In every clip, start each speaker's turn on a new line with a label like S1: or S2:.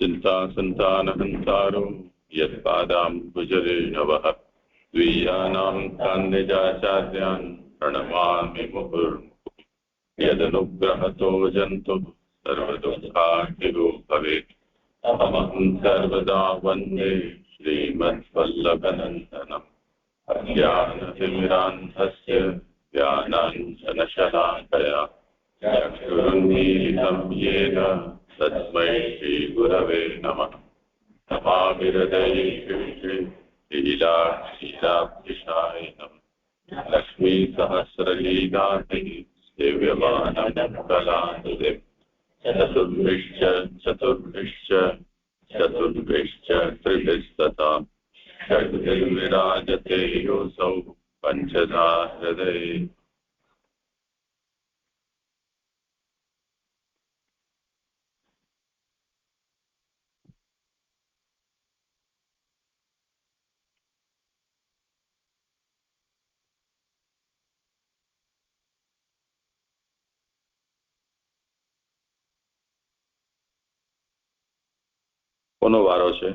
S1: चिंता संतानहंतारो यत्पादाम्बुजरेणवः द्वियानां कान्निजाचार्यान् प्रणमामि मुहुर्मुहुः। यदनुग्रहतो जन्तुः सर्वदुःखार्तिरो भवेत्। अहं सर्वदा वन्दे श्रीमद्वल्लभनन्दनम्। अज्ञानतिमिरान्धस्य ज्ञानाञ्जनशलाकया चक्षुरुन्मीलितं येन तस्मै श्रीगुरवे नमः। नमामिहृदये लीलाक्षीराब्धिशाय नमः। लक्ष्मीसहस्रलीलाभिः सेव्यमानमङ्गलानुदिम् चतुर्भिश्च चतुर्भिश्च चतुर्भिश्च त्रिभिस्तथा षड्भिर्विराजते योऽसौ पञ्चधा हृदये। કોનો વારો છે?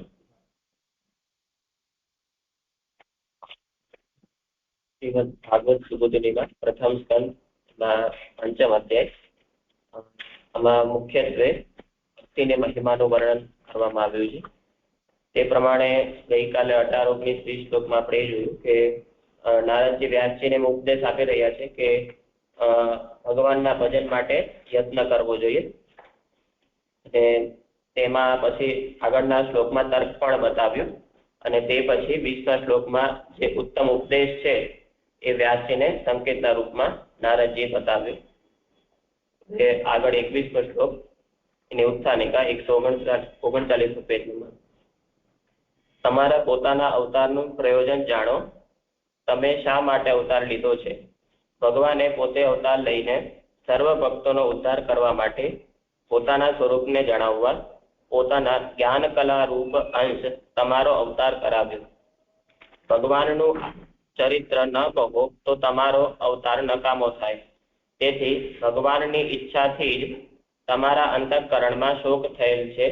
S2: શ્રીમદ ભાગવત સુબોધિનીમાં પ્રથમ સ્કંદના પંચમ અધ્યાય. આમાં મુખ્યત્વે ભક્તિને મહિમાનું વર્ણન કરવામાં આવ્યું છે. તે પ્રમાણે ગઈકાલે 18-19-20 શ્લોકમાં આપણે જોયું કે નારદજી વ્યાસજીને ઉપદેશ આપી રહ્યા છે કે ભગવાનના ભજન માટે યત્ન કરવો જોઈએ. અને તેમાં પછી આગળના શ્લોકમાં તર્ક પણ બતાવ્યું અને તે પછી 20મા શ્લોકમાં જે ઉત્તમ ઉપદેશ છે એ વ્યાસજીને સંકેતના રૂપમાં નારદજીએ બતાવ્યું. જે આગળ 21મો શ્લોક એની ઉત્થાનિકા 139 પેજમાં. તમારા પોતાના અવતારનું પ્રયોજન જાણો. તમે શા માટે અવતાર લીધો છે? ભગવાને પોતે અવતાર લઈને સર્વ ભક્તોનો ઉદ્ધાર કરવા માટે પોતાના સ્વરૂપને જણાવવા પોતાના જ્ઞાન કલા રૂપ અંશ તમારો અવતાર કરાવ્યો. ભગવાનનું ચરિત્ર ન કહો તો તમારો અવતાર નકામો થાય. તેથી ભગવાનની ઈચ્છાથી જ તમારા અંતઃકરણમાં શોક થયેલ છે.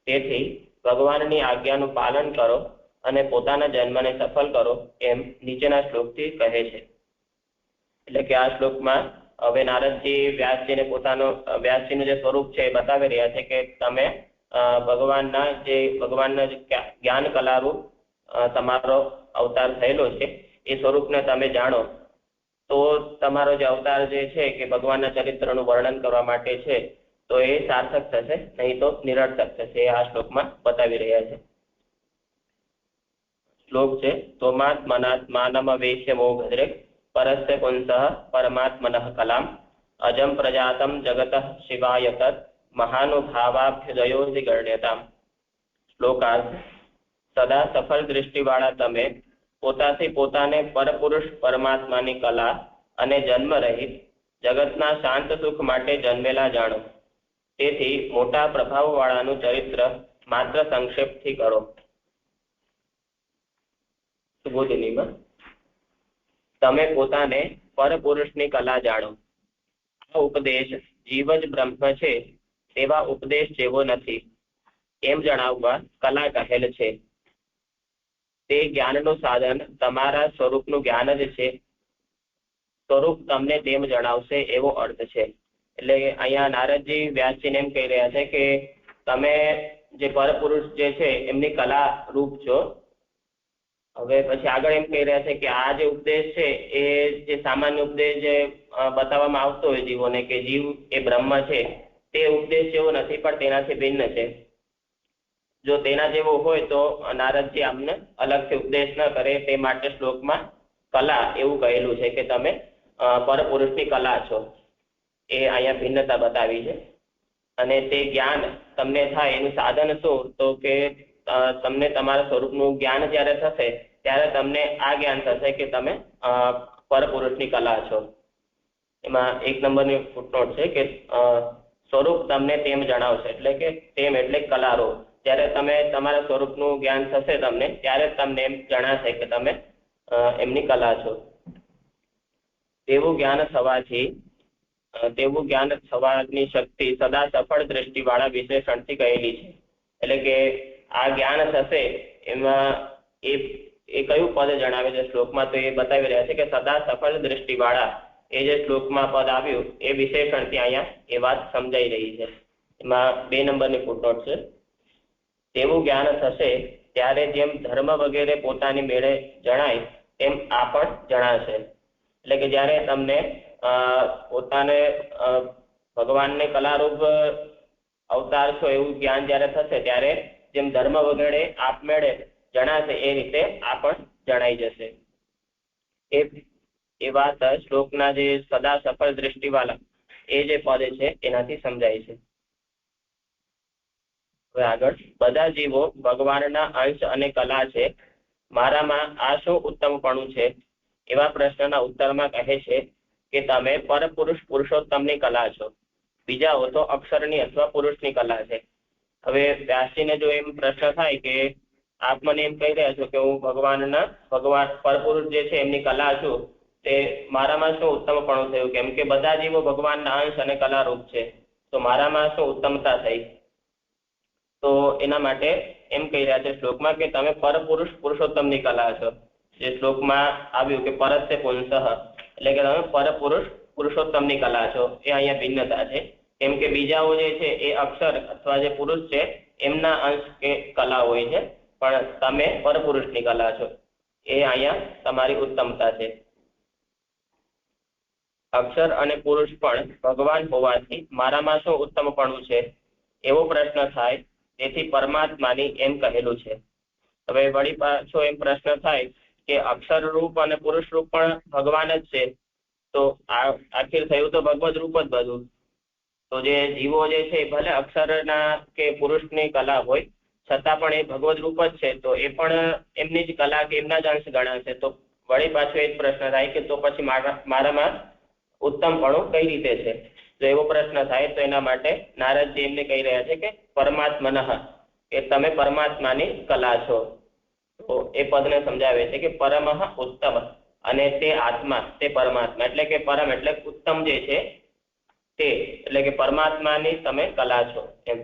S2: તેથી ભગવાનની આજ્ઞાનું પાલન કરો અને પોતાના જન્મને સફળ કરો, એમ નીચેના શ્લોકથી કહે છે. એટલે કે આ શ્લોકમાં હવે નારદજી વ્યાસજીનું જે સ્વરૂપ છે એ બતાવી રહ્યા છે કે તમે ભગવાનના જ્ઞાન કલારૂપ તમારો અવતાર થયેલો છે એ સ્વરૂપને તમે જાણો તો તમારો જે અવતાર જે છે કે ભગવાનના ચરિત્રનું વર્ણન કરવા માટે છે તો એ સાર્થક થશે, નહીં તો નિરર્થક થશે. એ આ શ્લોકમાં બતાવી રહ્યા છે. શ્લોક છે તોમાત્મનાત્માનમ વેશ્ય મોઘદ્રેક પરસ્ય પુંસઃ પરમાત્મનઃ કલામ અજમ પ્રજાતમ જગતઃ શિવાય તત મહાનુભાવાભ્યુદયોથી ગણ્યતામ. શ્લોકાર્થ. સદા સફળ દૃષ્ટિવાળા તમે પોતાથી પોતાને પરપુરુષ પરમાત્માની કલા અને જન્મ રહિત જગતના શાંત સુખ માટે જન્મેલા જાણો. તેથી મોટા પ્રભાવવાળાનું ચરિત્ર માત્ર સંક્ષેપથી કરો. સુબોધિનીમાં તમે પોતાને પરપુરુષની કલા જાણો. આ ઉપદેશ જીવ જ બ્રહ્મ છે તેવા ઉપદેશ જેવો નથી એમ જણાવવા કલા કહેલ છે. તે જ્ઞાનનું સાધન તમારા સ્વરૂપનું જ્ઞાન જ છે. સ્વરૂપ તમને તેમ જણાવશે એવો અર્થ છે. એટલે અહીંયા નારદજી વ્યાસજીને એમ કહી રહ્યા છે કે તમે જે પરપુરુષ જે છે એમની કલા રૂપ છો. હવે પછી આગળ એમ કહી રહ્યા છે કે આ જે ઉપદેશ છે એ જે સામાન્ય ઉપદેશ જે બતાવવામાં આવતો હોય જીવોને કે જીવ એ બ્રહ્મ છે તે ઉપદેશ જેવો નથી, પણ તેનાથી ભિન્ન છે. જો તેના જેવો હોય તો નારદજી આમને અલગથી ઉપદેશ ન કરે તે માટે શ્લોકમાં કલા એવું કહેલું છે કે તમે પરપુરુષની કલા છો. એ અહીંયા ભિન્નતા બતાવી છે. અને તે જ્ઞાન તમને થાય એનું સાધન શું? તો કે તમને તમારા સ્વરૂપનું જ્ઞાન જ્યારે થશે ત્યારે તમને આ જ્ઞાન થશે કે તમે પરપુરુષની કલા છો. એમાં 1 નંબરની ફૂટનોટ છે કે સ્વરૂપ તમને તેમ જણાવશે. એટલે કે તેમ એટલે કલારો. જ્યારે તમે તમારા સ્વરૂપનું જ્ઞાન થશે તમને ત્યારે તમને એમ જણાશે કે તમે એમની કલા છો. તેવું જ્ઞાન થવાની શક્તિ સદા સફળ દ્રષ્ટિવાળા વિશેષણથી કહેલી છે. એટલે કે આ જ્ઞાન થશે એમાં એ કયું પદ જણાવે છે શ્લોકમાં, તો એ બતાવી રહ્યા છે કે સદા સફળ દ્રષ્ટિવાળા એ જે શ્લોકમાં પદ આવ્યું એ વિશેષણથી અહીંયા એ વાત સમજાઈ રહી છે. એમાં 2 નંબરની ફૂટનોટ છે. તેવું જ્ઞાન થશે ત્યારે જેમ ધર્મ વગેરે પોતાની મેળે જણાય તેમ આ પણ જણાશે. એટલે કે જ્યારે તમને પોતાને ભગવાનને કલારૂપ અવતાર છો એવું જ્ઞાન જ્યારે થશે ત્યારે જેમ ધર્મ વગેરે આપમેળે જણાશે એ રીતે આ પણ જણાઈ જશે. એ વાત શ્લોકના જે સદા સફળ દ્રષ્ટિવાળા એ જે પદ છે એનાથી સમજાય છે. હવે આગળ, બધા જીવો ભગવાનના અંશ અને કલા છે, મારામાં આ શું ઉત્તમપણું છે? એવા પ્રશ્નના ઉત્તરમાં કહે છે કે તમે પરપુરુષ પુરુષોત્તમની કલા છો, બીજાઓ તો અક્ષરની અથવા પુરુષની કલા છે. હવે વ્યાસજીને જો એમ પ્રશ્ન થાય કે આપ મને એમ કહી રહ્યા છો કે હું ભગવાન પરપુરુષ જે છે એમની કલા છું, તે મારામાં શું ઉત્તમપણું થયું? કેમ કે બધા જીવો ભગવાનના અંશ અને કલારૂપ છે, તો મારામાં શું ઉત્તમતા થઈ? તો એના માટે એમ કહી રહ્યા છે શ્લોકમાં કે તમે પરપુરુષ પુરુષોત્તમની કલા છો. જે શ્લોકમાં આવ્યું કે પરસ્ય પુંસઃ, એટલે કે તમે પરપુરુષ પુરુષોત્તમની કલા છો. એ અહીંયા ભિન્નતા છે. કેમ કે બીજાઓ જે છે એ અક્ષર અથવા જે પુરુષ છે એમના અંશ કે કલા હોય છે, પણ તમે પરપુરુષની કલા છો. એ અહીંયા તમારી ઉત્તમતા છે. અક્ષર અને પુરુષ પણ ભગવાન હોવાથી મારામાં શું ઉત્તમપણું છે એવો પ્રશ્ન થાય, તેથી પરમાત્માની એમ કહેલું છે. હવે વળી પાછો એમ પ્રશ્ન થાય કે અક્ષર રૂપ અને પુરુષ રૂપ પણ ભગવાન જ છે, તો આખિર થયું તો ભગવદ રૂપ જ બધું. તો જે જીવો જે છે ભલે અક્ષરના કે પુરુષની કલા હોય છતાં પણ એ ભગવદ રૂપ જ છે, તો એ પણ એમની જ કલા કે એમના જ અંશ ગણાશે. તો વળી પાછો એ જ પ્રશ્ન થાય કે તો પછી મારામાં ઉત્તમપણું કઈ રીતે છે? જો એવો પ્રશ્ન થાય તો એના માટે નારદજી એમને કહી રહ્યા છે કે પરમાત્મનઃ, કે તમે પરમાત્માની કલા છો. તો એ પદને સમજાવે છે કે પરમઃ ઉત્તમ, અને તે આત્મા તે પરમાત્મા, એટલે કે પરમ એટલે ઉત્તમ જે છે તે, એટલે કે પરમાત્માની તમે કલા છો. એમ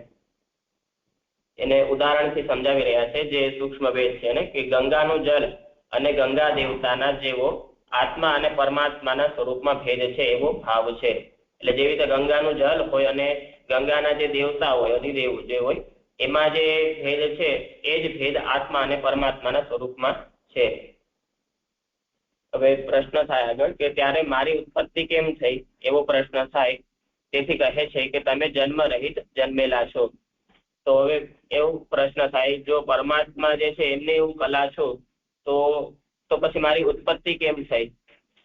S2: એને ઉદાહરણથી સમજાવી રહ્યા છે જે સૂક્ષ્મ ભેદ છે ને, કે ગંગાનું જલ અને ગંગા દેવતાના જેવો આત્મા અને પરમાત્માના સ્વરૂપમાં ભેદ છે એવો ભાવ છે. એટલે જેવી રીતે ગંગાનું જલ હોય અને ગંગાના જે દેવતા હોય અધિદેવ જે હોય એમાં જે ભેદ છે એ જ ભેદ આત્મા અને પરમાત્માના સ્વરૂપમાં છે. હવે પ્રશ્ન થાય આગળ કે ત્યારે મારી ઉત્પત્તિ કેમ થઈ એવો પ્રશ્ન થાય. તેથી કહે છે કે તમે જન્મ રહિત જન્મેલા છો. તો હવે એવો પ્રશ્ન થાય, જો પરમાત્મા જે છે એમને એવું કલા છો તો પછી મારી ઉત્પત્તિ કેમ થઈ?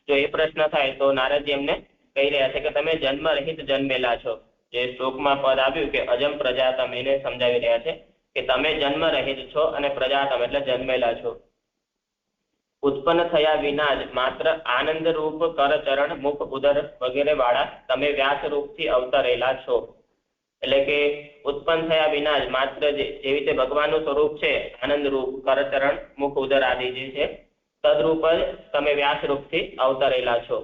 S2: જો એ પ્રશ્ન થાય તો નારદજી એમને કહી રહ્યા છે કે તમે જન્મ રહિત જન્મેલા છો. જે શ્લોકમાં પદ આવ્યું કે અજમ પ્રજાતમ, એને સમજાવી રહ્યા છે કે તમે જન્મ રહિત છો અને પ્રજાતમ એટલે જન્મેલા છો. ઉત્પન્ન થયા વિના જ માત્ર આનંદ રૂપ કર ચરણ મુખ ઉદર વગેરે વાળા તમે વ્યાસ રૂપથી અવતરેલા છો. એટલે કે ઉત્પન્ન થયા વિના જ માત્ર જેવી રીતે ભગવાનનું સ્વરૂપ છે આનંદ રૂપ કર ચરણ મુખ ઉદર આદિ જે છે તદરૂપ જ તમે વ્યાસ રૂપથી અવતરેલા છો.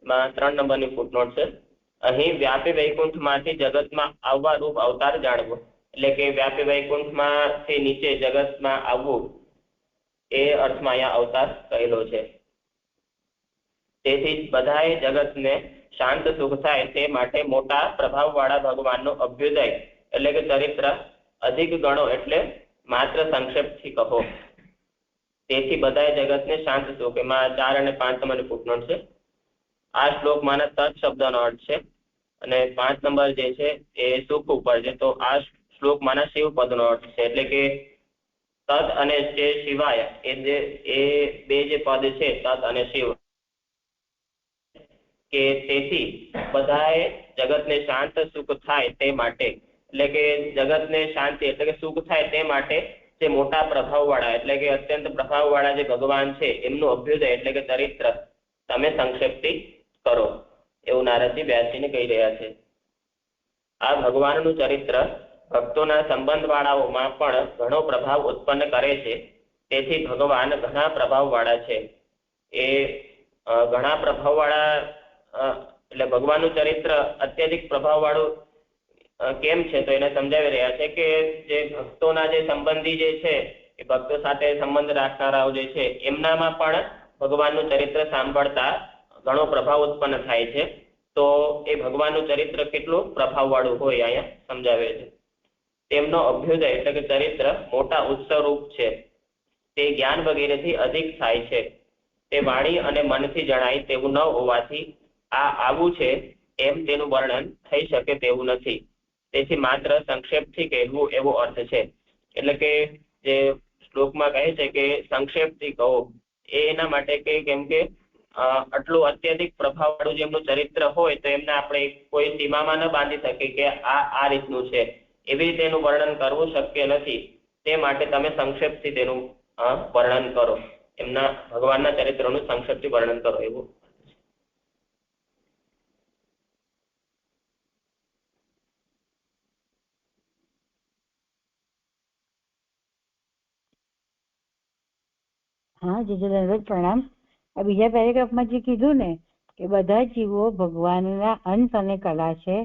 S2: માં 3 નંબરની ફૂટનોટ છે. અહીં વ્યાપી વૈકુંઠમાંથી જગતમાં આવવા રૂપ અવતાર જાણવો, એટલે કે વ્યાપી વૈકુંઠમાંથી નીચે જગતમાં આવવું એ અર્થમાં અહીંયા અવતાર કહેલો છે. તેથી બધાએ જગતને શાંત સુખ થાય તે માટે મોટા પ્રભાવવાળા ભગવાનનો અભ્યુદય એટલે કે ચરિત્ર અધિક ગણો, એટલે માત્ર સંક્ષેપથી કહો. તેથી બધાએ જગતને શાંત સુખ. એમાં 4 અને 5 નંબરની ફૂટનોટ છે. આ શ્લોકમાંના તત્ શબ્દનો અર્થ છે અને 5 નંબર જે છે એ સુખ ઉપર છે. તો આ શ્લોકમાંના શિવ પદનો અર્થ છે. એટલે કે તદ અને તે સિવાય એ બે જે પદ છે તદ અને શિવ, કે તેથી બધાએ જગતને શાંત સુખ થાય તે માટે, એટલે કે જગતને શાંતિ એટલે કે સુખ થાય તે માટે જે મોટા પ્રભાવવાળા એટલે કે અત્યંત પ્રભાવવાળા જે ભગવાન છે એમનું અભ્યુદય એટલે કે ચરિત્ર તમે સંક્ષેપથી કરો, એવું નારદજી વ્યાસજીને કહી રહ્યા છે. આ ભગવાનનું ચરિત્ર ભક્તોના સંબંધવાળાઓમાં પણ ઘણો પ્રભાવ ઉત્પન્ન કરે છે. તેથી ભગવાન ઘણા પ્રભાવવાળા છે. એ ઘણા પ્રભાવવાળા એટલે ભગવાનનું ચરિત્ર અત્યધિક પ્રભાવવાળું કેમ છે તો એને સમજાવી રહ્યા છે કે જે ભક્તોના જે સંબંધી જે છે એ ભક્તો સાથે સંબંધ રાખનારાઓ જે છે એમનામાં પણ ભગવાનનું ચરિત્ર સાંભળતા ઘણો પ્રભાવ ઉત્પન્ન થાય છે. તો એ ભગવાનનું ચરિત્ર કેટલું પ્રભાવવાળું હોય અહીંયા સમજાવે છે. તેમનો અભ્યુદય એટલે કે ચરિત્ર મોટા ઉત્સવરૂપ છે. તે જ્ઞાન વગેરેથી અધિક થાય છે. તે વાણી અને મનથી જણાય તેવું ન હોવાથી આ આવું છે એમ તેનું વર્ણન થઈ શકે તેવું નથી. તેથી માત્ર સંક્ષેપથી કહેવું એવો અર્થ છે. એટલે કે જે શ્લોકમાં કહે છે કે સંક્ષેપથી કહો એ એના માટે કે કેમ કે આટલું અત્યધિક પ્રભાવવાળું જેમનું ચરિત્ર હોય તો એમને આપણે કોઈ સીમામાં ન બાંધી શકીએ કે આ રીતનું છે. એવી રીતે એનું વર્ણન કરવું શક્ય નથી. તે માટે તમે સંક્ષેપથી તેનું વર્ણન કરો. એમના ભગવાનના ચરિત્રનું સંક્ષેપથી વર્ણન કરો એવું.
S3: હા જીજુ પ્રણામ. આ બીજા પેરેગ્રાફમાં જે કીધું ને કે બધા જીવો ભગવાનના અંશ અને કલા છે,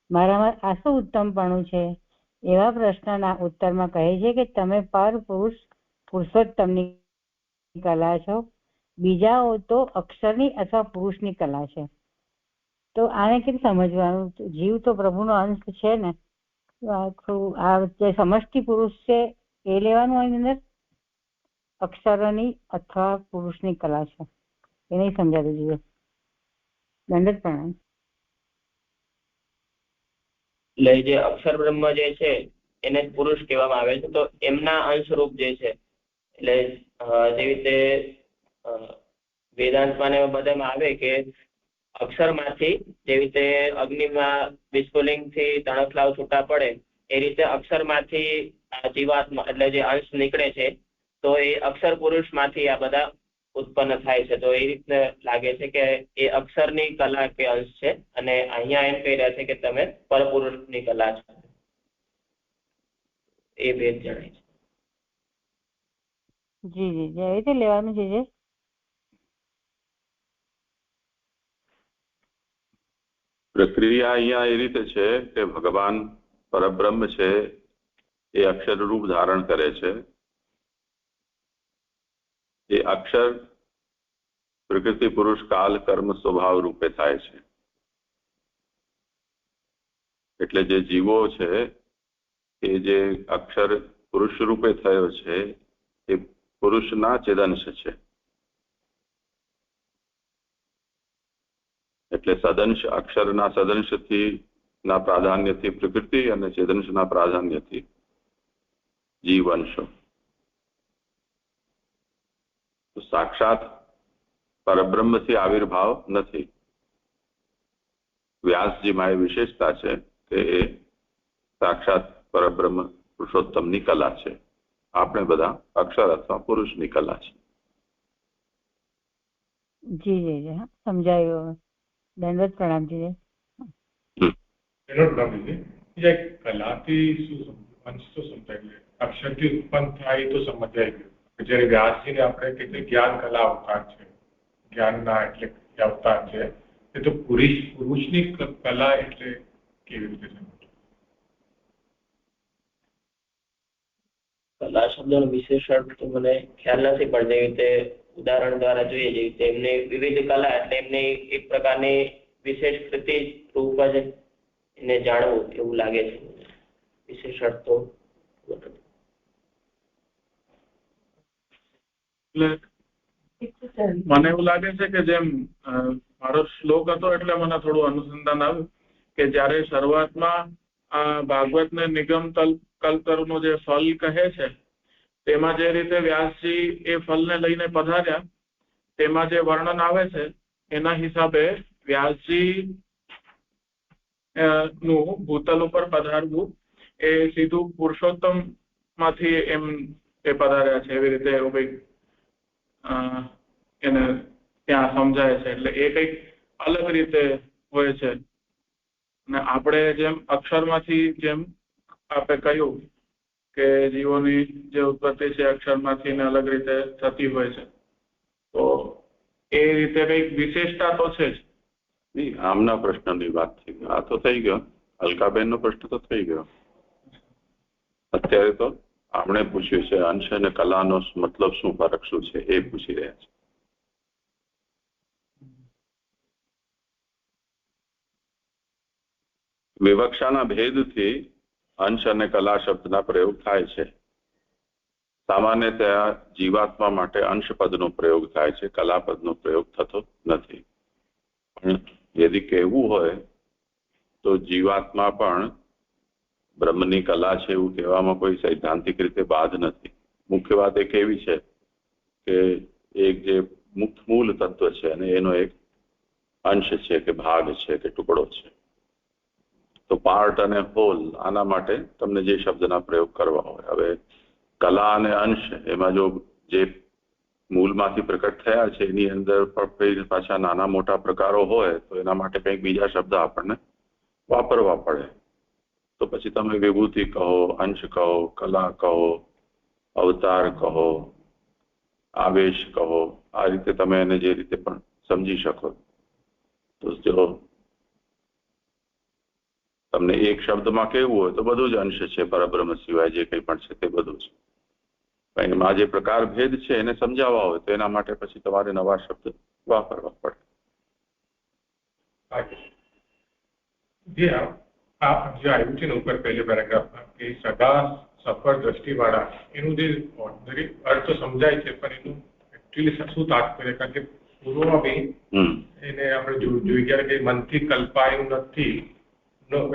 S3: મારામાં આ શું ઉત્તમપણું છે, એવા પ્રશ્નના ઉત્તરમાં કહે છે કે તમે પર પુરુષ પુરુષોત્તમની કલા છો, બીજાઓ તો અક્ષરની અથવા પુરુષની કલા છે. તો આને કેમ સમજવાનું? જીવ તો પ્રભુનો અંશ છે ને, આ જે સમષ્ટિ પુરુષ છે એ લેવાનું હોય અંદર, અક્ષરની અથવા પુરુષની કલા છે એ નહીં સમજાતું જોઈએ. દંડક પ્રણામ.
S2: એટલે જે અક્ષર બ્રહ્મ જે છે એને પુરુષ કહેવામાં આવે છે. તો એમના અંશરૂપ જે છે એટલે જેવી રીતે વેદાંતમાં ને બધામાં આવે કે અક્ષરમાંથી જેવી રીતે અગ્નિમાં વિસ્ફુલિંગથી તણખલાવ છૂટા પડે એ રીતે અક્ષરમાંથી જીવાત્મા એટલે જે અંશ નીકળે છે તો એ અક્ષર પુરુષમાંથી આ બધા ઉત્પન્ન થાય છે. તો એ રીતને લાગે છે કે એ અક્ષરની કલા કે અંશ છે અને અહીંયા એમ કહી રહ્યા છે કે તમે પરપુરુષની કલા છો. એ ભેદ જણાય છે.
S3: જી જી જે રીતે લેવાનું છે. જે
S1: પ્રક્રિયા અહીંયા એ રીતે છે કે ભગવાન પરબ્રહ્મ છે એ અક્ષર રૂપ ધારણ કરે છે. એ અક્ષર પ્રકૃતિ પુરુષ કાલ કર્મ સ્વભાવ રૂપે થાય છે. એટલે જે જીવો છે એ જે અક્ષર પુરુષ રૂપે થયો છે એ પુરુષના ચેદંશ છે. એટલે સદંશ અક્ષરના સદંશથી ના પ્રાધાન્યથી પ્રકૃતિ અને ચેદંશના પ્રાધાન્યથી જીવંશો. તો સાક્ષાત પરબ્રહ્મથી આવિર્ભાવ નથી. વ્યાસજીમાં એ વિશેષતા છે કે એ સાક્ષાત પરબ્રહ્મ પુરુષોત્તમની કલા છે. આપણે બધા અક્ષર અથવા પુરુષની કલા છે.
S3: જી જી જી સમજાયું. દંડવત પ્રણામ જી.
S4: કલાથી શું અંશ તો સમજાય, અક્ષરથી ઉત્પન્ન થાય તો સમજાય ગયું. જયારે વ્યાસજીને આપણે કેટલી જ્ઞાન કલા અવતાર છે, જ્ઞાનના એટલે અવતાર છે, એ તો પુરુષની કલા એટલે કેવી રીતે સમજ?
S2: કલા શબ્દનો વિશેષણ તો મને ખ્યાલ નથી, પણ જેવી રીતે ઉદાહરણ દ્વારા જોઈએ, જેવી રીતે એમની વિવિધ કલા એટલે એમની એક પ્રકારની વિશેષ કૃતિ રૂપ જ એને જાણવું એવું લાગે છે. વિશેષણ તો
S4: મને એવું લાગે છે કે જેમ મારો શ્લોક હતો એટલે મને થોડું અનુસંધાન આવ્યું કે જયારે શરૂઆતમાં ભાગવતને નિગમ કલ્પતરુનું જે ફલ કહે છે તેમાં જે રીતે વ્યાસજી એ ફલને લઈને પધાર્યા તેમાં જે વર્ણન આવે છે એના હિસાબે વ્યાસજી નું ભૂતલ ઉપર પધારવું એ સીધું પુરુષોત્તમ માંથી એમ એ પધાર્યા છે એવી રીતે એવું કંઈક એને ત્યાં સમજાય છે. એટલે એ કંઈક અલગ રીતે હોય છે. અને આપણે જેમ અક્ષરમાંથી જેમ આપણે કહ્યું કે જીવોની જે ઉત્પત્તિ છે અક્ષરમાંથી ને અલગ રીતે થતી હોય છે, તો એ રીતે કંઈક વિશેષતા તો છે જ.
S1: નહીં, આમના પ્રશ્નની વાત થઈ. આ તો થઈ ગયો અલકાબેનનો પ્રશ્ન તો થઈ ગયો. અત્યારે તો આપણે પૂછ્યું છે અંશ અને કલાનો મતલબ શું, ફરક શું છે એ પૂછી રહ્યા છે. વિવક્ષાના ભેદથી અંશ અને કલા શબ્દના પ્રયોગ થાય છે. સામાન્યતયા જીવાત્મા માટે અંશ પદનો પ્રયોગ થાય છે, કલા પદનો પ્રયોગ થતો નથી. પણ यदि કહેવું હોય તો જીવાત્મા પણ બ્રહ્મની કલા છે એવું કહેવામાં કોઈ સૈદ્ધાંતિક રીતે બાદ નથી. મુખ્ય વાત એક એવી છે કે એક જે મુખ્ય મૂળ તત્વ છે અને એનો એક અંશ છે કે ભાગ છે કે ટુકડો છે. તો પાર્ટ અને હોલ આના માટે તમને જે શબ્દના પ્રયોગ કરવા હોય. હવે કલા અને અંશ એમાં જો જે મૂળમાંથી પ્રકટ થયા છે એની અંદર પણ પાછા નાના મોટા પ્રકારો હોય તો એના માટે કંઈક બીજા શબ્દ આપણને વાપરવા પડે. તો પછી તમે વિભૂતિ કહો, અંશ કહો, કલા કહો, અવતાર કહો, આવેશ કહો, આ રીતે તમે એને જે રીતે પણ સમજી શકો. તો જો તમને એક શબ્દમાં કહેવું હોય તો બધું જ અંશ છે, પરબ્રહ્મ સિવાય જે કંઈ પણ છે તે બધું છે. એમાં જે પ્રકાર ભેદ છે એને સમજાવવા હોય તો એના માટે પછી તમારે નવા શબ્દ વાપરવા પડે.
S5: જે આવ્યું છે ને ઉપર પહેલે પેરેગ્રાફમાં કે સદા સફળ દ્રષ્ટિવાળા, એનું જે ઓર્ડિનરી અર્થ સમજાય છે પણ એનું એકચ્યુઅલી શું તાત્પર્ય, કારણ કે પૂર્વમાં બી એને આપણે જોઈ ગયા કે મનથી કલ્પાયું નથી,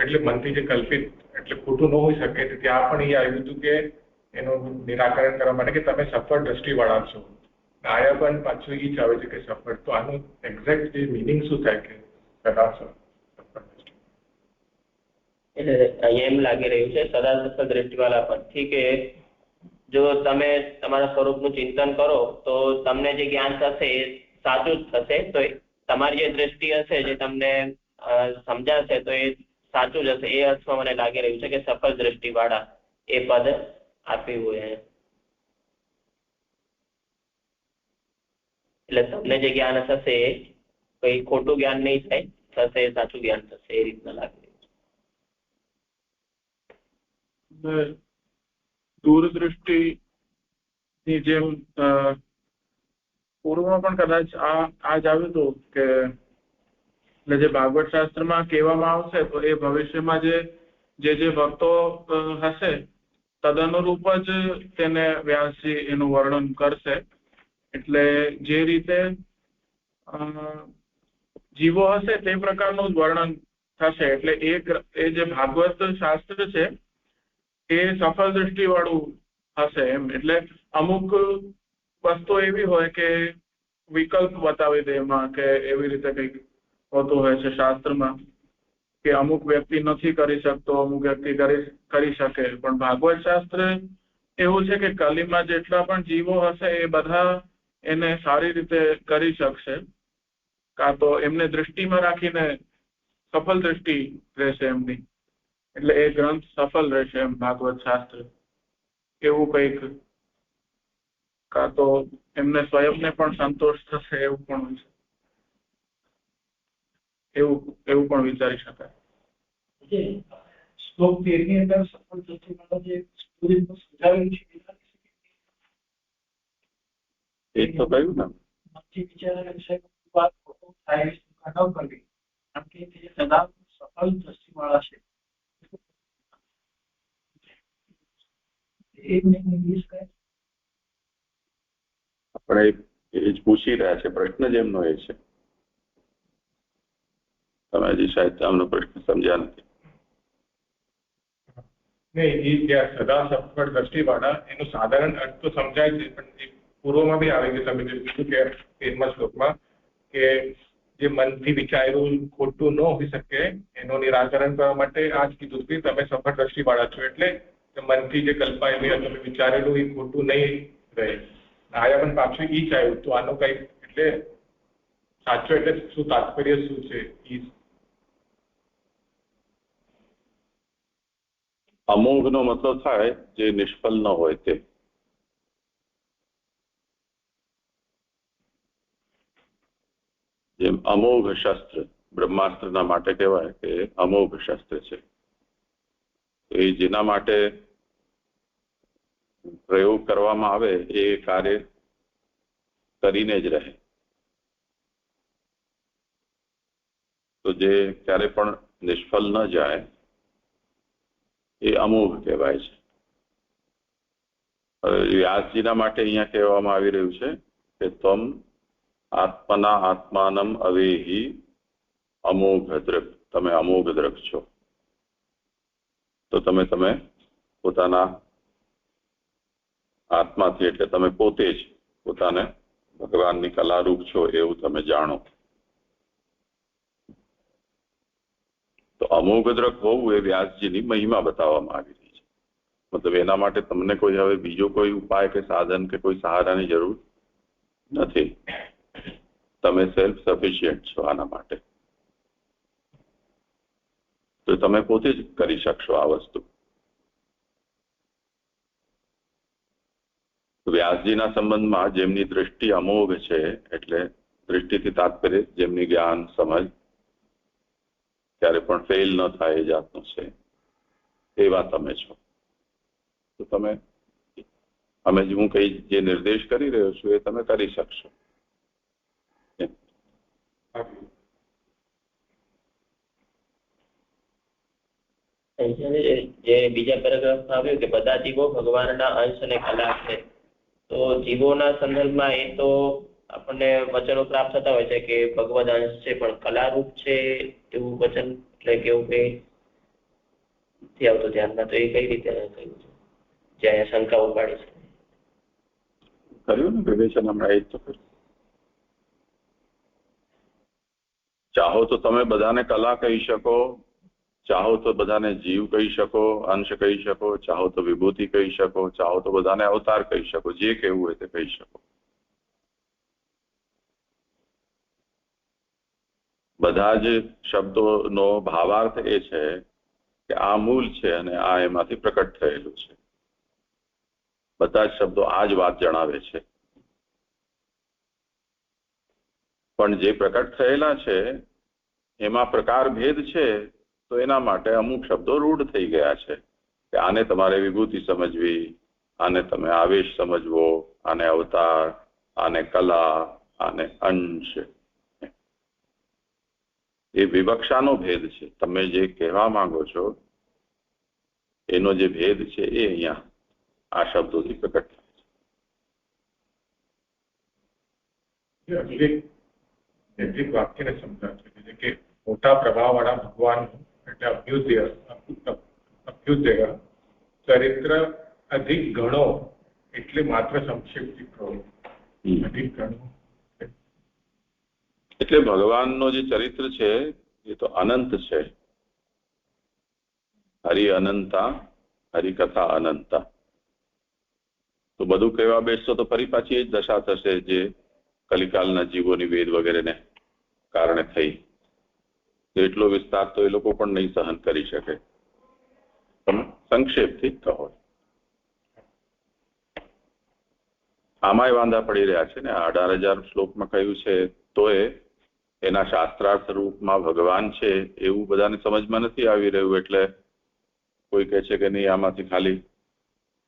S5: એટલે મનથી જે કલ્પિત એટલે ખોટું ન હોઈ શકે. ત્યાં પણ એ આવ્યું હતું કે એનું નિરાકરણ કરવા માટે કે તમે સફળ દ્રષ્ટિવાળા છો. આયા પણ પાછું એ જ આવે છે કે સફળ. તો આનું એક્ઝેક્ટ જે મિનિંગ શું થાય કે સદા સફળ?
S2: એટલે અહીંયા એમ લાગી રહ્યું છે સદા સફળ દ્રષ્ટિવાળા પરથી કે જો તમે તમારા સ્વરૂપનું ચિંતન કરો તો તમને જે જ્ઞાન થશે એ સાચું જ થશે. તો તમારી જે દ્રષ્ટિ હશે જે તમને સમજાશે તો એ સાચું જ હશે. એ અર્થમાં મને લાગી રહ્યું છે કે સફળ દ્રષ્ટિવાળા એ પદ આપ્યું હોય. એટલે તમને જે જ્ઞાન થશે એ કઈ ખોટું જ્ઞાન નહીં થાય, થશે સાચું જ્ઞાન થશે, એ રીતના લાગે.
S4: દૂરદૃષ્ટિની જેમ પૂર્વમાં પણ કદાચ આ જ આવ્યું હતું કે એટલે જે ભાગવત શાસ્ત્રમાં કહેવામાં આવશે તો એ ભવિષ્યમાં જે ભક્તો હશે તદનુરૂપ જ તેને વ્યાસજી એનું વર્ણન કરશે. એટલે જે રીતે જીવો હશે તે પ્રકારનું જ વર્ણન થશે. એટલે એ જે ભાગવત શાસ્ત્ર છે એ સફળ દ્રષ્ટિ વાળું હશે એમ. એટલે અમુક વસ્તુ એવી હોય કે વિકલ્પ બતાવી દે એમાં કે એવી રીતે કંઈક હોતું હોય છે શાસ્ત્રમાં કે અમુક વ્યક્તિ નથી કરી શકતો, અમુક વ્યક્તિ કરી શકે. પણ ભાગવત શાસ્ત્ર એવું છે કે કલીમાં જેટલા પણ જીવો હશે એ બધા એને સારી રીતે કરી શકશે. કાં તો એમને દૃષ્ટિમાં રાખીને સફળ દ્રષ્ટિ રહેશે એમની. એટલે એ ગ્રંથ સફળ રહેશે એમ ભાગવત શાસ્ત્ર. એવું કંઈક કાં તો એમને સ્વયંને પણ સંતોષ થશે એવું પણ હોય છે. એવું પણ વિચારી શકાય.
S5: શ્લોક 13 ની અંદર સફળ દ્રષ્ટિવાળા જે સમજાવેલું છે
S1: એ તો કહ્યું ને
S5: મનથી વિચારેલા વિષય વાત ખોટો થાય ન કરવી, કારણ કે તે સદા સફળ દ્રષ્ટિવાળા છે.
S1: આપણે એ જ પૂછી રહ્યા છે, પ્રશ્ન જ એમનો એ છે. તમે હજી શાયદ આમનો પ્રશ્ન સમજ્યા નથી.
S5: નહીં, એ જ્યાં સદા સફળ દ્રષ્ટિવાળા એનો સાધારણ અર્થ તો સમજાય છે, પણ પૂર્વમાં બી આવે કે તમે જે કીધું કે 13મા શ્લોકમાં કે જે મનથી વિચાર્યું ખોટું ન હોઈ શકે એનું નિરાકરણ કરવા માટે આ જ કીધું કે તમે સફળ દ્રષ્ટિવાળા છો. એટલે મનથી જે કલ્પાયેલું તમે વિચારેલું એ ખોટું નહીં રહે. આયા પણ પાછું ઈ જ આવ્યું. તો આનો કંઈક એટલે સાચું એટલે શું તાત્પર્ય શું છે?
S1: અમોઘનો મતલબ થાય જે નિષ્ફળ ન હોય તે. જેમ અમોઘ શસ્ત્ર બ્રહ્માસ્ત્રના માટે કહેવાય કે અમોઘ શસ્ત્ર છે. એ જેના માટે પ્રયોગ કરવામાં આવે એ કાર્ય કરીને જ રહે. તો જે ક્યારે પણ નિષ્ફળ ન જાય એ અમોઘ કહેવાય છે. વ્યાસજીના માટે અહીંયા કહેવામાં આવી રહ્યું છે કે તમ આત્મના આત્માનમ અવેહી અમોઘ દ્રક, તમે અમોઘ દ્રક છો. તો તમે પોતાના આત્માથી એટલે તમે પોતે જ પોતાને ભગવાનની કલારૂપ છો એવું તમે જાણો. તો અમોઘ દ્રક હોવું એ વ્યાસજીની મહિમા બતાવવામાં આવી રહી છે. મતલબ એના માટે તમને કોઈ હવે બીજો કોઈ ઉપાય કે સાધન કે કોઈ સહારાની જરૂર નથી. તમે સેલ્ફ સફિશિયન્ટ છો આના માટે. તો તમે પોતે જ કરી શકશો આ વસ્તુ. વ્યાસજીના સંબંધમાં જેમની દૃષ્ટિ અમોઘ છે, એટલે દૃષ્ટિથી તાત્પર્ય જેમની જ્ઞાન સમજ ક્યારે પણ ફેલ ન થાય એ જાતનું છે, એવા તમે છો. તો તમે અમે હું કઈ જે નિર્દેશ કરી રહ્યો છું એ તમે કરી શકશો.
S2: જે બીજા પેરેગ્રાફમાં આવ્યું કે બધા જીવો ભગવાનના અંશ અને કલા છે, તો જીવોના સંદર્ભમાં એ તો આપણને વચનો પ્રાપ્ત થતા હોય છે કે ભગવદ અંશ છે પણ કલારૂપ છે એવું વચન, એટલે કેવું કઈ નથી આવતું ધ્યાનમાં. તો એ કઈ રીતે કહ્યું છે, જ્યાં શંકા ઉપાડી છે?
S1: કર્યું ને વિવેચન હમણાં એ જ તો કર્યું. ચાહો તો તમે બધાને કલા કહી શકો, ચાહો તો બધાને જીવ કહી શકો, અંશ કહી શકો, ચાહો તો વિભૂતિ કહી શકો, ચાહો તો બધાને અવતાર કહી શકો, જે કહેવું હોય તે કહી શકો. બધા જ શબ્દોનો ભાવાર્થ એ છે કે આ મૂળ છે અને આ એમાંથી પ્રકટ થયેલું છે. બધા જ શબ્દો આ જ વાત જણાવે છે. પણ જે પ્રકટ થયેલા છે એમાં પ્રકાર ભેદ છે, તો એના માટે અમુક શબ્દો રૂઢ થઈ ગયા છે કે આને તમારે વિભૂતિ સમજવી, આને તમે આવેશ સમજવો, આને અવતાર, આને કલા, આને અંશ. એ વિવક્ષાનો ભેદ છે. તમે જે કહેવા માંગો છો એનો જે ભેદ છે એ અહીંયા આ શબ્દોથી પ્રકટ થાય છે.
S5: કેટલીક વાક્યને સમજાવશે કે મોટા પ્રભાવવાળા ભગવાન એટલે અભ્યુદય ચરિત્ર અધિક ગણો, એટલે માત્ર સંક્ષેપથી કહો. અધિક ગણો
S1: એટલે ભગવાનનો જે ચરિત્ર છે એ તો અનંત છે. હરિ અનંતા, હરિકથા અનંતા. તો બધું કહેવા બેસશો તો ફરી પાછી એ જ દશા થશે જે કલિકાલના જીવોની વેદ વગેરેને કારણે થઈ. એટલો વિસ્તાર તો એ લોકો પણ નહીં સહન કરી શકે. તમે સંક્ષેપથી કહો. આમાંય વાંધા પડી રહ્યા છે ને. 18,000 શ્લોકમાં કહ્યું છે તો એના શાસ્ત્રાર્થ રૂપમાં ભગવાન છે એવું બધાને સમજમાં નથી આવી રહ્યું. એટલે કોઈ કહે છે કે નહીં, આમાંથી ખાલી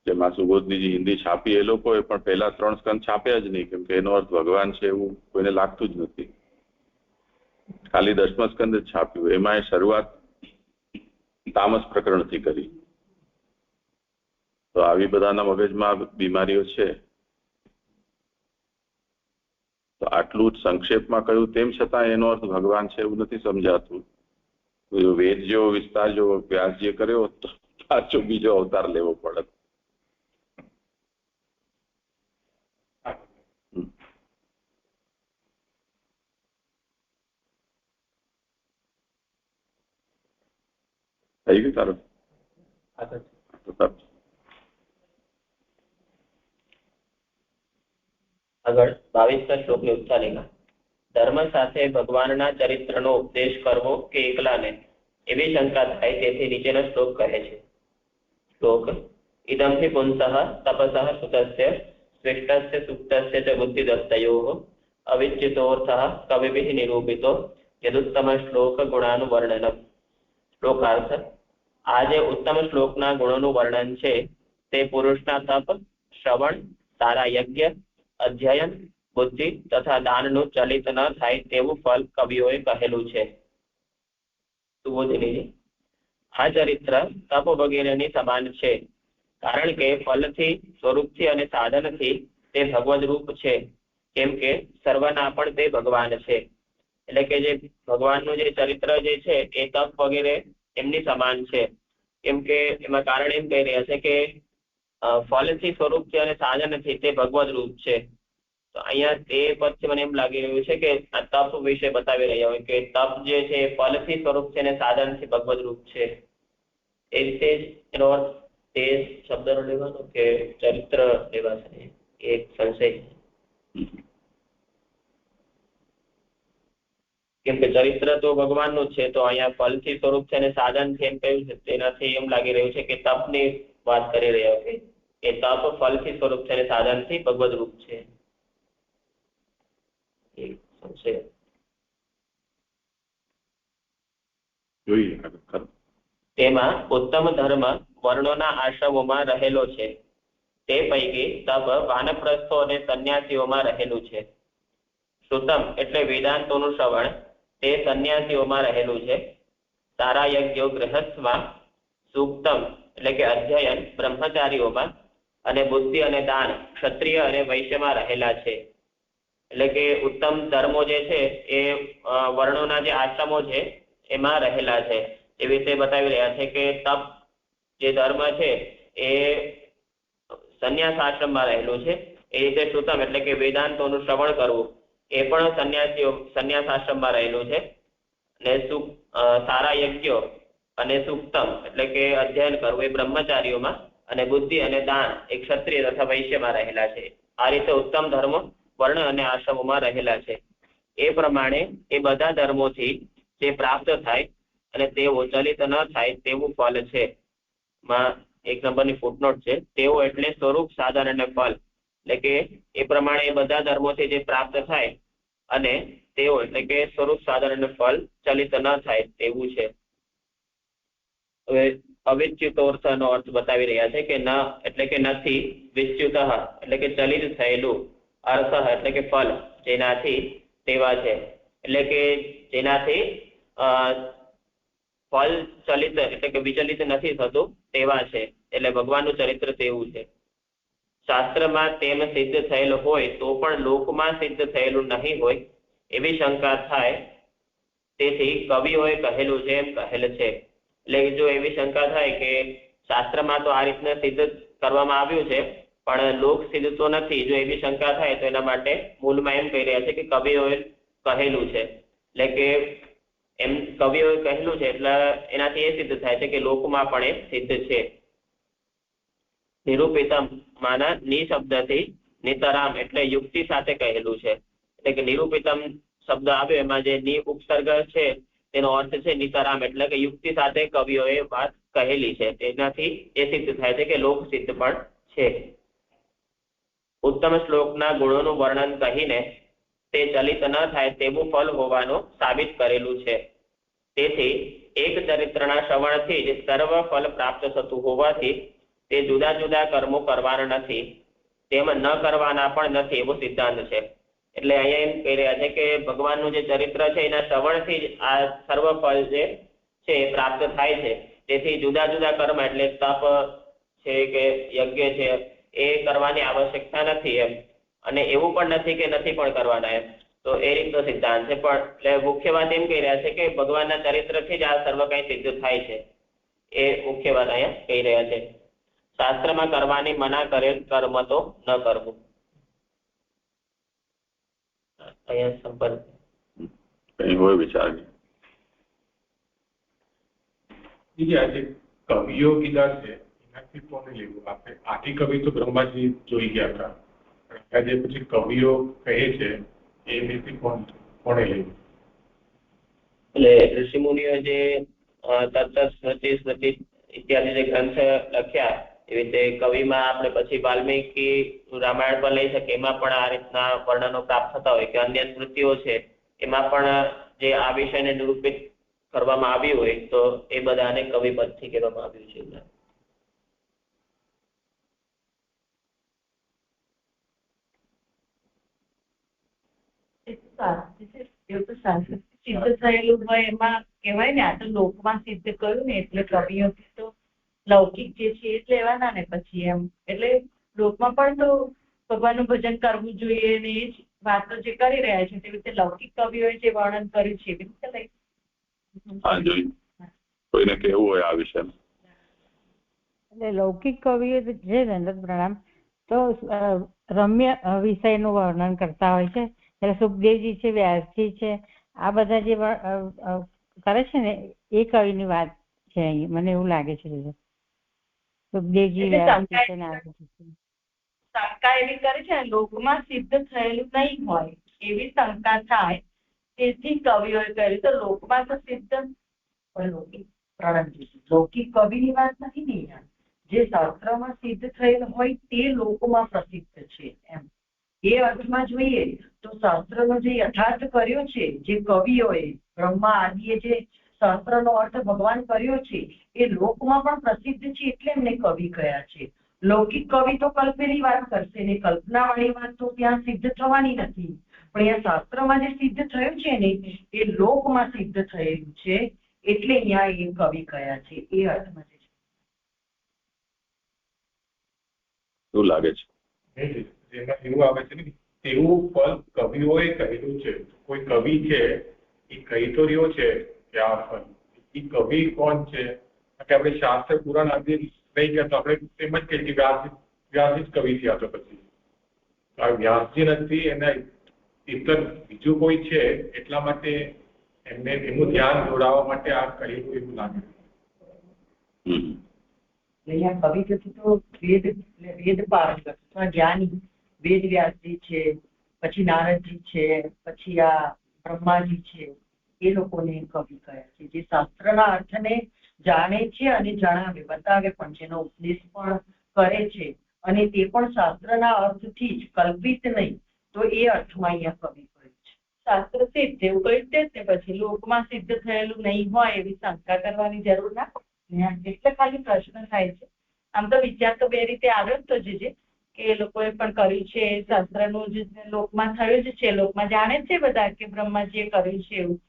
S1: જેમાં સુબોધનીજી હિન્દી છાપી એ લોકોએ પણ પહેલા 3 સ્કંદ છાપ્યા જ નહીં, કેમ કે એનો અર્થ ભગવાન છે એવું કોઈને લાગતું જ નથી. ખાલી 10મા સ્કંદ જ છાપ્યું. એમાં શરૂઆત તામસ પ્રકરણથી કરી. તો આવી બધાના મગજમાં બીમારીઓ છે. તો આટલું જ સંક્ષેપમાં કહ્યું તેમ છતાં એનો અર્થ ભગવાન છે એવું નથી સમજાતું. વેદ જેવો વિસ્તાર જો વ્યાસજીએ કર્યો તો પાછો બીજો અવતાર લેવો પડે. થઈ ગયું તારું?
S2: આગળ 22મા શ્લોકની ઉત્તાલિકા. ધર્મ સાથે ભગવાનના ચરિત્રનો ઉપદેશ કરવો કે એકલાને, એવી શંકા થાય તેથી નીચેનો શ્લોક કહે છે. શ્લોક: ઇદંહિ પુંસઃ તપસઃ સુતસ્ય શ્રેષ્ઠસ્ય સુપ્તસ્ય ચ બુદ્ધિદત્તયોઃ અવિચ્યતોર્થઃ કવિભિઃ નિરૂપિતો યદુત્તમ શ્લોક ગુણાનુવર્ણનમ. શ્લોકાર્થ: આ જે ઉત્તમ શ્લોકના ગુણોનું વર્ણન છે તે પુરુષના તપ, શ્રવણ, સારા યજ્ઞ, અધ્યયન, બુદ્ધિ તથા દાનનું ચલિત ન થાય તેવું ફળ કવિઓએ કહેલું છે. સુબોધિનીજી, આ ચરિત્ર તપ વગેરેની સમાન છે, કારણ કે ફલથી, સ્વરૂપથી અને સાધનથી તે ભગવદ રૂપ છે, કેમ કે સર્વના પણ તે ભગવાન છે. એટલે કે જે ભગવાનનું જે ચરિત્ર જે છે એ તપ વગેરે એમની સમાન છે, કેમ કે એમાં કારણ એમ કહી રહ્યા છે કે ફલથી, સ્વરૂપથી અને સાધનથી તે ભગવદ રૂપ છે. તો અહીંયા તે પદથી મને એમ લાગી રહ્યું છે કે આ તપ વિશે બતાવી રહ્યા હોય કે તપ જે છે એ ફલથી, સ્વરૂપથી અને સાધનથી ભગવદ રૂપ છે. એ રીતે જ એનો અર્થ તે શબ્દનો લેવાનો કે ચરિત્ર લેવાશે, એક સંશય. કેમ કે ચરિત્ર તો ભગવાનનું છે, તો અહીંયા ફલથી, સ્વરૂપથી અને સાધનથી એમ કહ્યું છે, તેનાથી એમ લાગી રહ્યું છે કે તપની વાત કરી રહ્યા છે કે તપ ફલથી, સ્વરૂપથી અને સાધનથી ભગવદ રૂપ છે. તેમાં ઉત્તમ ધર્મ વર્ણોના આશ્રમોમાં રહેલો છે. તે પૈકી તપ વાનપ્રસ્થો અને સંન્યાસીઓમાં રહેલું છે. શ્રુતમ એટલે વેદાંતોનું શ્રવણ તે સંન્યાસીઓમાં રહેલું છે. સારા યજ્ઞો ગૃહસ્થમાં, સૂક્તમ એટલે કે અધ્યયન બ્રહ્મચારીઓમાં, અને બુદ્ધિ અને દાન ક્ષત્રિય અને વૈશ્યમાં રહેલા છે. એટલે કે ઉત્તમ ધર્મો જે છે એ વર્ણોના જે આશ્રમો છે એમાં રહેલા છે. એવી રીતે બતાવી રહ્યા છે કે તપ જે ધર્મ છે એ સંન્યાસ આશ્રમમાં રહેલું છે. એ રીતે શ્રુતમ એટલે કે વેદાંતોનું શ્રવણ કરવું એ પણ સંન્યાસ આશ્રમમાં રહેલું છે. અને સારા યજ્ઞો અને સૂક્તમ એટલે કે અધ્યયન કરવું એ બ્રહ્મચારીઓમાં, અને બુદ્ધિ અને દાન એ ક્ષત્રિય તથા વૈશ્યમાં રહેલા છે. આ રીતે ઉત્તમ ધર્મો વર્ણ અને આશ્રમોમાં રહેલા છે. એ પ્રમાણે એ બધા ધર્મોથી જે પ્રાપ્ત થાય અને તેઓ ચલિત ન થાય તેવું ફળ છે. એક નંબરની ફૂટનોટ છે. તેઓ એટલે સ્વરૂપ, સાધન અને ફળ. એટલે કે એ પ્રમાણે એ બધા ધર્મોથી જે પ્રાપ્ત થાય અને તેઓ એટલે કે સ્વરૂપ, સાધન અને ફળ ચલિત ન થાય તેવું છે. હવે અવિચ્યુતોર્થનો અર્થ બતાવી રહ્યા છે કે ન એટલે કે નથી, વિચ્યુત એટલે કે ચલિત થયેલું, અર્થ એટલે કે ફળ જેનાથી તેવા છે. એટલે કે જેનાથી ફળ ચલિત એટલે કે વિચલિત નથી થતું તેવા છે. એટલે ભગવાનનું ચરિત્ર તેવું છે. શાસ્ત્રમાં તેમ સિદ્ધ થયેલું હોય તો પણ લોકમાં સિદ્ધ થયેલું નહીં હોય એવી શંકા થાય, તેથી કવિઓએ કહેલું છે એમ કહેલ છે. એટલે જો એવી શંકા થાય કે શાસ્ત્રમાં તો આ રીતના સિદ્ધ કરવામાં આવ્યું છે પણ લોક સિદ્ધ તો નથી, જો એવી શંકા થાય તો એના માટે મૂળમાં એમ કહી રહ્યા છે કે કવિઓએ કહેલું છે. એટલે કે એમ કવિઓએ કહેલું છે એટલે એનાથી એ સિદ્ધ થાય છે કે લોકમાં પણ એ સિદ્ધ છે. નિરૂપિતમ માના ની શબ્દથી નિતરામ એટલે યુક્તિ સાથે કહેલું છે. એટલે કે નિરૂપિતમ શબ્દ આવ્યો એમાં જે ની ઉપસર્ગ છે તેનો અર્થ છે નિતરામ એટલે કે યુક્તિ સાથે કવિઓએ વાત કહેલી છે. તેનાથી એ સિદ્ધ થાય છે કે લોક સિદ્ધ પણ છે. ઉત્તમ શ્લોકના ગુણોનું વર્ણન કહીને તે ચલિત ન થાય તેવું ફળ હોવાનું સાબિત કરેલું છે. તેથી એક ચરિત્રના શ્રવણથી જ સર્વ ફળ પ્રાપ્ત થતું હોવાથી તે જુદા જુદા કર્મો કરવાના નથી, તેમ ન કરવાના પણ નથી એવો સિદ્ધાંત છે. એટલે અહીંયા એમ કહી રહ્યા છે કે ભગવાનનું જે ચરિત્ર છે એના શ્રવણથી જ આ સર્વ ફળ જે છે એ પ્રાપ્ત થાય છે. તેથી જુદા જુદા કર્મ એટલે તપ છે કે યજ્ઞ છે એ કરવાની આવશ્યકતા નથી એમ, અને એવું પણ નથી કે નથી પણ કરવાના એમ. તો એ રીતનો સિદ્ધાંત છે. પણ એટલે મુખ્ય વાત એમ કહી રહ્યા છે કે ભગવાનના ચરિત્રથી જ આ સર્વ કઈ સિદ્ધ થાય છે. એ મુખ્ય વાત અહીંયા કહી રહ્યા છે. શાસ્ત્રમાં કરવાની મના કરેલ કર્મ તો ન કરવું. અહીંયા સંપર્ક
S1: કઈ હોય વિચાર
S5: આજે કવિઓ કીધા છે એનાથી કોને લેવું? આપણે આદિ કવિ તો બ્રહ્માજી જોઈ ગયા હતા, આજે પછી કવિઓ કહે છે એનાથી કોને લેવું?
S2: એટલે ઋષિમુનિઓ જે તત્વ સ્મૃતિ સ્મૃતિ ઇત્યાદિ જે ગ્રંથ લખ્યા એવી રીતે કવિમાં આપણે પછી વાલ્મીકી રામાયણ પર લઈ શકીએ, એમાં પણ આ રીતના વર્ણનો પ્રાપ્ત થતા હોય કે અન્ય સ્મૃતિઓ છે એમાં પણ જે આ વિષયને નિરૂપિત કરવામાં આવ્યું હોય તો એ બધાને કવિપદથી કહેવામાં આવ્યું છે.
S6: એવું તો સાંસ્કૃતિક સિદ્ધ થયેલું હોય એમાં કહેવાય ને, આ તો લોકમાં સિદ્ધ કર્યું ને એટલે કવિઓથી તો લૌકિક જે છે એ જ લેવાના ને પછી એમ. એટલે લોકમાં પણ તો ભગવાનનું ભજન કરવું જોઈએ ને એ જ વાતો જે કરી રહ્યા છે તેવી રીતે લૌકિક કવિઓએ જે વર્ણન કર્યું છે એવી રીતે લઈ.
S1: હા, જોઈ કોઈને કેવું હોય આ વિશે.
S3: એટલે લૌકિક કવિઓ જે દંડક પ્રણામ તો રમ્ય વિષયનું વર્ણન કરતા હોય છે. એટલે સુખદેવજી છે, વ્યાસજી છે, આ બધા જે કરે છે ને એ કવિની વાત છે અહીં, મને એવું લાગે છે. સુખદેવજી, વ્યાસજી છે ને
S6: શંકા એવી કરે છે લોકમાં સિદ્ધ થયેલું નહીં હોય એવી શંકા થાય, તેથી કવિઓએ કર્યું તો લોકમાં તો સિદ્ધ લૌકિક કવિની વાત નથી ને, જે શાસ્ત્રમાં સિદ્ધ થયેલ હોય તે લોકમાં પ્રસિદ્ધ છે એમ. એ અર્થમાં જોઈએ તો શાસ્ત્રનો જે યથાર્થ કર્યો છે, જે કવિઓએ બ્રહ્મા આદિએ જે શાસ્ત્રનો અર્થ ભગવાન કર્યો છે એ લોકમાં પણ પ્રસિદ્ધ છે એટલે એમને કવિ કયા છે. લૌકિક કવિ તો કલ્પેલી વાત કરશે ને, કલ્પના વાળી વાત તો ત્યાં સિદ્ધ થવાની નથી. પણ અહીંયા શાસ્ત્રમાં જે સિદ્ધ થયું છે ને એ લોકમાં સિદ્ધ થયેલું છે એટલે અહીંયા એ કવિ કયા છે એ અર્થમાં છે.
S1: શું લાગે છે?
S5: જેમાં એવું આવે છે ને, તેવું ફળ કવિઓએ કહેલું છે. કોઈ કવિ છે એ કહી તો રહ્યો છે કે આ ફળ, એ કવિ કોણ છે? કે આપણે શાસ્ત્ર પુરાણ આદિ નહીં કહેતા, આપણે એમ જ કહીએ કે વ્યાસજી જ કવિ થયા. તો પછી આ વ્યાસજી નથી, એના ઇતર બીજું કોઈ છે એટલા માટે એમને એનું ધ્યાન જોડાવા માટે આ કહેલું એવું લાગે.
S6: અહીંયા કવિ પછી તો વેદ પારંગત અથવા જ્ઞાની વેદ વ્યાસજી છે, પછી નારદજી છે, પછી આ બ્રહ્માજી છે, એ લોકોને કવિ કયા છે જે શાસ્ત્રના અર્થને જાણે છે અને જણાવે બતાવે પણ, જેનો ઉપદેશ પણ કરે છે અને તે પણ શાસ્ત્રના અર્થથી જ, કલ્પિત નહીં. તો એ અર્થમાં અહીંયા કવિ કહ્યું છે. શાસ્ત્ર સિદ્ધ એવું કહ્યું છે ને, પછી લોકમાં સિદ્ધ થયેલું નહીં હોય એવી શંકા કરવાની જરૂર ના પડે. એટલે ખાલી પ્રશ્ન થાય છે. આમ તો વિચાર તો બે રીતે આવ્યો તો જે કે એ લોકોએ પણ કર્યું છે, શાસ્ત્રનું જે લોકમાં થયું જ છે, લોકમાં જાણે છે બધા કે બ્રહ્માજીએ કર્યું છે એવું.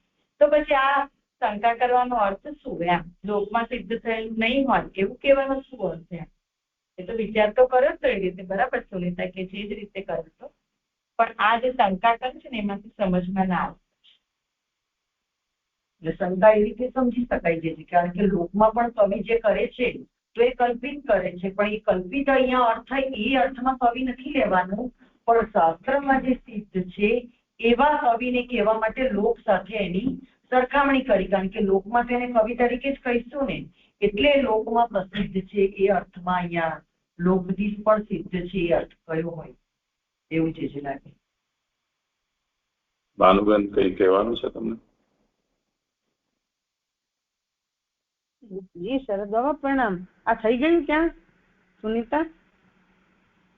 S6: તો પછી આ શંકા કરવાનો અર્થ શું એમ? લોકમાં સિદ્ધ થયેલું નહીં હોય એવું કહેવાનો શું અર્થ એમ? એ તો વિચાર તો કર્યો તો એ રીતે, બરાબર સુનિતા કે જે જ રીતે કર્યો તો, પણ આ જે શંકા કરે છે ને એમાંથી સમજમાં ના આવે. એટલે શંકા એવી રીતે સમજી શકાય છે કારણ કે લોકમાં પણ કવિ જે કરે છે તો એ કલ્પિત કરે છે, પણ એ કલ્પિત અહીંયા અર્થ એ અર્થમાં કવિ નથી લેવાનું, પણ શાસ્ત્રમાં જે સિદ્ધ છે એવા કવિને કહેવા માટે લોક સાથે એની સરખામણી કરી, કારણ કે લોકમાં તો એને કવિ તરીકે જ કહીશું ને, એટલે લોકમાં પ્રસિદ્ધ છે એ અર્થમાં અહીંયા લોકદીશ પણ સિદ્ધ છે એ અર્થ કયો હોય એવું છે લાગે.
S1: ભાનુબેન કઈ કહેવાનું છે તમને?
S7: જી શરદ બાબા પ્રણામ. આ થઈ ગયું ક્યાં સુનિતા?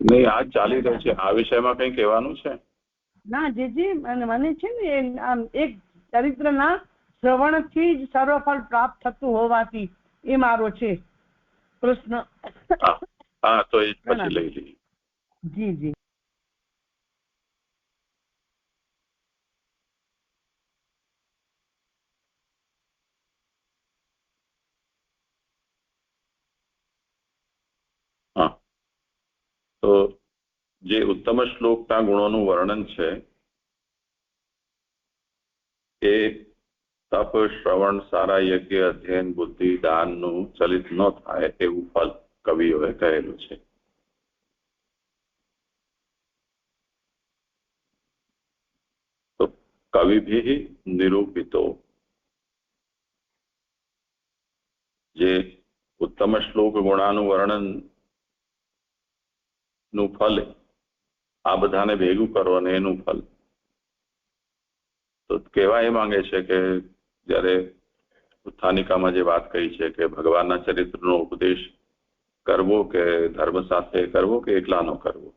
S1: નહીં, આ ચાલી રહ્યું છે. આ વિષયમાં કઈ કહેવાનું છે?
S7: ના જીજી, મને છે ને આમ એક ચરિત્રના શ્રવણથી જ સર્વફળ પ્રાપ્ત થતું હોવાથી એ મારો છે પ્રશ્ન.
S1: હા, તો એ પછી લઈ લઈએ.
S7: જી જી.
S1: હા, તો જે ઉત્તમ શ્લોકના ગુણોનું વર્ણન છે એ તપ, શ્રવણ, સારા યજ્ઞ, અધ્યયન, બુદ્ધિ, દાનનું ચલિત ન થાય એવું ફલ કવિઓએ કહેલું છે. તો કવિભિઃ નિરૂપિતો, જે ઉત્તમ શ્લોક ગુણાનું વર્ણન નું ફલ, આ બધાને ભેગું કરો અને એનું ફલ. તો કહેવા એ માંગે છે કે જ્યારે ઉત્થાનિકામાં જે વાત કહી છે કે ભગવાનના ચરિત્રનો ઉપદેશ કરવો કે ધર્મ સાથે કરવો કે એકલાનો કરવો,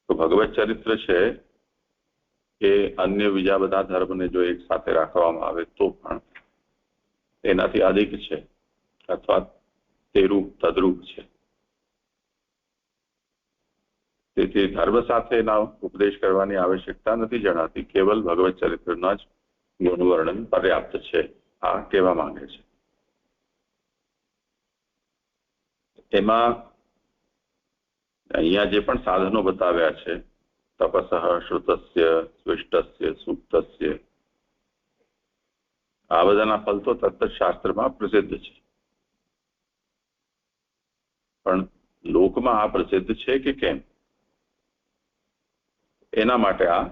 S1: તો ભગવત ચરિત્ર છે કે અન્ય બીજા બધા ધર્મને જો એક સાથે રાખવામાં આવે તો પણ તેનાથી અધિક છે અથવા તેરૂપ તદ્રૂપ છે. તેથી ધર્મ સાથેના ઉપદેશ કરવાની આવશ્યકતા નથી જણાતી, કેવલ ભગવત ચરિત્રના જ ગુણવર્ણન પર્યાપ્ત છે, આ કહેવા માંગે છે. એમાં અહીંયા જે પણ સાધનો બતાવ્યા છે, તપસઃ, શ્રુતસ્ય, સ્વિષ્ટસ્ય, સુપ્તસ્ય, આ બધાના ફલ તો તત્ત શાસ્ત્રમાં પ્રસિદ્ધ છે, પણ લોકમાં આ પ્રસિદ્ધ છે કે કેમ એના માટે આ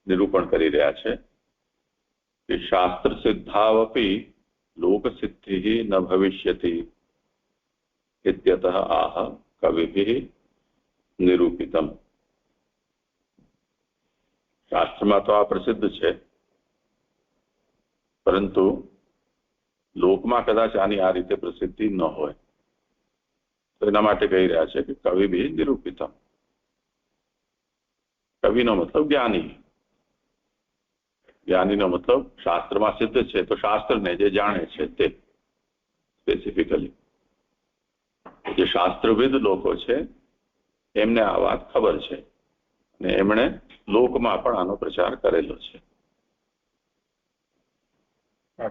S1: નિરૂપણ કરી રહ્યા છે કે શાસ્ત્ર સિદ્ધાવપી લોકસિદ્ધિ ન ભવિષ્યતિ इत्यतः आह कविभिः निरूपितम. શાસ્ત્રમાં તો આ પ્રસિદ્ધ છે, પરંતુ લોકમાં કદાચ આની આ રીતે પ્રસિદ્ધિ ન હોય, તો એના માટે કહી રહ્યા છે કે કવિભિः નિરૂપિતમ. કવિનો મતલબ જ્ઞાની, જ્ઞાનીનો મતલબ શાસ્ત્રમાં સિદ્ધ છે તો શાસ્ત્રને જે જાણે છે તે સ્પેસિફિકલી જે શાસ્ત્રવિદ લોકો છે એમને આ વાત ખબર છે અને એમણે લોકમાં પણ આનો પ્રચાર કરેલો છે.
S6: આ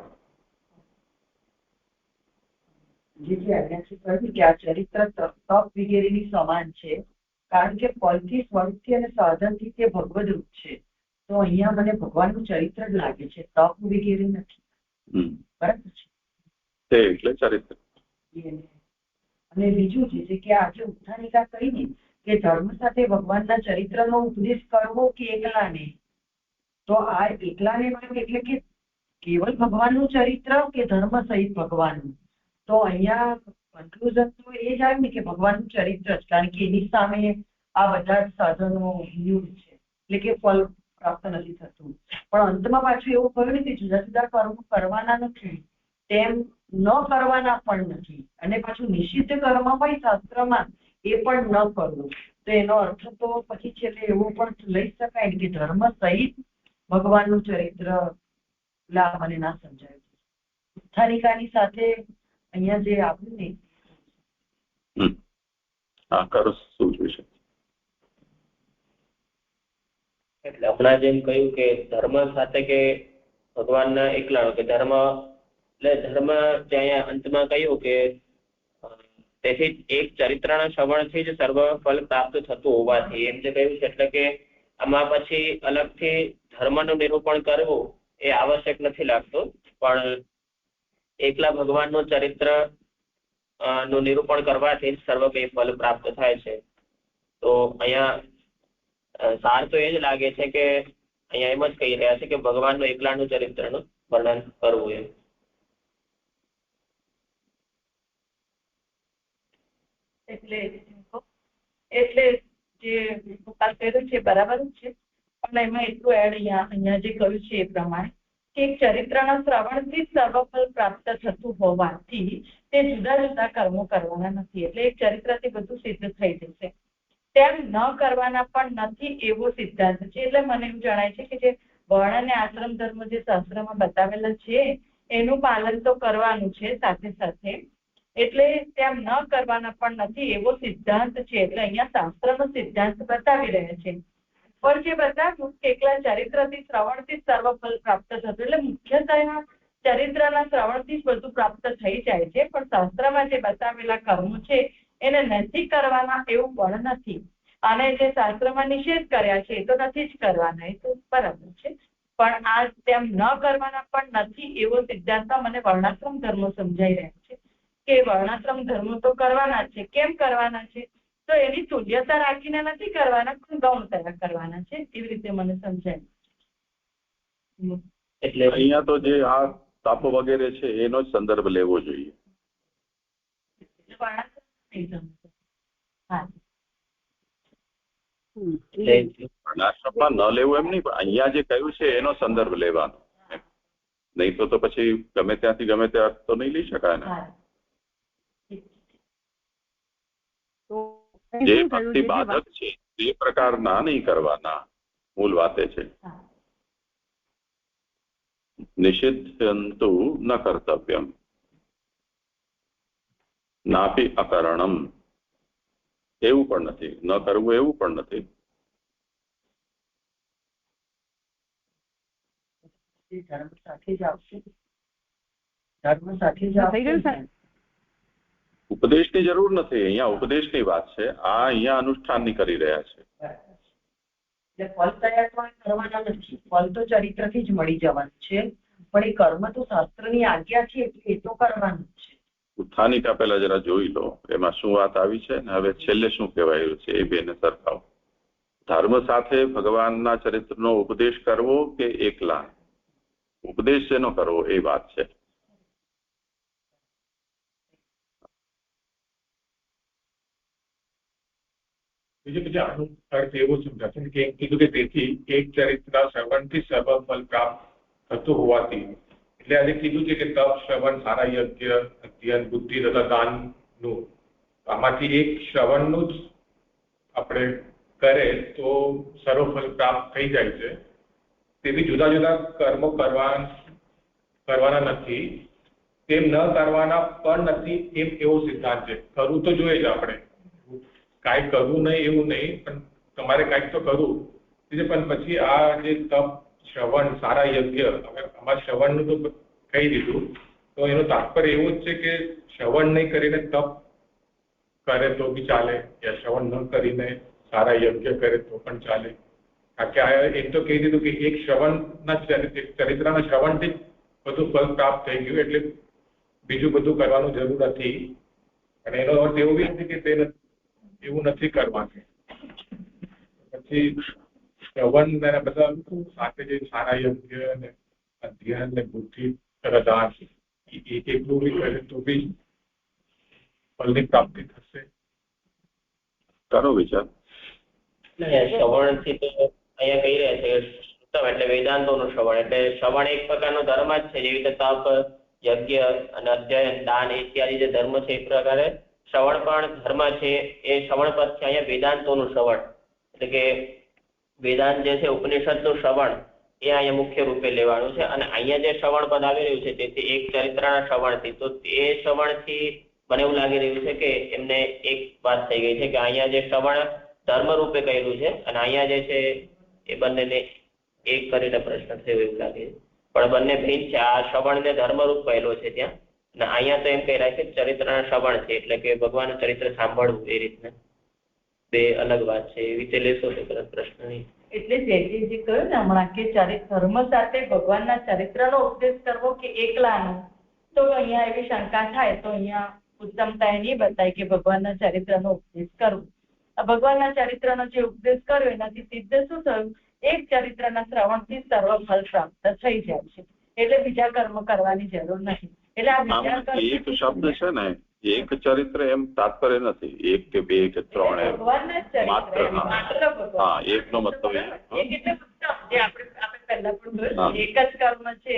S6: ચરિત્ર તપ વગેરેની સમાન છે, કારણ કે ફળથી, સ્વરૂપથી અને સાધનથી તે ભગવદ રૂપ છે. તો અહીંયા મને ભગવાનનું ચરિત્ર જ લાગે છે, તપ વગેરે નથી. બરાબર છે,
S1: એટલે ચરિત્ર.
S6: અને બીજું છે કે આજે ઉત્થાનિકા કહીને કે ધર્મ સાથે ભગવાનના ચરિત્રનો ઉપદેશ કરવો કે એકલાને, તો આ એકલાને એટલે કે કેવલ ભગવાનનું ચરિત્ર કે ધર્મ સહિત ભગવાનનું. તો અહીંયા કન્ક્લુઝન તો એ જ આવ્યું ને કે ભગવાનનું ચરિત્ર જ, કારણ કે એની સામે આ બધા જ સાધનો યુગ છે, એટલે કે ફળ પ્રાપ્ત નથી થતું. પણ અંતમાં પાછું એવું કહ્યું ને કે જુદા જુદા કર્મો કરવાના નથી, તેમ ન કરવાના પણ નથી, અને પાછું નિષિદ્ધ કર્મ હોય શાસ્ત્રમાં એ પણ ન કરવું. તો એનો અર્થ તો પછી છેલ્લે એવો પણ લઈ શકાય કે ધર્મ સહિત ભગવાનનું ચરિત્ર મને ના સમજાય. ઉત્થાનિકાની સાથે અહીંયા જે આવ્યું ને
S2: એટલે હમણાં જેમ કહ્યું કે ધર્મ સાથે કે ભગવાનના એકલાનો કે ધર્મ, એટલે ધર્મ ત્યાં અંતમાં કહ્યું કે તેથી એક ચરિત્રના શ્રવણથી જ સર્વ ફળ પ્રાપ્ત થતું હોવાથી એમ જે કહ્યું છે. એટલે કે આમાં પછી અલગથી ધર્મનું નિરૂપણ કરવું એ આવશ્યક નથી લાગતું, પણ એકલા ભગવાનનું ચરિત્ર નું નિરૂપણ કરવાથી જ સર્વ કઈ ફળ પ્રાપ્ત થાય છે. તો અહીંયા સાર તો એ જ લાગે છે કે અહીંયા એમ જ કહી રહ્યા છે કે ભગવાનનું એકલાનું ચરિત્રનું વર્ણન કરવું એમ.
S6: એટલે જે ગોપાલ કર્યું છે બરાબર જ છે, પણ એમાં એટલું એડ અહીંયા જે કહ્યું છે એ પ્રમાણે કે એક ચરિત્રના શ્રવણથી જ સર્વફળ પ્રાપ્ત થતું હોવાથી તે જુદા જુદા કર્મો કરવાના નથી. એટલે એક ચરિત્રથી બધું સિદ્ધ થઈ જશે, તેમ ન કરવાના પણ નથી એવો સિદ્ધાંત છે. એટલે મને એવું જણાય છે કે જે વર્ણ અને આશ્રમ ધર્મ જે શાસ્ત્રમાં બતાવેલા છે એનું પાલન તો કરવાનું છે સાથે સાથે, એટલે તેમ ન કરવાના પણ નથી એવો સિદ્ધાંત છે. એટલે અહીંયા શાસ્ત્રનો સિદ્ધાંત બતાવી રહ્યા છે. પણ જે બતાવ્યું કે એકલા ચરિત્રથી શ્રવણથી જ સર્વફળ પ્રાપ્ત થતું, એટલે મુખ્યતઃ ચરિત્રના શ્રવણથી જ બધું પ્રાપ્ત થઈ જાય છે, પણ શાસ્ત્રમાં જે બતાવેલા કર્મો છે એને નથી કરવાના એવું પણ નથી. અને જે શાસ્ત્રમાં નિષેધ કર્યા છે એ તો નથી જ કરવાના, એ તો બરાબર છે, પણ આ તેમ ન કરવાના પણ નથી એવો સિદ્ધાંત મને વર્ણાશ્રમ ધર્મો સમજાઈ રહ્યા છે કે વર્ણાશ્રમ ધર્મો તો કરવાના છે. કેમ કરવાના છે? તો એની તુલ્યતા રાખીને નથી કરવાના, પણ ગૌણતા કરવાના છે, એવી રીતે મને સમજાય.
S1: એટલે અહીંયા તો જે આ તાપ વગેરે છે એનો જ સંદર્ભ લેવો જોઈએ. વર્ણાશ્રમમાં ન લેવું એમ નહીં, પણ અહીંયા જે કહ્યું છે એનો સંદર્ભ લેવાનો, નહીં તો પછી ગમે ત્યાંથી ગમે ત્યાં તો નહીં લઈ શકાય ને. જે ભક્તિ બાધક છે તે પ્રકારના નહીં કરવાના, મૂળ વાતે છે. નિષિધ્યંતુ ન કર્તવ્યમ નાપી અકરણમ, એવું પણ નથી, ન કરવું એવું પણ નથી.
S6: ધર્મ સાથે જ આવશે, ધર્મ સાથે જ આવશે.
S1: ઉપદેશની જરૂર નથી, અહીંયા ઉપદેશની વાત છે. આ અહીંયા અનુષ્ઠાનની કરી રહ્યા છે.
S6: એટલે ફલ તૈયાર તો કરવાના નથી, ફલ તો ચરિત્રથી જ મળી જવાનું છે, પણ એ કર્મ તો શાસ્ત્રની આજ્ઞા છે એટલે એ તો કરવાનું છે.
S1: ઉત્થાનિકા પહેલા જરા જોઈ લો એમાં શું વાત આવી છે ને હવે છેલ્લે શું કહેવાયું છે, એ બેને સરખાવો. ધર્મ સાથે ભગવાનના ચરિત્રનો ઉપદેશ કરવો કે એકલા? ઉપદેશ જેનો કરવો એ વાત છે.
S5: બીજું આનો અર્થ એવો સમજાશે કે કીધું કે તેથી એક ચરિત્ર શ્રવણથી સર્વ ફલ પ્રાપ્ત થતું હોવાથી, એટલે આજે કીધું છે કે તપ, શ્રવણ, સારા યજ્ઞ, અધ્યયન, બુદ્ધિ તથા દાનનું, આમાંથી એક શ્રવણનું જ આપણે કરે તો સર્વ ફલ પ્રાપ્ત થઈ જાય છે. તેથી જુદા જુદા કર્મો કરવાના નથી, તેમ ન કરવાના પણ નથી એમ એવો સિદ્ધાંત છે. કરવું તો જોઈએ જ આપણે, કાંઈ કરવું નહીં એવું નહીં, પણ તમારે કાંઈક તો કરવું છે. પણ પછી આ જે તપ, શ્રવણ, સારા યજ્ઞ, હવે આમાં શ્રવણનું તો કહી દીધું, તો એનું તાત્પર્ય એવું જ છે કે શ્રવણ નહીં કરીને તપ કરે તો બી ચાલે, યા શ્રવણ ન કરીને સારા યજ્ઞ કરે તો પણ ચાલે. કારણ કે આ એમ તો કહી દીધું કે એક શ્રવણના ચરિત્રના શ્રવણથી જ બધું ફલ પ્રાપ્ત થઈ ગયું, એટલે બીજું બધું કરવાનું જરૂર નથી. અને એનો અર્થ એવું બી નથી કે તે એવું નથી કરવાનું. પછી શ્રવણ ને બધા સાથે જે સારા યજ્ઞ ને અધ્યયન ને બુદ્ધિ દાન એટલું બી કરે તો બી ફલની પ્રાપ્તિ થશે.
S1: કરો વિચાર.
S2: શ્રવણથી તો અહીંયા કહી રહ્યા છે ઉત્તમ એટલે વેદાંતોનું શ્રવણ, એટલે શ્રવણ એક પ્રકારનો ધર્મ જ છે. જેવી રીતે તપ, યજ્ઞ અને અધ્યયન, દાન ઇત્યાદિ જે ધર્મ છે એ પ્રકારે શ્રવણ પણ ધર્મ છે. એ શ્રવણ પદ છે અહીંયા વેદાંતોનું શ્રવણ, એટલે કે વેદાંત જે છે ઉપનિષદનું શ્રવણ એ અહીંયા મુખ્ય રૂપે લેવાનું છે. અને અહીંયા જે શ્રવણ પદ આવી રહ્યું છે તેથી એક ચરિત્રના શ્રવણથી, તો તે શ્રવણથી મને એવું લાગી રહ્યું છે કે એમને એક વાત થઈ ગઈ છે કે અહીંયા જે શ્રવણ ધર્મ રૂપે કહેલું છે અને અહીંયા જે છે એ બંનેને એક કરીને પ્રશ્ન થયો એવું લાગે છે. પણ બંને ભિન્ન છે. આ શ્રવણને ધર્મરૂપ કહેલો છે ત્યાં, અને અહીંયા તો એમ કહી રહ્યા છે ચરિત્રના શ્રવણ છે, એટલે કે ભગવાનનું ચરિત્ર સાંભળવું. એ રીતના બે અલગ વાત છે. એ રીતે લેશો તો પ્રશ્ન નહીં.
S6: એટલે જે કહ્યું ને હમણાં કે ધર્મ સાથે ભગવાનના ચરિત્રનો ઉપદેશ કરવો કે એકલાનો, તો અહીંયા એવી શંકા થાય તો અહીંયા ઉત્તમતા એ નહીં બતાય કે ભગવાનના ચરિત્રનો ઉપદેશ કરવો. ભગવાનના ચરિત્રનો જે ઉપદેશ કર્યો એનાથી સિદ્ધ શું થયું? એક ચરિત્રના શ્રવણથી સર્વ ફલ પ્રાપ્ત થઈ જાય છે, એટલે બીજા કર્મ કરવાની જરૂર નથી. એટલે આ બીજા
S1: એક શબ્દ છે ને, એક ચરિત્ર એમ તાત્પર્ય નથી એક કે બે કે ત્રણ, માત્ર હા એકનો મતલબ
S6: જે આપણે પહેલા પણ એક જ કર્મ છે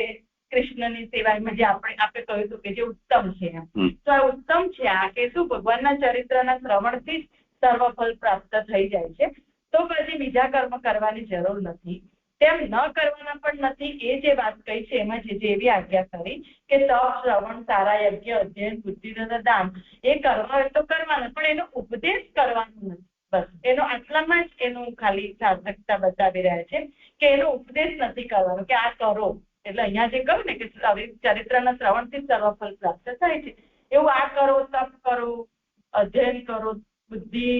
S6: કૃષ્ણની સેવામાં, જે આપણે કહ્યું હતું કે જે ઉત્તમ છે એમ. તો આ ઉત્તમ છે આ કે શું ભગવાનના ચરિત્રના શ્રવણથી જ સર્વ ફલ પ્રાપ્ત થઈ જાય છે, તો પછી બીજા કર્મ કરવાની જરૂર નથી. તેમ ન કરવાના પણ નથી. એ જે વાત કહી છે એમાં જે એવી આજ્ઞા કરી કે તપ, શ્રવણ, સારા યજ્ઞ, અધ્યયન, બુદ્ધિ તથા દાન એ કરવા હોય તો કરવાનું, પણ એનો ઉપદેશ કરવાનો નથી. બસ એનો આટલામાં જ એનું ખાલી સાર્થકતા બતાવી રહ્યા છે કે એનો ઉપદેશ નથી કરવાનો કે આ કરો. એટલે અહીંયા જે કહ્યું ને કે ચરિત્રના શ્રવણથી સર્વ ફલ પ્રાપ્ત થાય છે, એવું આ કરો, તપ કરો, અધ્યયન કરો, બુદ્ધિ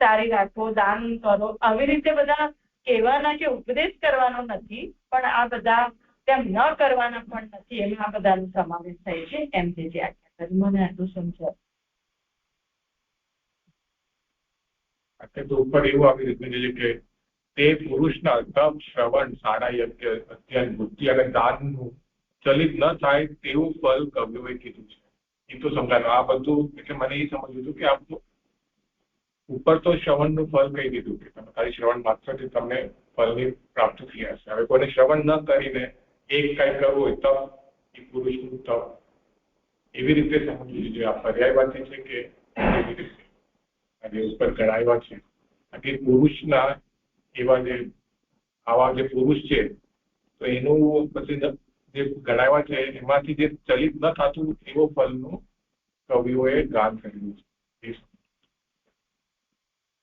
S6: સારી રાખો, દાન કરો, આવી રીતે બધા કહેવાના કે ઉપદેશ કરવાનો નથી, પણ આ બધા તેમ ન કરવાના પણ નથી. એમાં આ બધાનો સમાવેશ થાય છે. એમ જે આજ્ઞા કરી મને આટલું સમજાય.
S5: તો ઉપર એવું આવી રીતનું છે કે તે પુરુષના તપ, શ્રવણ, સારા યજ્ઞ, અધ્યયન, બુદ્ધિ અને દાનનું ચલિત ન થાય તેવું ફલ કવ્યોએ કીધું છે. એ તો સમજાયું. આ બધું એટલે મને એ સમજવું હતું કે આમ ઉપર તો શ્રવણનું ફલ કહી દીધું કે તમે ખાલી શ્રવણ માત્રથી તમને ફલની પ્રાપ્તિ થઈ હશે. હવે કોઈને શ્રવણ ન કરીને એક કાંઈ કરવું હોય તપ, એ પુરુષનું તપ, એવી રીતે સમજવું જોઈએ. આ પર્યાયવાચી છે કે એવી રીતે અને ઉપર ગણાવ્યા છે કે પુરુષના એવા જે આવા જે પુરુષ છે તો એનું પછી જે ગણાવ્યા છે એમાંથી જે ચલિત ન થતું એવો ફલનું કવિઓએ ગાન કર્યું છે.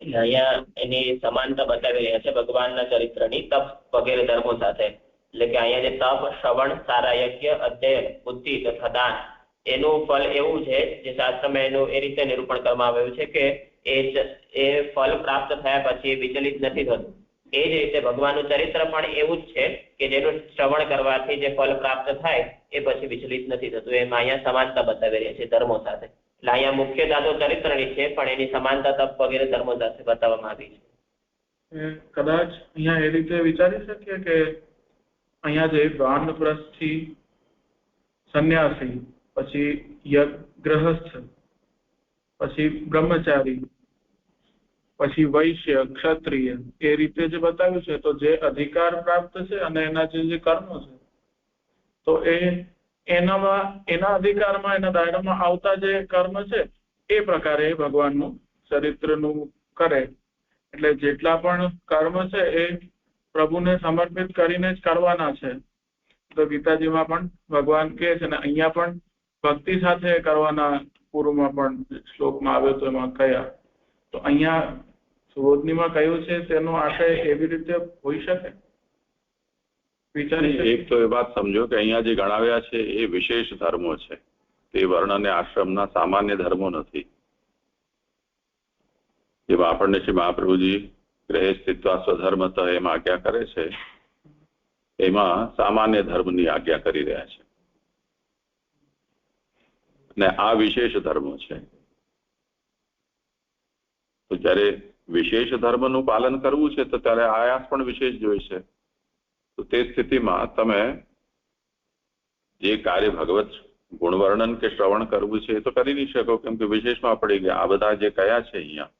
S2: અહીંયા એની સમાનતા બતાવી રહ્યા છે ભગવાનના ચરિત્રની તપ વગેરે ધર્મો સાથે. એટલે કે અહીંયા જે તપ, શ્રવણ, સારા યજ્ઞ, અધ્યયન, બુદ્ધિ તથા દાન એનું ફળ એવું છે જે શાસ્ત્રમાં એનું એ રીતે નિરૂપણ કરવામાં આવ્યું છે કે એ ફળ પ્રાપ્ત થયા પછી વિચલિત નથી થતું. એ જ રીતે ભગવાનનું ચરિત્ર પણ એવું જ છે કે જેનું શ્રવણ કરવાથી જે ફળ પ્રાપ્ત થાય એ પછી વિચલિત નથી થતું. એમાં અહીંયા સમાનતા બતાવી રહ્યા છે ધર્મો સાથે. એટલે અહીંયા મુખ્યતા તો ચરિત્રની છે પણ એની સમાનતા તપ વગેરે ધર્મો સાથે બતાવવામાં આવી છે.
S4: કદાચ અહીંયા એ રીતે વિચારી શકીએ કે અહીંયા જે વાનપ્રસ્થી, સંન્યાસી, પછી ગ્રહસ્થ, પછી બ્રહ્મચારી, પછી વૈશ્ય, ક્ષત્રિય એ રીતે જે બતાવ્યું છે તો જે અધિકાર પ્રાપ્ત છે અને એના જે કર્મો છે તો એના અધિકારમાં એના દાયરામાં આવતા જે કર્મ છે એ પ્રકારે ભગવાનનું ચરિત્રનું કરે. એટલે જેટલા પણ કર્મ છે એ પ્રભુને સમર્પિત કરીને જ કરવાના છે. તો ગીતાજીમાં પણ ભગવાન કહે છે ને અહીંયા પણ ભક્તિ સાથે કરવાના પૂર્વમાં પણ શ્લોકમાં આવ્યો તો એમાં કયા. તો અહીંયા સુબોધનીમાં કયું છે તેનો આશય એવી રીતે હોઈ શકે.
S1: એક તો એ વાત સમજો કે અહીંયા જે ગણાવ્યા છે એ વિશેષ ધર્મો છે, તે વર્ણ અને આશ્રમના સામાન્ય ધર્મો નથી. જેમાં આપણને શ્રી મહાપ્રભુજી ગ્રહે સ્થિત્વા સ્વધર્મતઃ એમ આજ્ઞા કરે છે, એમાં સામાન્ય ધર્મની આજ્ઞા કરી રહ્યા છે અને આ વિશેષ ધર્મો છે. તો જ્યારે વિશેષ ધર્મનું પાલન કરવું છે તો ત્યારે આયાસ પણ વિશેષ જોઈશે. તો તે સ્થિતિમાં તમે જે કાર્ય ભગવત ગુણવર્ણન કે શ્રવણ કરવું છે એ તો કરી નહીં શકો, કેમ કે વિશેષમાં પડી ગયા. આ બધા જે કયા છે અહીંયા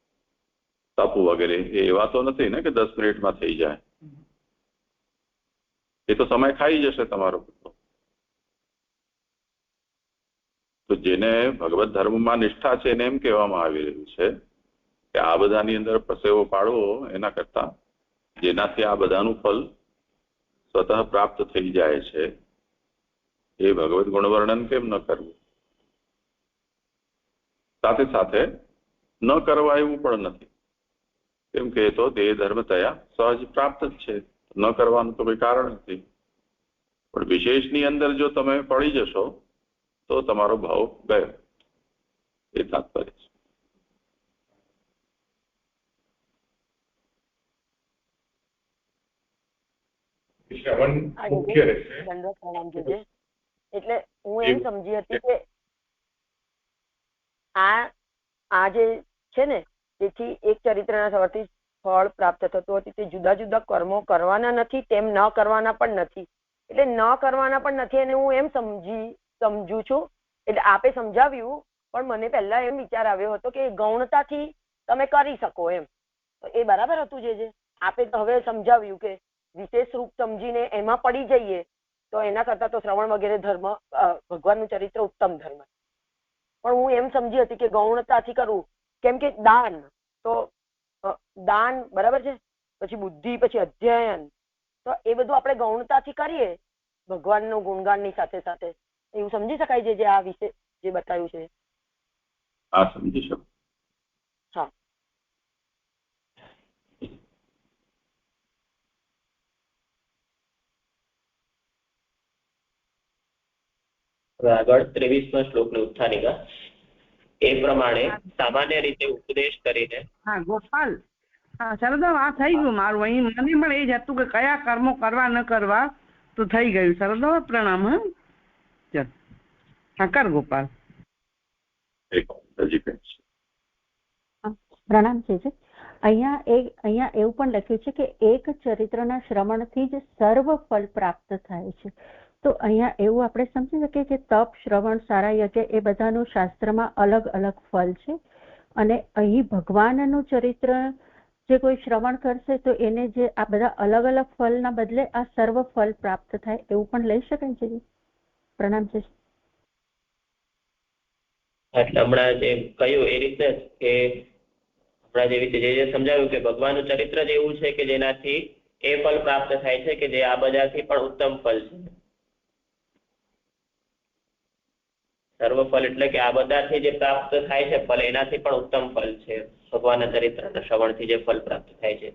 S1: તપ વગેરે એ એવા તો નથી ને કે 10 મિનિટમાં થઈ જાય. એ તો સમય ખાઈ જશે તમારો. તો જેને ભગવત ધર્મમાં નિષ્ઠા છે એને એમ કહેવામાં આવી રહ્યું છે કે આ બધાની અંદર પસેવો પાડવો એના કરતા જેનાથી આ બધાનું ફલ સ્વતઃ પ્રાપ્ત થઈ જાય છે એ ભગવત ગુણવર્ણન કેમ ન કરવું. સાથે સાથે ન કરવા એવું પણ નથી, કેમ કે એ તો દેહ ધર્મ તયા સહજ પ્રાપ્ત જ છે. ન કરવાનું તો કોઈ કારણ નથી. પણ વિશેષની અંદર જો તમે પડી જશો તો તમારો ભાવ ગયો, એ તાત્પર્ય છે.
S5: શ્રવણ મુખ્ય રહેશે.
S8: એટલે હું એમ સમજી હતી કે આ જે છે ને તેથી એક ચરિત્રના થવાથી ફળ પ્રાપ્ત થતું હતું તે જુદા જુદા કર્મો કરવાના નથી, તેમ ન કરવાના પણ નથી. એટલે ન કરવાના પણ નથી અને હું એમ સમજુ છું. એટલે આપે સમજાવ્યું પણ મને પહેલા એમ વિચાર આવ્યો હતો કે ગૌણતાથી તમે કરી શકો એમ. તો એ બરાબર હતું જે આપે હવે સમજાવ્યું કે વિશેષ રૂપ સમજીને એમાં પડી જઈએ તો એના કરતા તો શ્રવણ વગેરે ધર્મ ભગવાનનું ચરિત્ર ઉત્તમ ધર્મ. પણ હું એમ સમજી હતી કે ગૌણતાથી કરવું, કેમ કે દાન તો દાન બરાબર છે, પછી બુદ્ધિ, પછી અધ્યયન, તો એ બધું આપણે ગૌણતાથી કરીએ ભગવાનનું ગુણગાનની સાથે સાથે. એવું સમજી શકાય છે જે આ વિશે જે બતાવ્યું છે.
S1: હા, સમજી શકો.
S8: હા.
S2: આગળ 23મા શ્લોકની ઉત્થાનિકા એ પ્રમાણે સામાન્ય રીતે ઉપદેશ કરીને.
S7: હા ગોપાલ, હા સરદાર, આ થઈ ગયું મારું. અહીં મને પણ એ જ હતું કે કયા કર્મો કરવા ન કરવા, તો થઈ ગયું. સરદાર પ્રણામ. હા ચાલ, હા કર ગોપાલ.
S9: પ્રણામ છે. અહીંયા એવું પણ લખ્યું છે કે એક ચરિત્રના શ્રવણથી જ સર્વ ફળ પ્રાપ્ત થાય છે. તો અહીંયા એવું આપણે સમજી શકીએ કે તપ, શ્રવણ, સારા યજ્ઞ એ બધાનું શાસ્ત્રમાં અલગ અલગ ફળ છે અને અહીં ભગવાનનું ચરિત્ર જે કોઈ શ્રવણ કરશે તો એને જે આ બધા અલગ અલગ ફળના બદલે આ સર્વ ફળ પ્રાપ્ત થાય એવું પણ લઈ શકાય છે. પ્રણામ છે.
S2: એટલે હમણાં જે કહ્યું એ રીતે કે હમણાં જેવી રીતે જે સમજાવ્યું કે ભગવાનનું ચરિત્ર જ એવું છે કે જેનાથી એ ફળ પ્રાપ્ત થાય છે કે જે આ બધાથી પણ ઉત્તમ ફળ છે. સર્વફળ એટલે કે આ બધાથી જે પ્રાપ્ત થાય છે ફળ એનાથી પણ ઉત્તમ ફળ છે ભગવાનના ચરિત્રના શ્રવણથી જે ફળ પ્રાપ્ત થાય છે.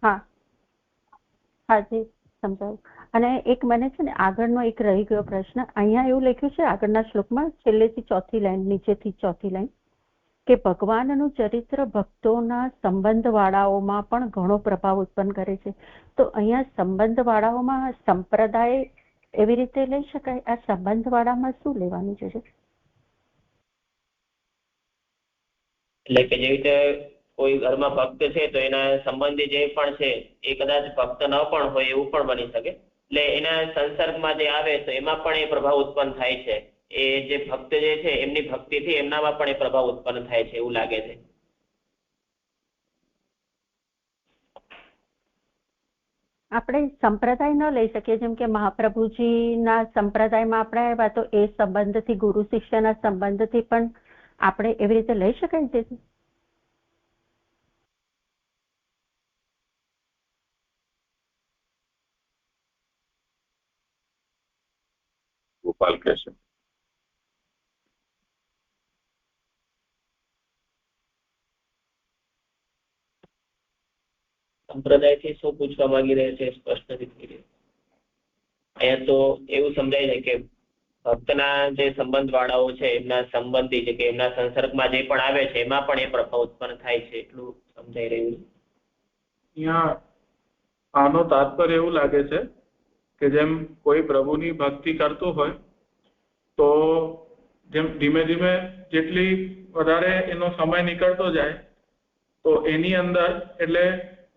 S9: હા હાજી સમજાયું. અને એક મને છે ને આગળનો એક રહી ગયો પ્રશ્ન. અહીંયા એવું લખ્યું છે આગળના શ્લોકમાં છેલ્લેથી ચોથી લાઈન, નીચેથી ચોથી લાઈન, કે ભગવાનનું ચરિત્ર ભક્તોના સંબંધવાળાઓમાં પણ ઘણો પ્રભાવ ઉત્પન્ન કરે છે. તો અહીંયા સંબંધવાળાઓમાં સંપ્રદાય એવી રીતે લઈ શકાય? આ સંબંધવાળામાં શું લેવાનું છે?
S2: એટલે કે જેવી રીતે કોઈ ઘરમાં ભક્ત છે તો એના સંબંધી જે પણ છે એ કદાચ ભક્ત ન પણ હોય એવું પણ બની શકે. એટલે એના સંસર્ગમાં જે આવે તો એમાં પણ એ પ્રભાવ ઉત્પન્ન થાય છે. એ જે ભક્ત જે છે એમની ભક્તિથી એમનામાં પણ એ પ્રભાવ ઉત્પન્ન થાય છે એવું લાગે છે.
S9: આપણે સંપ્રદાય ન લઈ શકીએ, જેમ કે મહાપ્રભુજીના સંપ્રદાયમાં આપણે આવ્યા તો એ સંબંધથી, ગુરુ શિષ્યના સંબંધથી પણ આપણે એવી રીતે લઈ શકાય છે?
S1: ગોપાલ કહે છે.
S2: સંપ્રદાયથી શું પૂછવા માંગી રહ્યા છે સ્પષ્ટ નથી. અહીંયા તો એવું સમજાય છે કે ભક્તના જે સંબંધ વાળાઓ છે એમના સંબંધી છે કે એમના સંસર્ગમાં જે પણ આવે છે એમાં પણ એ પ્રભાવ ઉત્પન્ન થાય છે એટલું સમજાઈ રહ્યું છે.
S4: અહીંયા આનો તાત્પર્ય એવું લાગે છે કે જેમ કોઈ પ્રભુની ભક્તિ કરતું હોય તો જેમ ધીમે ધીમે જેટલી વધારે એનો સમય નીકળતો જાય તો એની અંદર એટલે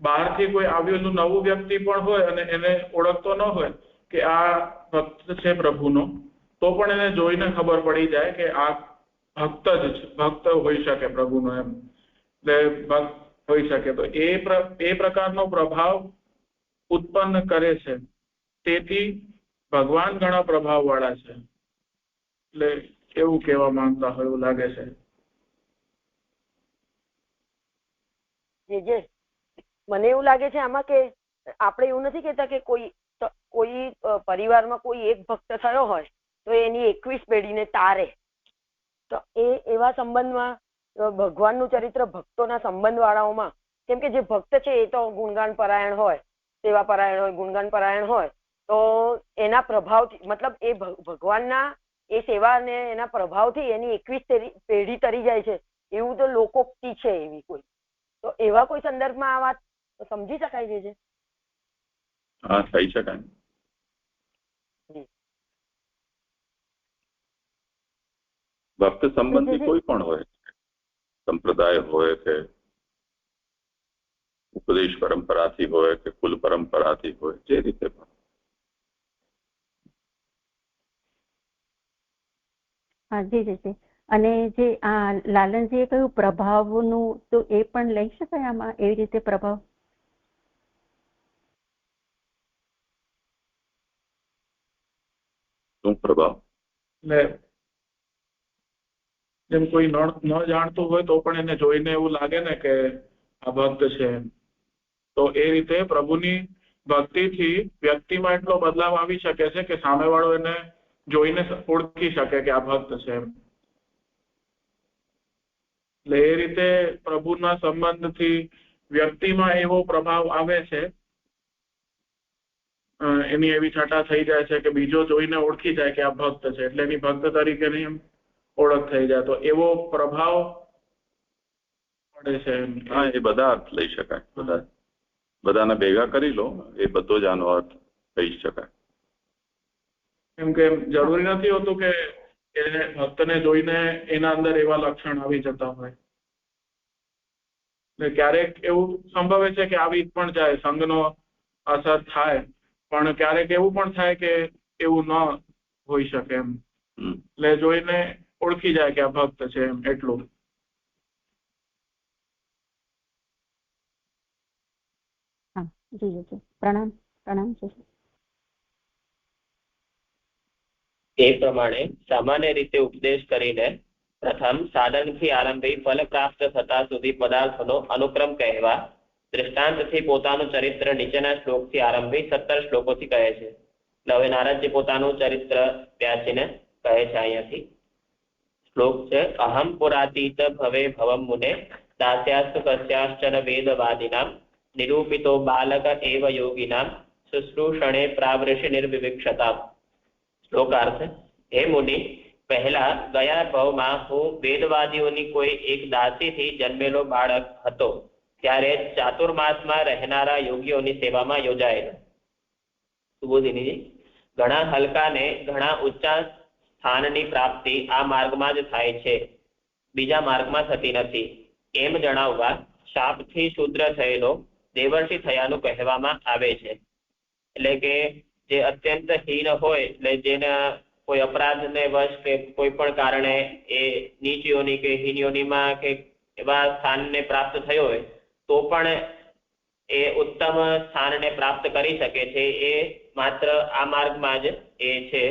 S4: બહારથી કોઈ આવેલું નવું વ્યક્તિ પણ હોય અને એને ઓળખતો ન હોય કે આ ભક્ત છે પ્રભુનો, તો પણ એને જોઈને ખબર પડી જાય કે આ ભક્ત જ છે, ભક્ત હોઈ શકે પ્રભુનો, એમ એટલે ભક્ત હોઈ શકે. તો એ પ્રકારનો પ્રભાવ ઉત્પન્ન કરે છે. તેથી ભગવાન ઘણા પ્રભાવ વાળા છે એટલે એવું કહેવા માંગતા હોય એવું લાગે છે.
S8: મને એવું લાગે છે આમાં કે આપણે એવું નથી કહેતા કે કોઈ પરિવારમાં કોઈ એક ભક્ત થયો હોય તો એની 21 પેઢીને તારે, તો એવા સંબંધમાં ભગવાનનું ચરિત્ર ભક્તોના સંબંધ વાળાઓમાં, કેમ કે જે ભક્ત છે એ તો ગુણગાન પરાયણ હોય, સેવા પરાયણ હોય, ગુણગાન પરાયણ હોય, તો એના પ્રભાવથી, મતલબ એ ભગવાનના એ સેવા અને એના પ્રભાવથી એની 21 પેઢી તરી જાય છે એવું તો લોકોક્તિ છે એવી કોઈ. તો એવા કોઈ સંદર્ભમાં આ વાત સમજી શકાય છે?
S1: હા, થઈ શકાય. ભક્ત સંબંધી કોઈ પણ હોય, સંપ્રદાય હોય કે ઉપદેશ પરંપરાથી હોય કે કુલ પરંપરાથી હોય, જે રીતે પણ.
S9: હા જી જી. અને જે આ લાલનજીએ કહ્યું પ્રભાવનું, તો એ પણ લઈ શકાય આમાં એવી રીતે પ્રભાવ?
S1: શું પ્રભાવ?
S4: એટલે જેમ કોઈ ન જાણતું હોય તો પણ એને જોઈને એવું લાગે ને કે આ ભક્ત છે, તો એ રીતે પ્રભુની ભક્તિથી વ્યક્તિમાં એટલો બદલાવ આવી શકે છે કે સામેવાળો એને જોઈને ઓળખી શકે કે આ ભક્ત છે. એટલે એ રીતે પ્રભુના સંબંધથી વ્યક્તિમાં એવો પ્રભાવ આવે છે, એની એવી છટા થઈ જાય છે કે બીજો જોઈને ઓળખી જાય કે આ ભક્ત છે, એટલે એની ભક્ત તરીકેની એમ ઓળખ થઈ જાય. તો એવો પ્રભાવ પડે છે.
S1: હા, એ બધા અર્થ લઈ શકાય. બધાને ભેગા કરી લો, એ બધો જ આનો અર્થ કહી શકાય.
S4: કેમ કે જરૂરી નથી હોતું કે એને ભક્તને જોઈને એના અંદર એવા લક્ષણ આવી જતા હોય. ક્યારેક એવું સંભવે છે કે આવી પણ જાય, સંઘનો અસર થાય, પણ ક્યારેક એવું પણ થાય કે એવું ન હોઈ શકે એમ. એટલે જોઈને ઓળખી જાય કે આ ભક્ત છે એમ, એટલું.
S9: હા જી જી. પ્રણામ પ્રણામ છે.
S2: એ પ્રમાણે સામાન્ય રીતે ઉપદેશ કરીને પ્રથમ સાધનથી આરંભી ફલ પ્રાપ્ત થતા સુધી પદાર્થોનો અનુક્રમ કહેવા, દૃષ્ટાંતથી પોતાનું ચરિત્ર નીચેના શ્લોકથી આરંભી 17 શ્લોકોથી કહે છે. એટલે હવે નારદજી પોતાનું ચરિત્ર વ્યાસીને કહે છે. અહીંયાથી શ્લોક છે: અહમ પુરાતીત ભવે ભવમ મુને દાસ્યાસ્તુ કસ્યાશ્ચન વેદવાદિનામ નિરૂપિતો બાલક એવ યોગિનામ શુશ્રૂષણે પ્રાવૃષિ નિર્વિવિક્ષતા. શ્લોકાર્થ: હે મુનિ, પહેલા ગયા ભવમાં હું વેદવાદીઓની કોઈ એક દાસીથી જન્મેલો બાળક હતો. ત્યારે ચાતુર્માસમાં રહેનારા યોગીઓની સેવામાં યોજાયેલો. સુબોધિનીજી, ઘણા હલકા ને ઘણા ઊંચા સ્થાનની પ્રાપ્તિ આ માર્ગમાં જ થાય છે, બીજા માર્ગમાં થતી નથી એમ જણાવવા શાપથી શૂદ્ર થયેલો દેવર્ષિ થયાનું કહેવામાં આવે છે. એટલે કે જે અત્યંત હીન હોય, એટલે જેના કોઈ અપરાધને વશ કે કોઈ પણ કારણે એ નીચ યોનિ કે હીન યોનિમાં કે એવા સ્થાનને પ્રાપ્ત થયો હોય તો પણ એ ઉત્તમ સ્થાનને પ્રાપ્ત કરી શકે છે. એ માત્ર આ માર્ગમાં જ એ છે,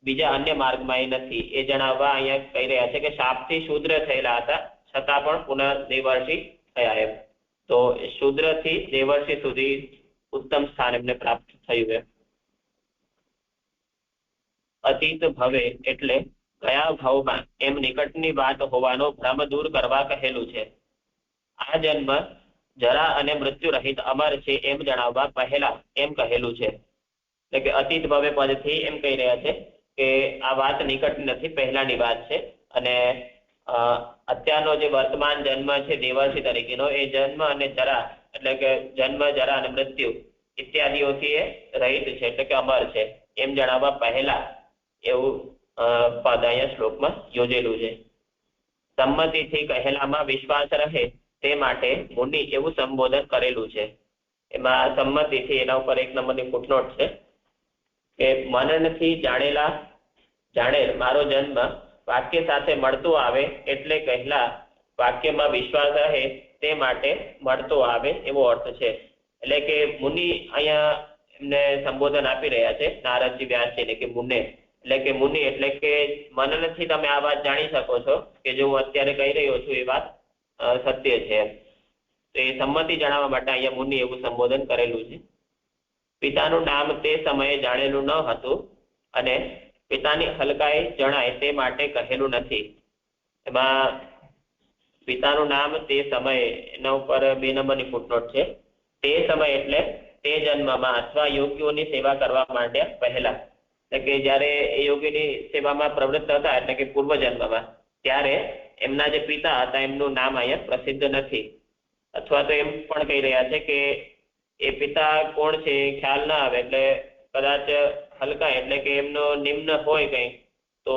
S2: બીજા અન્ય માર્ગમાં એ નથી. એ જણાવવા અહીંયા કહી રહ્યા છે કે શાપથી શૂદ્ર થયેલા હતા છતાં પણ પુનઃ દેવર્ષિ થયા એમ. તો શૂદ્રથી દેવર્ષિ સુધી ઉત્તમ સ્થાન એમને પ્રાપ્ત થયું એમ. અતીત ભવે એટલે ગયા ભાવમાં એમ નિકટની વાત હોવાનો ભ્રમ દૂર કરવા કહેલું છે. આ જન્મ જરા અને મૃત્યુ રહિત અમર છે એમ જણાવવા પહેલા એમ કહેલું છે. એટલે કે અતીત ભવે પદથી એમ કહી રહ્યા છે કે આ વાત નિકટ નથી, પહેલાની વાત છે. અને અત્યારનો જે વર્તમાન જન્મ છે દેવર્ષિ તરીકેનો, એ જન્મ અને જરા એટલે કે જન્મ જરા અને મૃત્યુ ઇત્યાદિઓથી એ રહિત છે, એટલે કે અમર છે એમ જણાવવા પહેલા એવું પદ અહીંયા શ્લોકમાં યોજેલું છે. સંમતિથી કહેલામાં વિશ્વાસ રહે તે માટે મુનિ એવું સંબોધન કરેલું છે. એમાં સંમતિથી એના ઉપર 1 નંબરની ફૂટનોટ છે કે મનનથી જાણેલ મારો જન્મ વાક્ય સાથે મળતો આવે એટલે કહેલા વાક્યમાં વિશ્વાસ રહે તે માટે મળતો આવે એવો અર્થ છે. એટલે કે મુનિ અહીંયા એમને સંબોધન આપી રહ્યા છે નારદજી વ્યાસજીને કે મુને, એટલે કે મુનિ એટલે કે મનનથી તમે આ વાત જાણી શકો છો કે જો હું અત્યારે કહી રહ્યો છું એ વાત સત્ય છે. તો એ સંમતિ જણાવવા માટે અહીંયા મુનિ એવું સંબોધન કરેલું છે. પિતાનું નામ તે સમયે જાણેલું ન હતું અને પિતાની હલકાઈ જણાય તે માટે કહેલું નથી. એમાં પિતાનું નામ તે સમયે એના ઉપર 2 નંબરની ફૂટનોટ છે. તે સમય એટલે તે જન્મમાં અથવા યોગીઓની સેવા કરવા માટે પહેલા, એટલે કે જયારે એ યોગીની સેવામાં પ્રવૃત્ત હતા એટલે કે પૂર્વ જન્મમાં, ત્યારે એમના જે પિતા હતા એમનું નામ અહીંયા પ્રસિદ્ધ નથી. અથવા તો એમ પણ કહી રહ્યા છે કે એ પિતા કોણ છે એ ખ્યાલ ના આવે, એટલે કદાચ હલકા એટલે કે એમનો નિમ્ન હોય કઈ તો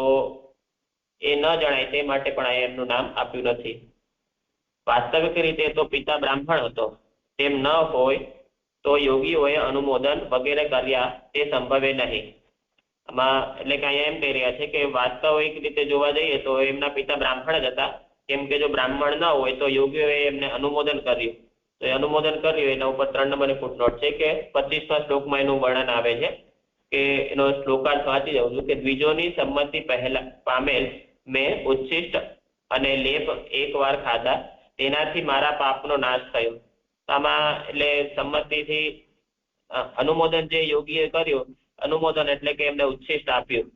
S2: એ ન જણાય તે માટે પણ અહીંયા એમનું નામ આપ્યું નથી. વાસ્તવિક રીતે તો પિતા બ્રાહ્મણ હતો તેમ ન હોય તો યોગીઓએ અનુમોદન વગેરે કર્યા તે સંભવે નહીં. આમાં એટલે કે અહીંયા એમ કહી રહ્યા છે કે વાસ્તવિક રીતે જોવા જઈએ તો એમના પિતા બ્રાહ્મણ જ હતા, કેમ કે જો બ્રાહ્મણ ન હોય તો યોગીઓએ એમને અનુમોદન કર્યું. તો એ અનુમોદન કર્યું એના ઉપર 3 નંબરની ફૂટનોટ છે કે 25મા શ્લોકમાં એનું વર્ણન આવે છે કે એનો શ્લોકાર્થ વાંચી જાઉં છું કે દ્વિજોની સંમતિ પહેલા પામેલ મેં ઉચ્છિષ્ટ અને લેપ 1 વાર ખાધા, તેનાથી મારા પાપનો નાશ થયો. આમાં એટલે સંમતિથી અનુમોદન જે યોગીએ કર્યું, અનુમોદન એટલે કે એમને ઉચ્છિષ્ટ આપ્યું,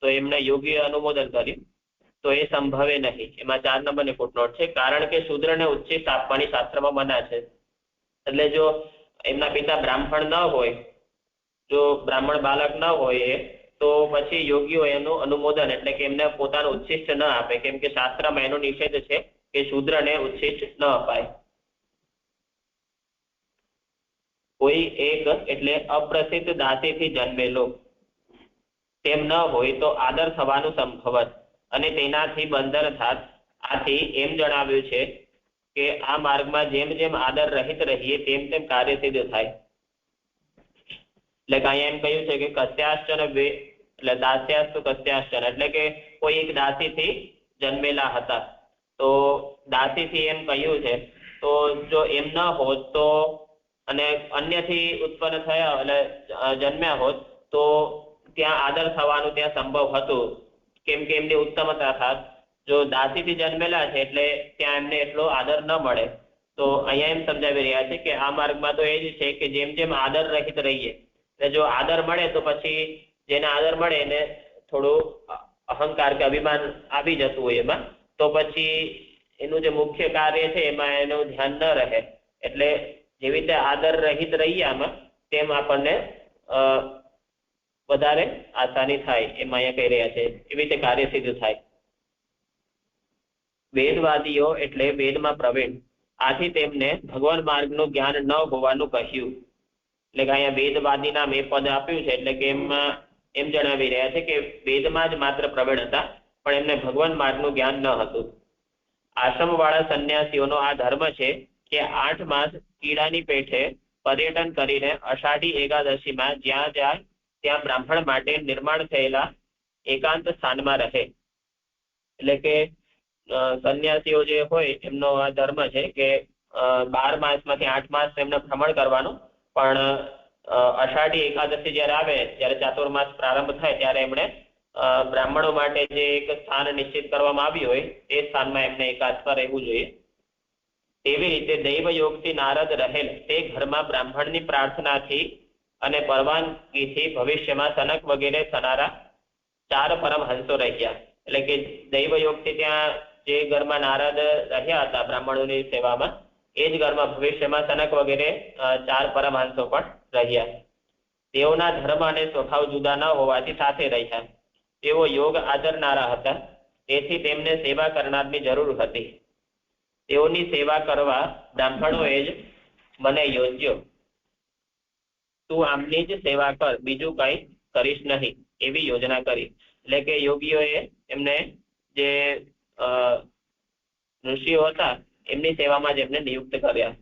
S2: તો એમને યોગીએ અનુમોદન કર્યું તો એ સંભવે નહીં. એમાં 4 નંબરની ફૂટનોટ છે. કારણ કે શૂદ્રને ઉચ્છિષ્ટ આપવાની શાસ્ત્રમાં મના છે. એટલે જો એમના પિતા બ્રાહ્મણ ન હોય, જો બ્રાહ્મણ બાળક ન હોય તો પછી યોગીઓ એનું અનુમોદન એટલે કે એમને પોતાનું ઉચ્છિષ્ટ ન આપે, કેમ કે શાસ્ત્રમાં એનો નિષેધ છે કે શૂદ્રને ઉચ્છિષ્ટ ન અપાય. કોઈ એક એટલે અપ્રસિદ્ધ દાસીથી જન્મેલો તેમ ન હોય તો આદર થવાનું સંભવત અને તેનાથી બંધન થાત. આથી એમ જણાવ્યું છે કે આ માર્ગમાં જેમ જેમ આદર રહિત રહીએ તેમ તેમ કાર્ય સિદ્ધ થાય. એટલે કે અહીંયા એમ કહ્યું છે કે કસ્યાશ્ચન એટલે દાસ્યાસ્તુ કસ્યાશ્ચન એટલે કે કોઈ એક દાસીથી જન્મેલા હતા. તો દાસીથી એમ કહ્યું છે તો જો એમ ન હોત તો અને અન્યથી ઉત્પન્ન થયા એટલે જન્મ્યા હોત તો ત્યાં આદર થવાનું ત્યાં સંભવ હતું, કેમ કે એમની ઉત્તમતા થાત. જો દાસીથી જન્મેલા છે એટલે ત્યાં એમને એટલો આદર ન મળે. તો અહીંયા એમ સમજાવી રહ્યા છે કે આ માર્ગમાં તો એ જ છે કે જેમ જેમ આદર રહિત રહીએ, એટલે જો આદર મળે તો પછી જેને આદર મળે એને થોડું અહંકાર કે અભિમાન આવી જતું હોય એમાં, તો પછી એનું જે મુખ્ય કાર્ય છે એમાં એનું ધ્યાન ન રહે. એટલે જેવી રીતે આદર રહિત રહીએ આમાં, તેમ આપણને વધારે આસાની થાય, એમાં અહીંયા કહી રહ્યા છે. એવી રીતે કાર્ય સિદ્ધ થાય. વેદવાદીઓ એટલે વેદમાં પ્રવીણ, આથી તેમને ભગવાન માર્ગનું જ્ઞાન ન હોવાનું કહ્યું. એટલે કે અહીંયા વેદવાદીના મેં પદ આપ્યું છે, એટલે કે એમ જણાવી રહ્યા છે કે વેદમાં જ માત્ર પ્રવીણ હતા, પણ એમને ભગવાન માર્ગનું જ્ઞાન ન હતું. આશ્રમવાળા સંન્યાસીઓનો આ ધર્મ છે કે 8 માસ કીડાની પેઠે પર્યટન કરીને અષાઢી એકાદશીમાં જ્યાં જાય ત્યાં બ્રાહ્મણ માટે નિર્માણ થયેલા એકાંત સ્થાનમાં રહે. એટલે કે સંન્યાસીઓ જે હોય એમનો આ ધર્મ છે કે 12 માસમાંથી 8 માસ એમને ભ્રમણ કરવાનું, પણ અષાઢી એકાદશી જયારે આવે, જયારે ચાતુર્માસ પ્રારંભ થાય, ત્યારે એમણે બ્રાહ્મણો માટે જે એક સ્થાન નિશ્ચિત કરવામાં આવ્યું હોય તે સ્થાનમાં એમને એકાંતમાં રહેવું જોઈએ. તેવી રીતે દૈવ યોગથી નારદ રહેલ તે ઘરમાં બ્રાહ્મણની પ્રાર્થનાથી અને પરવાનગીથી ભવિષ્યમાં સનક વગેરે થનારા 4 પરમહંસો રહ્યા. એટલે કે દૈવ યોગથી ત્યાં જે ઘરમાં નારદ રહ્યા હતા બ્રાહ્મણોની સેવામાં, એ જ ઘરમાં ભવિષ્યમાં સનક વગેરે 4 પરમહંસો પણ રહ્યા. તેઓના ધર્મ અને સ્વભાવ જુદા ન હોવાથી સાથે રહ્યા. તેઓ યોગ આચરનારા હતા, તેથી તેમને સેવા કરનારની જરૂર હતી. તેઓની સેવા કરવા બ્રાહ્મણોએ જ મને યોજ્યો, તું આમની જ સેવા કર, બીજું કઈ કરીશ નહીં, એવી યોજના કરી. એટલે કે યોગીઓએ એમને જે ઋષિઓ હતા એમની સેવામાં જ એમને નિયુક્ત કર્યા.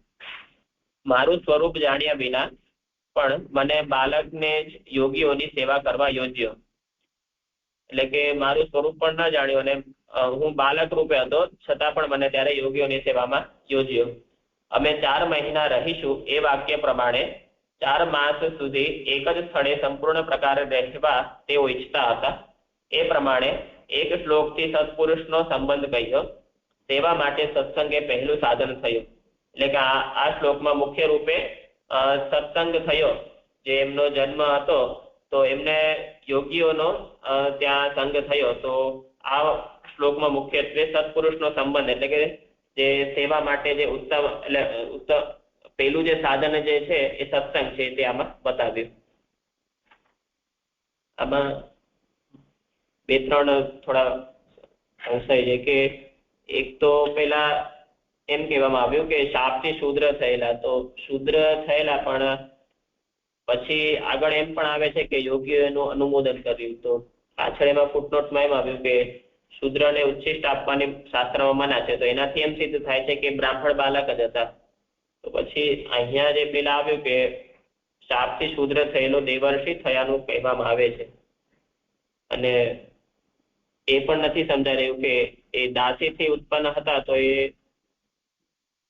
S2: મારું સ્વરૂપ જાણ્યા વિના પણ મને બાલકને જ યોગીઓની સેવા કરવા યોજ્યો. એટલે કે મારું સ્વરૂપ પણ ન જાણ્યું અને હું બાલક રૂપે હતો, છતાં પણ મને ત્યારે યોગીઓની સેવામાં યોજ્યો. અમે 4 મહિના રહીશું એ વાક્ય પ્રમાણે 4 માસ સુધી એક જ સ્થળે સંપૂર્ણ પ્રકારે રહેવા તેઓ ઈચ્છતા હતા. એ પ્રમાણે એક શ્લોકથી સત્પુરુષનો સંબંધ કહ્યો. સેવા માટે સત્સંગ એ પહેલું સાધન થયું. એટલે કે આ શ્લોકમાં મુખ્ય રૂપે સત્સંગ થયો. જે એમનો જન્મ હતો તો એમને યોગીઓનો ત્યાં સંગ થયો. તો આ શ્લોકમાં મુખ્યત્વે સત્પુરુષનો સંબંધ, એટલે કે જે સેવા માટે જે ઉત્તમ પેલું જે સાધન જે છે એ સત્સંગ છે તે આમાં બતાવ્યું. આમાં 2-3 થોડા અંશ છે કે એક તો પેલા એમ કહેવામાં આવ્યું કે શાપથી શૂદ્ર થયેલા, તો શૂદ્ર થયેલા પણ પછી આગળ એમ પણ આવે છે કે યોગીઓ એનું અનુમોદન કર્યું. તો પાછળ એમાં ફૂટનોટમાં એમ આવ્યું કે શૂદ્રને ઉચ્છિષ્ટ આપવાની શાસ્ત્રમાં મના છે, તો એનાથી એમ સિદ્ધ થાય છે કે બ્રાહ્મણ બાલક જ હતા. તો પછી અહીંયા જે પેલા આવ્યું કે શાપથી શૂદ્ર થયેલો દેવર્ષિ થયાનું કહેવામાં આવે છે. અને એ પણ નથી સમજાઈ રહ્યું કે એ દાસીથી ઉત્પન્ન હતા તો એ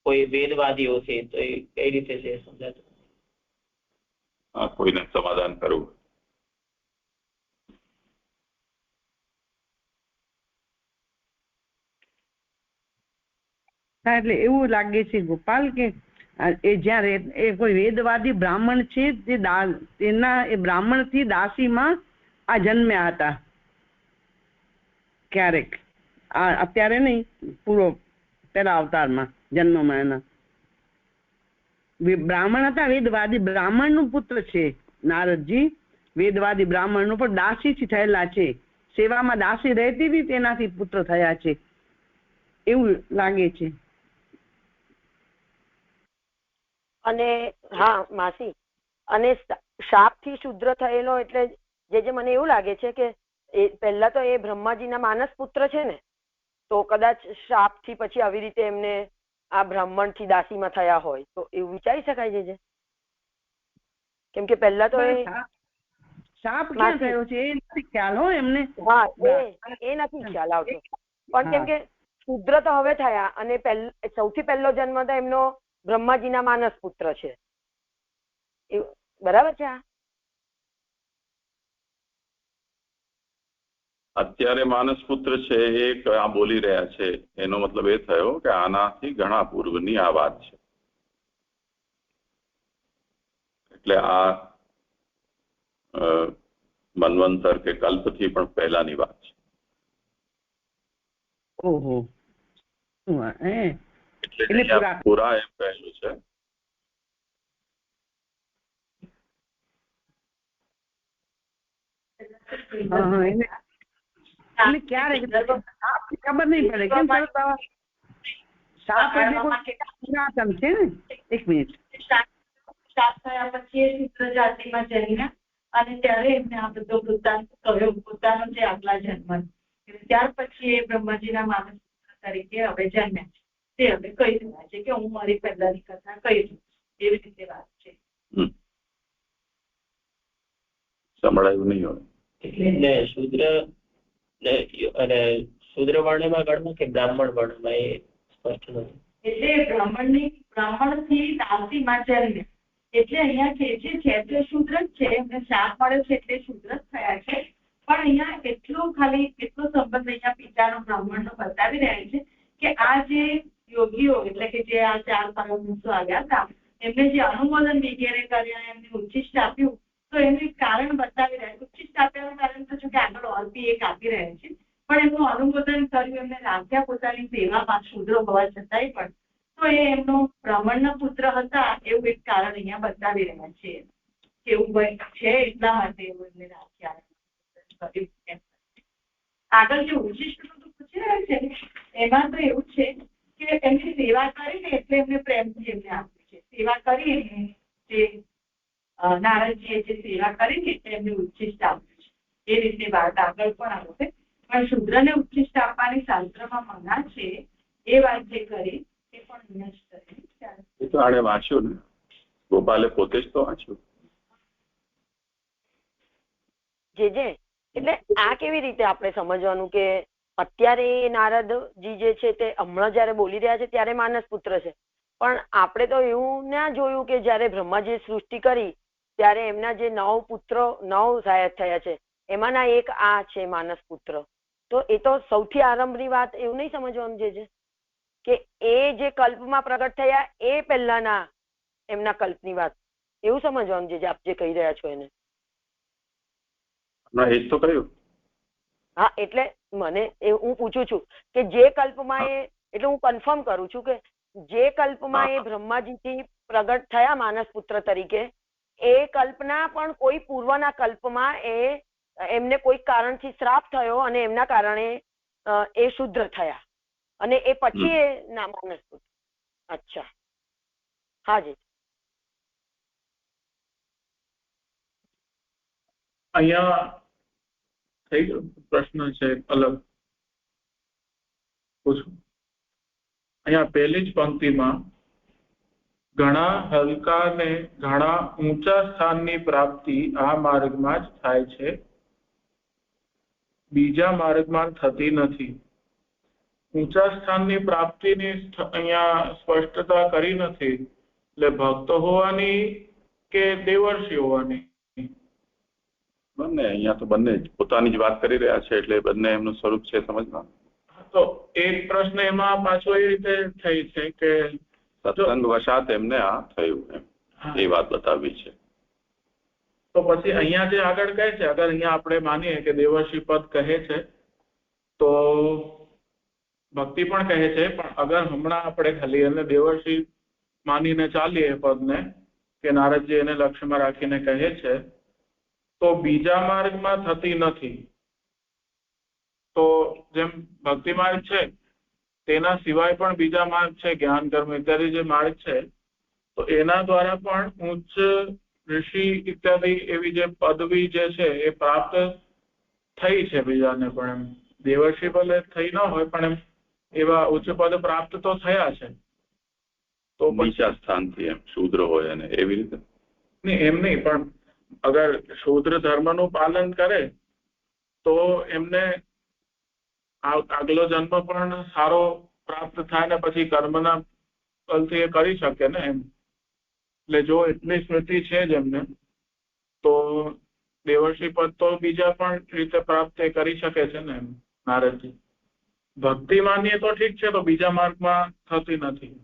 S2: કોઈ વેદવાદીઓ છે, તો એ કઈ રીતે છે સમજાતું.
S1: કોઈને સમાધાન કરવું.
S7: એટલે એવું લાગે છે ગોપાલ કે એ જયારે એ કોઈ વેદવાદી બ્રાહ્મણ છે તે તેના એ બ્રાહ્મણ થી દાસીમાં આ જન્મ્યા હતા ક્યારેક, અત્યારે નહીં, પૂરો પેલા અવતારમાં જન્મમાં એના બ્રાહ્મણ હતા. વેદવાદી બ્રાહ્મણ નું પુત્ર છે નારદજી. વેદવાદી બ્રાહ્મણ નું પણ દાસી થી થયેલા છે. સેવામાં દાસી રહેતી હતી તેનાથી પુત્ર થયા છે એવું લાગે છે.
S8: અને હા માસી, અને શાપ થી શુદ્ર થયેલો એટલે જે મને એવું લાગે છે કે પહેલા તો એ બ્રહ્માજીના માનસ પુત્ર છે ને, તો કદાચ શાપ થી પછી આવી રીતે એમને આ બ્રાહ્મણ થી દાસીમાં થયા હોય તો એવું વિચારી શકાય છે. કેમ કે પહેલા તો
S7: શાપ ક્યાં થયો છે એ નથી ખ્યાલ હોય એમને.
S8: હા, એ નથી ખ્યાલ આવતો, પણ કેમ કે શુદ્ર તો હવે થયા અને સૌથી પહેલો જન્મ તો એમનો બ્રહ્માજીના માનસ પુત્ર છે, બરાબર છે.
S1: અત્યારે માનસ પુત્ર છે એ આ બોલી રહ્યા છે એનો મતલબ એ થયો કે આનાથી ઘણા પૂર્વની આ વાત છે. એટલે આ મન્વંતર કે કલ્પથી પણ પહેલાની વાત છે.
S7: ઓહો,
S1: એટલે પૂરા એમ કહેલું છે.
S7: એટલે ક્યારે ખબર નહીં પડે કેમ સાપ પુરાતન છે ને. એક મિનિટ.
S6: સાપ થયા પછી એ શુદ્ર જાતિમાં જન્મ્યા અને ત્યારે એમને આ બધો વૃત્તાંત કહ્યો પોતાનો જે આગલા જન્મ. ત્યાર પછી એ બ્રહ્માજીના માનસ તરીકે હવે જન્મ્યા છે. તે હવે કહી રહ્યા છે કે હું મારી પહેલાની કથા કહી દઉં. એવી રીતે વાત છે.
S1: સંભળાયું નહીં હોય
S2: એટલે શૂદ્ર અને શૂદ્ર વર્ણમાં ગણમાં કે બ્રાહ્મણ વર્ણમાં એ સ્પષ્ટ નથી.
S6: એટલે બ્રાહ્મણથી દાસીમાં જન્મ્યા એટલે અહીંયા કે જે છે તે શૂદ્ર જ છે. એમને શાપ મળ્યો છે એટલે શૂદ્ર જ થયા છે. પણ અહીંયા એટલો સંબંધ અહીંયા પિતાનો બ્રાહ્મણનો બતાવી રહ્યા છે કે આ જે યોગીઓ એટલે કે જે આ 4 પરમહંસો આવ્યા હતા એમને જે અનુમોદન વગેરે કર્યા એમને ઉચ્ચિષ્ટ આપ્યું તો એનું કારણ બતાવી રહ્યા છે. ઉચ્ચિષ્ટ આપ્યાનું કારણ તો જો કે આગળ ઓરપી એક આપી રહ્યા છે પણ એમનું અનુમોદન કર્યું એમને રાખ્યા પોતાની સેવામાં શૂદ્ર હોવા છતાંય પણ તો એ એમનો બ્રાહ્મણના પુત્ર હતા એવું એક કારણ અહીંયા બતાવી રહ્યા છે. એવું છે એટલા માટે એવું એમને રાખ્યા. આગળ જે ઉચ્ચિષ્ટનું તો પૂછી રહ્યા છે એમાં તો એવું છે કે એમની સેવા કરીને એટલે એમને પ્રેમથી એમને આપ્યું છે. સેવા કરી જે નારદજીએ જે સેવા કરીને એમને ઉચ્ચિષ્ટ આપ્યું છે. એ રીતે વાત આગળ પણ આવશે. પણ શૂદ્રને ઉચ્ચિષ્ટ આપવાની શાસ્ત્રમાં મના છે એ વાત જે કરી એ પણ અહીંયા જ કરી.
S1: તો આણે વાંચ્યું ને ગોપાલે પોતે જ તો વાંચ્યું.
S8: જે એટલે આ કેવી રીતે આપણે સમજવાનું કે અત્યારે નારદજી જે છે તે હમણાં જયારે બોલી રહ્યા છે ત્યારે માનસ પુત્ર છે પણ આપણે તો એવું ના જોયું કે જયારે બ્રહ્માજીએ સૃષ્ટિ કરી ત્યારે એમના જે 9 પુત્રો 9 જાયત થયા છે એમાંના એક આ છે માનસ પુત્ર. તો એ તો સૌથી આરંભની વાત એવું નહીં સમજવાનું છે કે એ જે કલ્પમાં પ્રગટ થયા એ પહેલાના એમના કલ્પની વાત એવું સમજવાનું છે આપ જે કહી રહ્યા છો એને.
S1: તો કહ્યું
S8: હા એટલે મને હું પૂછું છું કે જે કલ્પમાં એ એટલે હું કન્ફર્મ કરું છું કે જે કલ્પમાં એ બ્રહ્માજીથી પ્રગટ થયા માનસ પુત્ર તરીકે એ કલ્પના પણ કોઈ પૂર્વના કલ્પમાં એમને કોઈ કારણથી શ્રાપ થયો અને એમના કારણે એ શુદ્ર થયા અને એ પછી એ ના માનસ પુત્ર. અચ્છા હાજી.
S4: અહીંયા થઈ ગયો પ્રશ્ન છે અલગ પૂછું. અહીંયા પહેલી જ પંક્તિમાં ઘણા હલકા ને ઘણા ઊંચા સ્થાનની પ્રાપ્તિ આ માર્ગમાં જ થાય છે બીજા માર્ગમાં થતી નથી. ઊંચા સ્થાનની પ્રાપ્તિની અહીંયા સ્પષ્ટતા કરી નથી. એટલે ભક્ત હોવાની કે દેવર્ષિ હોવાની?
S1: બંને. અહીંયા તો બંને પોતાની જ વાત કરી રહ્યા છે એટલે બંને એમનું સ્વરૂપ છે સમજવાનું.
S4: તો એક પ્રશ્ન એમાં પાછો એ રીતે થઈ છે કે
S1: સત્સંગ વશાત એમને આ થયું એમ એ વાત બતાવી છે.
S4: તો પછી અહીંયા જે આગળ કહે છે અગર અહીંયા આપણે માનીએ કે દેવર્ષિ પદ કહે છે તો ભક્તિ પણ કહે છે પણ અગર હમણાં આપણે ખાલી એને દેવર્ષિ માનીને ચાલીએ પદને કે નારદજી એને લક્ષ્યમાં રાખીને કહે છે તો બીજા માર્ગમાં થતી નથી. તો જેમ ભક્તિ માર્ગ છે તેના સિવાય પણ બીજા માર્ગ છે જ્ઞાન કર્મ ઇત્યાદિ જે માર્ગ છે તો એના દ્વારા પણ ઉચ્ચ ઋષિ ઇત્યાદિ એવી જે પદવી જે છે એ પ્રાપ્ત થઈ છે બીજાને પણ. એમ દેવર્ષિ ભલે થઈ ન હોય પણ એમ એવા ઉચ્ચ પદ પ્રાપ્ત તો થયા છે. તો
S1: બીજા સ્થાનથી એમ શૂદ્ર હોય અને એવી રીતે
S4: નહીં એમ નહીં પણ અગર શૂદ્ર ધર્મનું પાલન કરે તો એમને આગલો જન્મ પણ સારો પ્રાપ્ત થાય ને પછી કર્મના ફલથી એ કરી શકે ને એમ. એટલે જો એટલી સ્મૃતિ છે જ એમને તો દેવર્ષિ પદ તો બીજા પણ રીતે પ્રાપ્ત કરી શકે છે ને નારદજી. ભક્તિ માનીએ તો ઠીક છે, તો બીજા માર્ગમાં થતી નથી.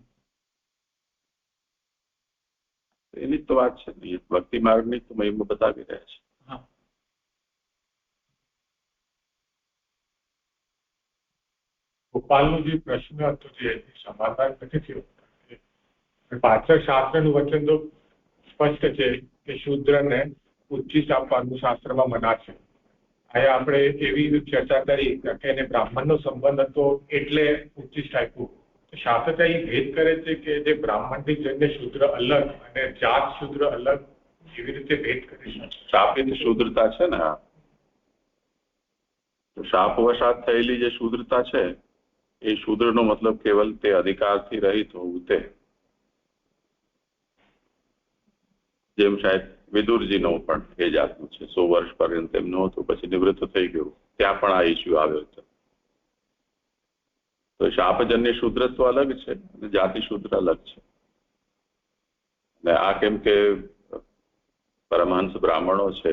S1: એની તો વાત છે, ભક્તિ માર્ગની તો મહિમા બતાવી રહ્યા છે.
S4: હા,
S5: ગોપાલનો જે પ્રશ્ન હતો જે સમાધાન નથી થયો, પાછળ શાસ્ત્રનું વચન તો સ્પષ્ટ છે કે શૂદ્રને ઉચ્ચિષ્ટ આપવાનું શાસ્ત્રમાં મના છે. અહીંયા આપણે એવી ચર્ચા કરી કે એને બ્રાહ્મણનો સંબંધ હતો એટલે ઉચ્ચિષ્ટ આપ્યું. શાસ્ત્ર અહીં ભેદ કરે છે કે જે બ્રાહ્મણથી જઈને શૂદ્ર અલગ અને જાત શૂદ્ર અલગ, એવી રીતે ભેદ કરે છે.
S1: શાપિત શૂદ્રતા છે ને, શાપ વશાત થયેલી જે શૂદ્રતા છે એ શૂદ્રનો મતલબ કેવલ તે અધિકારથી રહિત હોવું. તે જેમ શાયદ વિદુરજીનો પણ એ જાતનું છે. 100 વર્ષ પર્યંત એમનું હતું, પછી નિવૃત્ત થઈ ગયું. ત્યાં પણ આ ઇસ્યુ આવ્યો હતો. તો શાપજન્ય શૂદ્રત્વ અલગ છે અને જાતિ શૂદ્ર અલગ છે. અને આ કેમ કે પરમહંસ બ્રાહ્મણો છે,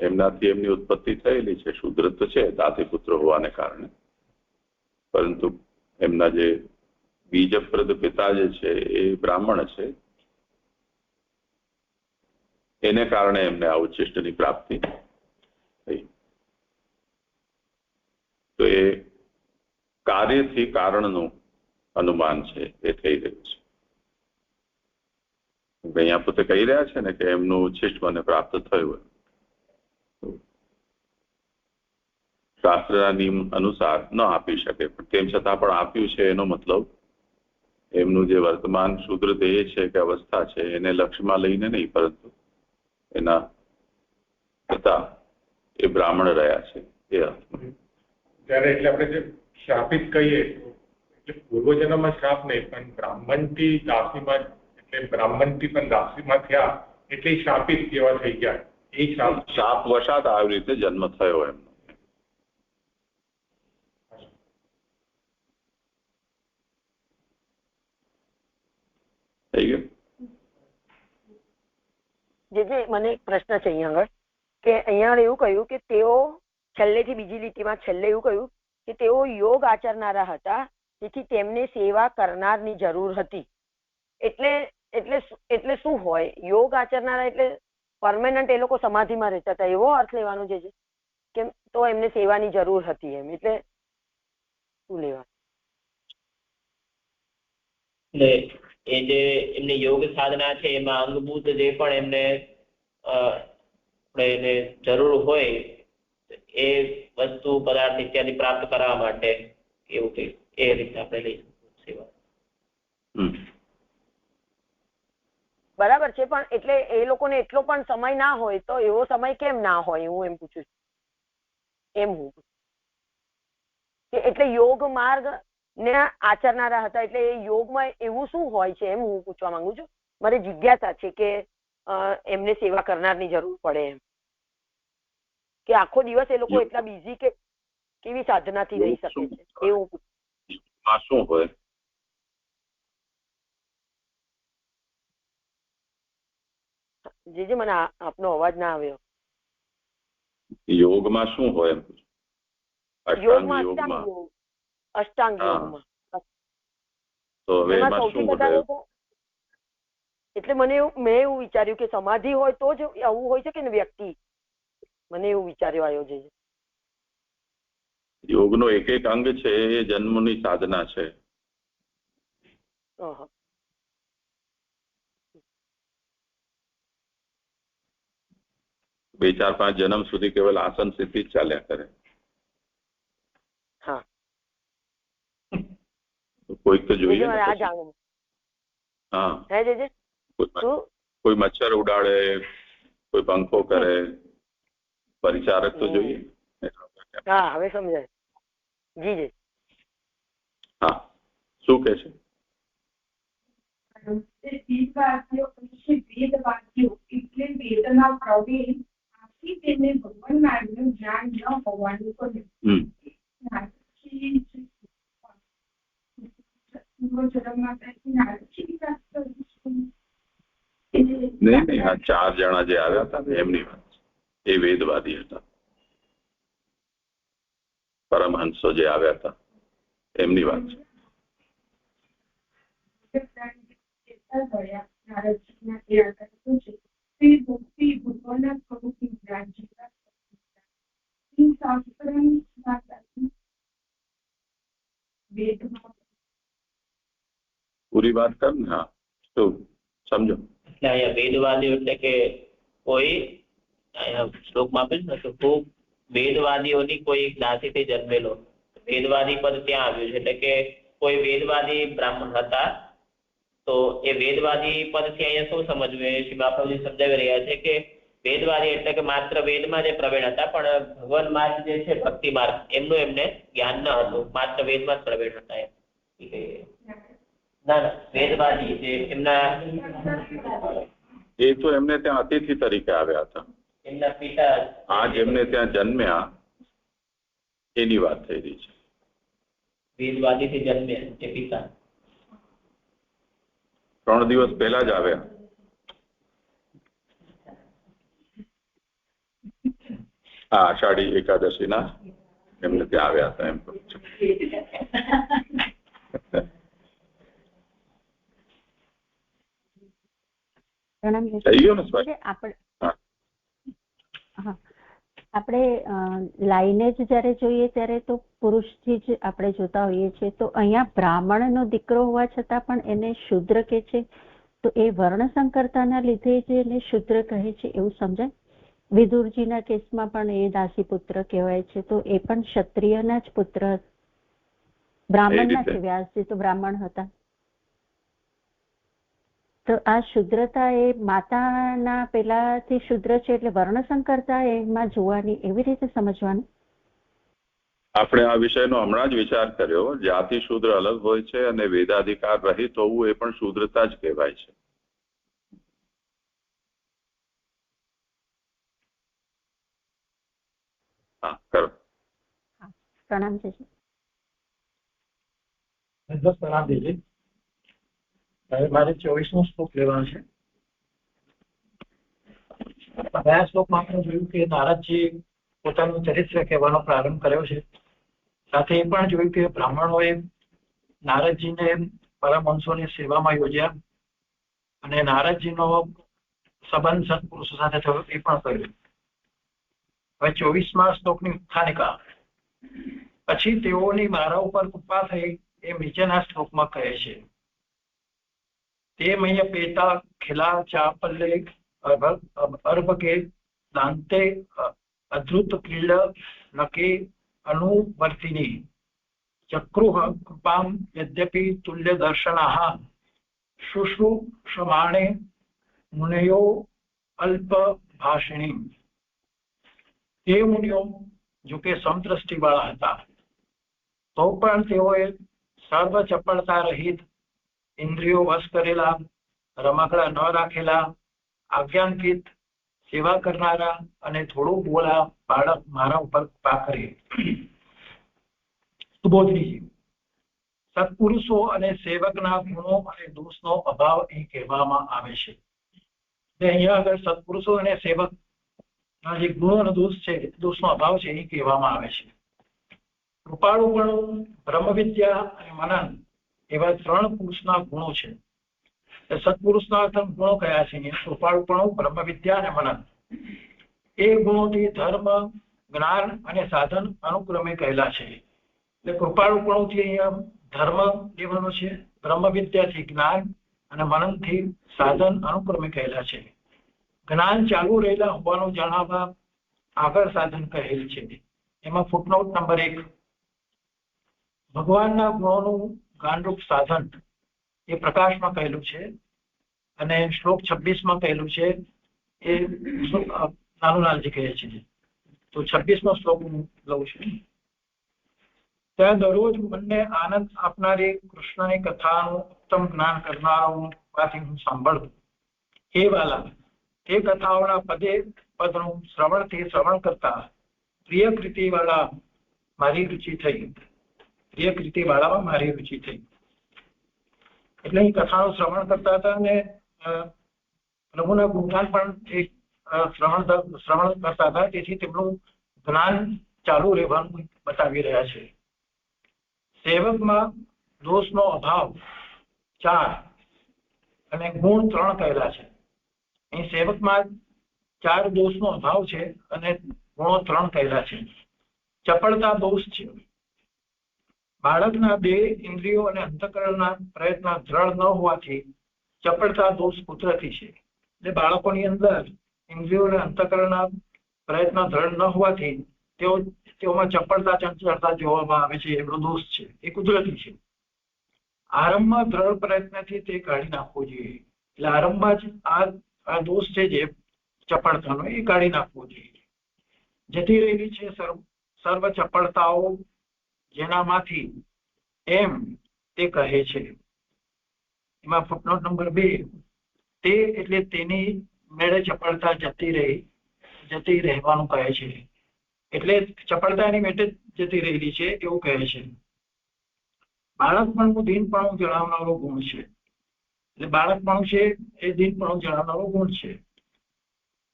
S1: એમનાથી એમની ઉત્પત્તિ થયેલી છે. શૂદ્રત્વ છે દાતિપુત્ર હોવાને કારણે, પરંતુ એમના જે બીજપ્રદ પિતા જે છે એ બ્રાહ્મણ છે, એને કારણે એમને આ ઉચ્ચિષ્ટની પ્રાપ્તિ થઈ. તો એ કાર્યથી કારણનું અનુમાન છે એ થઈ રહ્યું છે. અહીંયા પોતે કહી રહ્યા છે ને કે એમનું ઉચ્ચિષ્ટ મને પ્રાપ્ત થયું. શાસ્ત્રના નિયમ અનુસાર ન આપી શકે, પણ તેમ છતાં પણ આપ્યું છે. એનો મતલબ એમનું જે વર્તમાન શૂદ્ર દેહ છે કે અવસ્થા છે એને લક્ષ્યમાં લઈને નહીં, પરંતુ એના પિતા એ બ્રાહ્મણ રહ્યા છે એ અર્થમાં.
S5: ત્યારે એટલે આપણે જે શ્રાપિત કહીએ એટલે પૂર્વજન્મમાં શ્રાપ નહીં, પણ બ્રાહ્મણથી દાસીમાં, એટલે બ્રાહ્મણથી પણ દાસીમાં થયા એટલે શ્રાપિત જેવા થઈ ગયા. એ
S1: શાપ વશાત આવી રીતે જન્મ થયો એમનો. થઈ ગયું.
S8: જે મને એક પ્રશ્ન છે અહીંયા આગળ, કે અહીંયા એવું કહ્યું કે તેઓ છેલ્લેથી બીજી લીટીમાં છેલ્લે એવું કહ્યું કે તેઓ યોગ આચરનારા હતા, તેથી તેમને સેવા કરનારની જરૂર હતી. એટલે એટલે એટલે શું હોય યોગ આચરનારા? એટલે પરમેનન્ટ એ લોકો સમાધિમાં રહેતા હતા એવો અર્થ લેવાનો છે કે તો એમને સેવાની જરૂર હતી એમ? એટલે શું લેવાનું?
S2: એટલે એ જે એમની યોગ સાધના છે એમાં અંગભૂત જે પણ એમને આપણે એને જરૂર હોય એ વસ્તુ પદાર્થ ઇત્યાદિ પ્રાપ્ત કરવા માટે એવું કે એ રીતે આપણે લઈ સેવા.
S8: બરાબર છે, પણ એટલે એ લોકોને એટલો પણ સમય ના હોય તો એવો સમય કેમ ના હોય હું એમ પૂછું છું. એમ હું કે એટલે યોગ માર્ગ ને આચરનારા હતા એટલે એ યોગમાં એવું શું હોય છે એમ હું પૂછવા માંગુ છું. મારી જિજ્ઞાસા છે કે એમને સેવા કરનારની જરૂર પડે એમ, કે આખો દિવસ એ લોકો એટલા બિઝી કે કેવી સાધનાથી રહી શકે છે એવું
S1: શું હોય?
S8: જે મને આપનો અવાજ ના આવ્યો.
S1: યોગમાં શું હોય?
S8: યોગમાં અષ્ટાંગ યોગમાં
S1: તો હવે એમાં શું હોય?
S8: એટલે મેં એવું વિચાર્યું કે સમાધિ હોય તો જ આવું હોય છે કે વ્યક્તિ, મને એવું વિચાર્યું આવ્યો છે.
S1: યોગનો એક એક અંગ છે એ જન્મની સાધના છે. 2, 4, 5 જન્મ સુધી કેવલ આસન સ્થિતિ જ ચાલ્યા કરે.
S8: હા,
S1: કોઈક તો જોઈએ. હા, કોઈ મચ્છર ઉડાડે, કોઈ પંખો કરે, પરિચારક તો જોઈએ.
S8: હા, હવે સમજાય. જી જી.
S1: હા, શું કે છે?
S10: વેદના પ્રવીણ આથી તેને ભગવાન માર્ગનું જ્ઞાન ન હોવાનું કહ્યું.
S1: નહીં, આ 4 જણા જે આવ્યા હતા એમની વાત. એ વેદવાદી હતા. પરમહંસો જે આવ્યા હતા એમની વાત છે. પૂરી વાત કર ને. હા, તો સમજો.
S2: એટલે અહીંયા વેદવાદી એટલે કે કોઈ અહીંયા શ્લોકમાં આપેલું ને કે ખૂબ વેદવાદીઓની કોઈ એક દાસીથી જન્મેલો વેદવાદી પદ ત્યાં આવ્યું છે. એટલે કે કોઈ વેદવાદી બ્રાહ્મણ હતા. તો એ વેદવાદી પદથી અહીંયા શું સમજવું એ શ્રી બાપાજી સમજાવી રહ્યા છે કે વેદવાદી એટલે કે માત્ર વેદમાં જે પ્રવીણ હતા, પણ ભગવાન માર્ગ જે છે ભક્તિ માર્ગ એમનું એમને જ્ઞાન ન હતું, માત્ર વેદમાં જ પ્રવીણ હતા. ના ના, વેદવાદી જે એમના
S1: એ તો એમને ત્યાં અતિથિ તરીકે આવ્યા હતા.
S2: એમના પિતા
S1: આજ એમને ત્યાં જન્મ્યા એની વાત થઈ રહી છે.
S2: વેદવાદીથી જન્મ્યા એ પિતા
S1: 3 દિવસ પહેલા જ આવ્યા. આ આષાઢી એકાદશીના એમને ત્યાં આવ્યા હતા એમ કહું છું. થઈ ગયો ને સ્પષ્ટ?
S9: આપણે લાઈને જ જયારે જોઈએ ત્યારે તો પુરુષથી જ આપણે જોતા હોઈએ છીએ. તો અહીંયા બ્રાહ્મણનો દીકરો હોવા છતાં પણ એને શૂદ્ર કહે છે. તો એ વર્ણ સંકરતાના લીધે જ એને શૂદ્ર કહે છે એવું સમજાય. વિદુરજીના કેસમાં પણ એ દાસી પુત્ર કહેવાય છે. તો એ પણ ક્ષત્રિયના જ પુત્ર, બ્રાહ્મણના છે. વ્યાસજી તો બ્રાહ્મણ હતા. તો આ શુદ્રતા એ માતાના પેલાથી શુદ્ર છે એટલે વર્ણસંકરતા એમાં જોવાની એવી રીતે સમજવાનું.
S1: આપણે આ વિષયનો હમણાં જ વિચાર કર્યો. જાતિ શૂદ્ર અલગ હોય છે અને વેદાધિકાર રહિત હોવું એ પણ શૂદ્રતા જ કહેવાય છે. હા, કરો.
S9: પ્રણામ છે.
S11: પ્રણામ દીદી. હવે મારે 24મો શ્લોક લેવાનો છે. ગયા શ્લોકમાં આપણે જોયું કે નારદજી પોતાનું ચરિત્ર કહેવાનો પ્રારંભ કર્યો છે. સાથે એ પણ જોયું કે બ્રાહ્મણોએ નારદજીને પરમહંસોની સેવામાં યોજ્યા અને નારદજીનો સંબંધ સત્પુરુષો સાથે થયો એ પણ કહ્યું. હવે 24મા શ્લોકની ઉત્થાનિકા પછી તેઓની મારા ઉપર કૃપા થઈ એમ નીચેના શ્લોકમાં કહે છે. તે મય પેતા ખિલા ચાપલ્લે અર્ભકે દાંતે અધૃત ક્રીડ નકે અનુવર્તિની ચક્રુહ કૃપામ યદ્યપિ તુલ્ય દર્શનાઃ શુશ્રૂષમાણે મુનયો અલ્પ ભાષિણી. તે મુનિઓ જો કે સમદ્રષ્ટિ વાળા હતા તો પણ તેઓએ સર્વ ચપળતા રહિત, ઇન્દ્રિયો વશ કરેલા, રમકડા ન રાખેલા, આજ્ઞાંકિત, સેવા કરનારા અને થોડું બોલા બાળક મારા ઉપર કૃપા કરી. સુબોધનીજી, સત્પુરુષો અને સેવકના ગુણો અને દોષનો અભાવ અહીં કહેવામાં આવે છે. અહીંયા આગળ સત્પુરુષો અને સેવક જે ગુણો અને દોષ છે, દોષનો અભાવ છે એ કહેવામાં આવે છે. કૃપાળુપણું, બ્રહ્મ વિદ્યા અને મનન એવા 3 પુરુષના ગુણો છે. સત્પુરુષના 3 ગુણો કયા છે? કૃપાળુપણું, બ્રહ્મ વિદ્યા અને મનન. એ ગુણોથી ધર્મ, જ્ઞાન અને સાધન અનુક્રમે કહેલા છે. એટલે કૃપાળુપણુંથી અહીંયા ધર્મ લેવાનું છે, બ્રહ્મ વિદ્યાથી જ્ઞાન અને મનનથી સાધન અનુક્રમે કહેલા છે. જ્ઞાન ચાલુ રહેલા હોવાનું જણાવવા આગળ સાધન કહેલ છે. એમાં ફૂટનોટ નંબર 1 ભગવાનના ગુણોનું ગાનરૂપ સાધન એ પ્રકાશમાં કહેલું છે અને શ્લોક 26માં કહેલું છે એ નાનુલાલજી કહે છે. તો 26મો શ્લોક હું લઉં છું. ત્યાં દરરોજ મનને આનંદ આપનારી કૃષ્ણની કથાનું ઉત્તમ જ્ઞાન કરનારાઓનું હું સાંભળું. હે વાલા, તે કથાઓના પદે પદનું શ્રવણ કરતા પ્રિય કૃતિ વાળા મારી રુચિ થઈ. પ્રિય કૃતિ વાળામાં મારી રુચિ થઈ. એટલે એ કથાનું શ્રવણ કરતા હતા અને પ્રભુના ગુણગાન પણ એ શ્રવણ કરતા હતા, તેથી તેમનું જ્ઞાન ચાલુ રહેવાનું બતાવી રહ્યા છે. સેવકમાં દોષનો અભાવ 4 અને ગુણ 3 કહેલા છે. અહીં સેવકમાં 4 દોષનો અભાવ છે અને ગુણો 3 કહેલા છે. ચપળતા દોષ છે. બાળકના 2 ઇન્દ્રિયો અને અંતઃકરણના પ્રયત્ન દ્રઢ ન હોવાથી ચપળતા દોષ કુદરતી છે. એટલે બાળકોની અંદર ઇન્દ્રિયો અને અંતઃકરણના પ્રયત્ન દ્રઢ ન હોવાથી તેઓમાં ચપળતા ચંચળતા જોવામાં આવે છે. એમનો દોષ છે, એ કુદરતી છે. આરંભમાં દ્રઢ પ્રયત્નથી તે કાઢી નાખવો જોઈએ. એટલે આરંભમાં જ આ દોષ છે જે ચપળતાનો, એ કાઢી નાખવો જોઈએ. જતી રહેલી છે સર્વ ચપળતાઓ જેનામાંથી એમ તે કહે છે. એમાં ફૂટનોટ નંબર 2, તે એટલે તેની મેળે ચપળતા જતી રહેવાનું કહે છે. એટલે ચપળતાની મેળે જતી રહેલી છે એવું કહે છે. બાળકપણનું દીનપણું જણાવનારો ગુણ છે. એટલે બાળકપણું છે એ દીનપણું જણાવનારો ગુણ છે.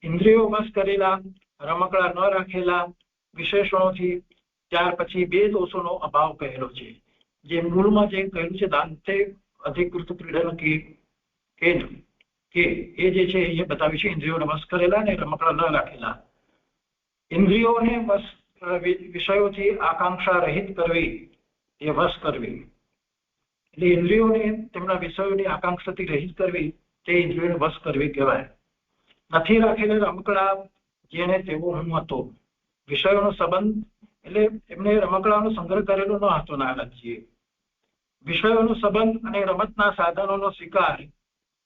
S11: ઇન્દ્રિયો વશ કરેલા, રમકડા ન રાખેલા વિશેષણોથી ત્યાર પછી 2 દોષોનો અભાવ કહેલો છે. જે મૂળમાં જે કહેલું છે દાંતે અધિકૃત ક્રીડન કે એ જે છે એ બતાવ્યું છે ઇન્દ્રિયોને વશ કરેલા અને રમકડા ન રાખેલા. ઇન્દ્રિયોને વશ વિષયોથી આકાંક્ષા રહિત કરવી એ વશ કરવી. એટલે ઇન્દ્રિયોને તેમના વિષયોની આકાંક્ષાથી રહિત કરવી તે ઇન્દ્રિયોને વશ કરવી કહેવાય. નથી રાખેલા રમકડા જેને તેવો હું હતો. વિષયોનો સંબંધ એટલે એમને રમકડાનો સંગ્રહ કરેલો ન હતો નારદજીએ. વિષયોનો સંબંધ અને રમતના સાધનોનો શિકાર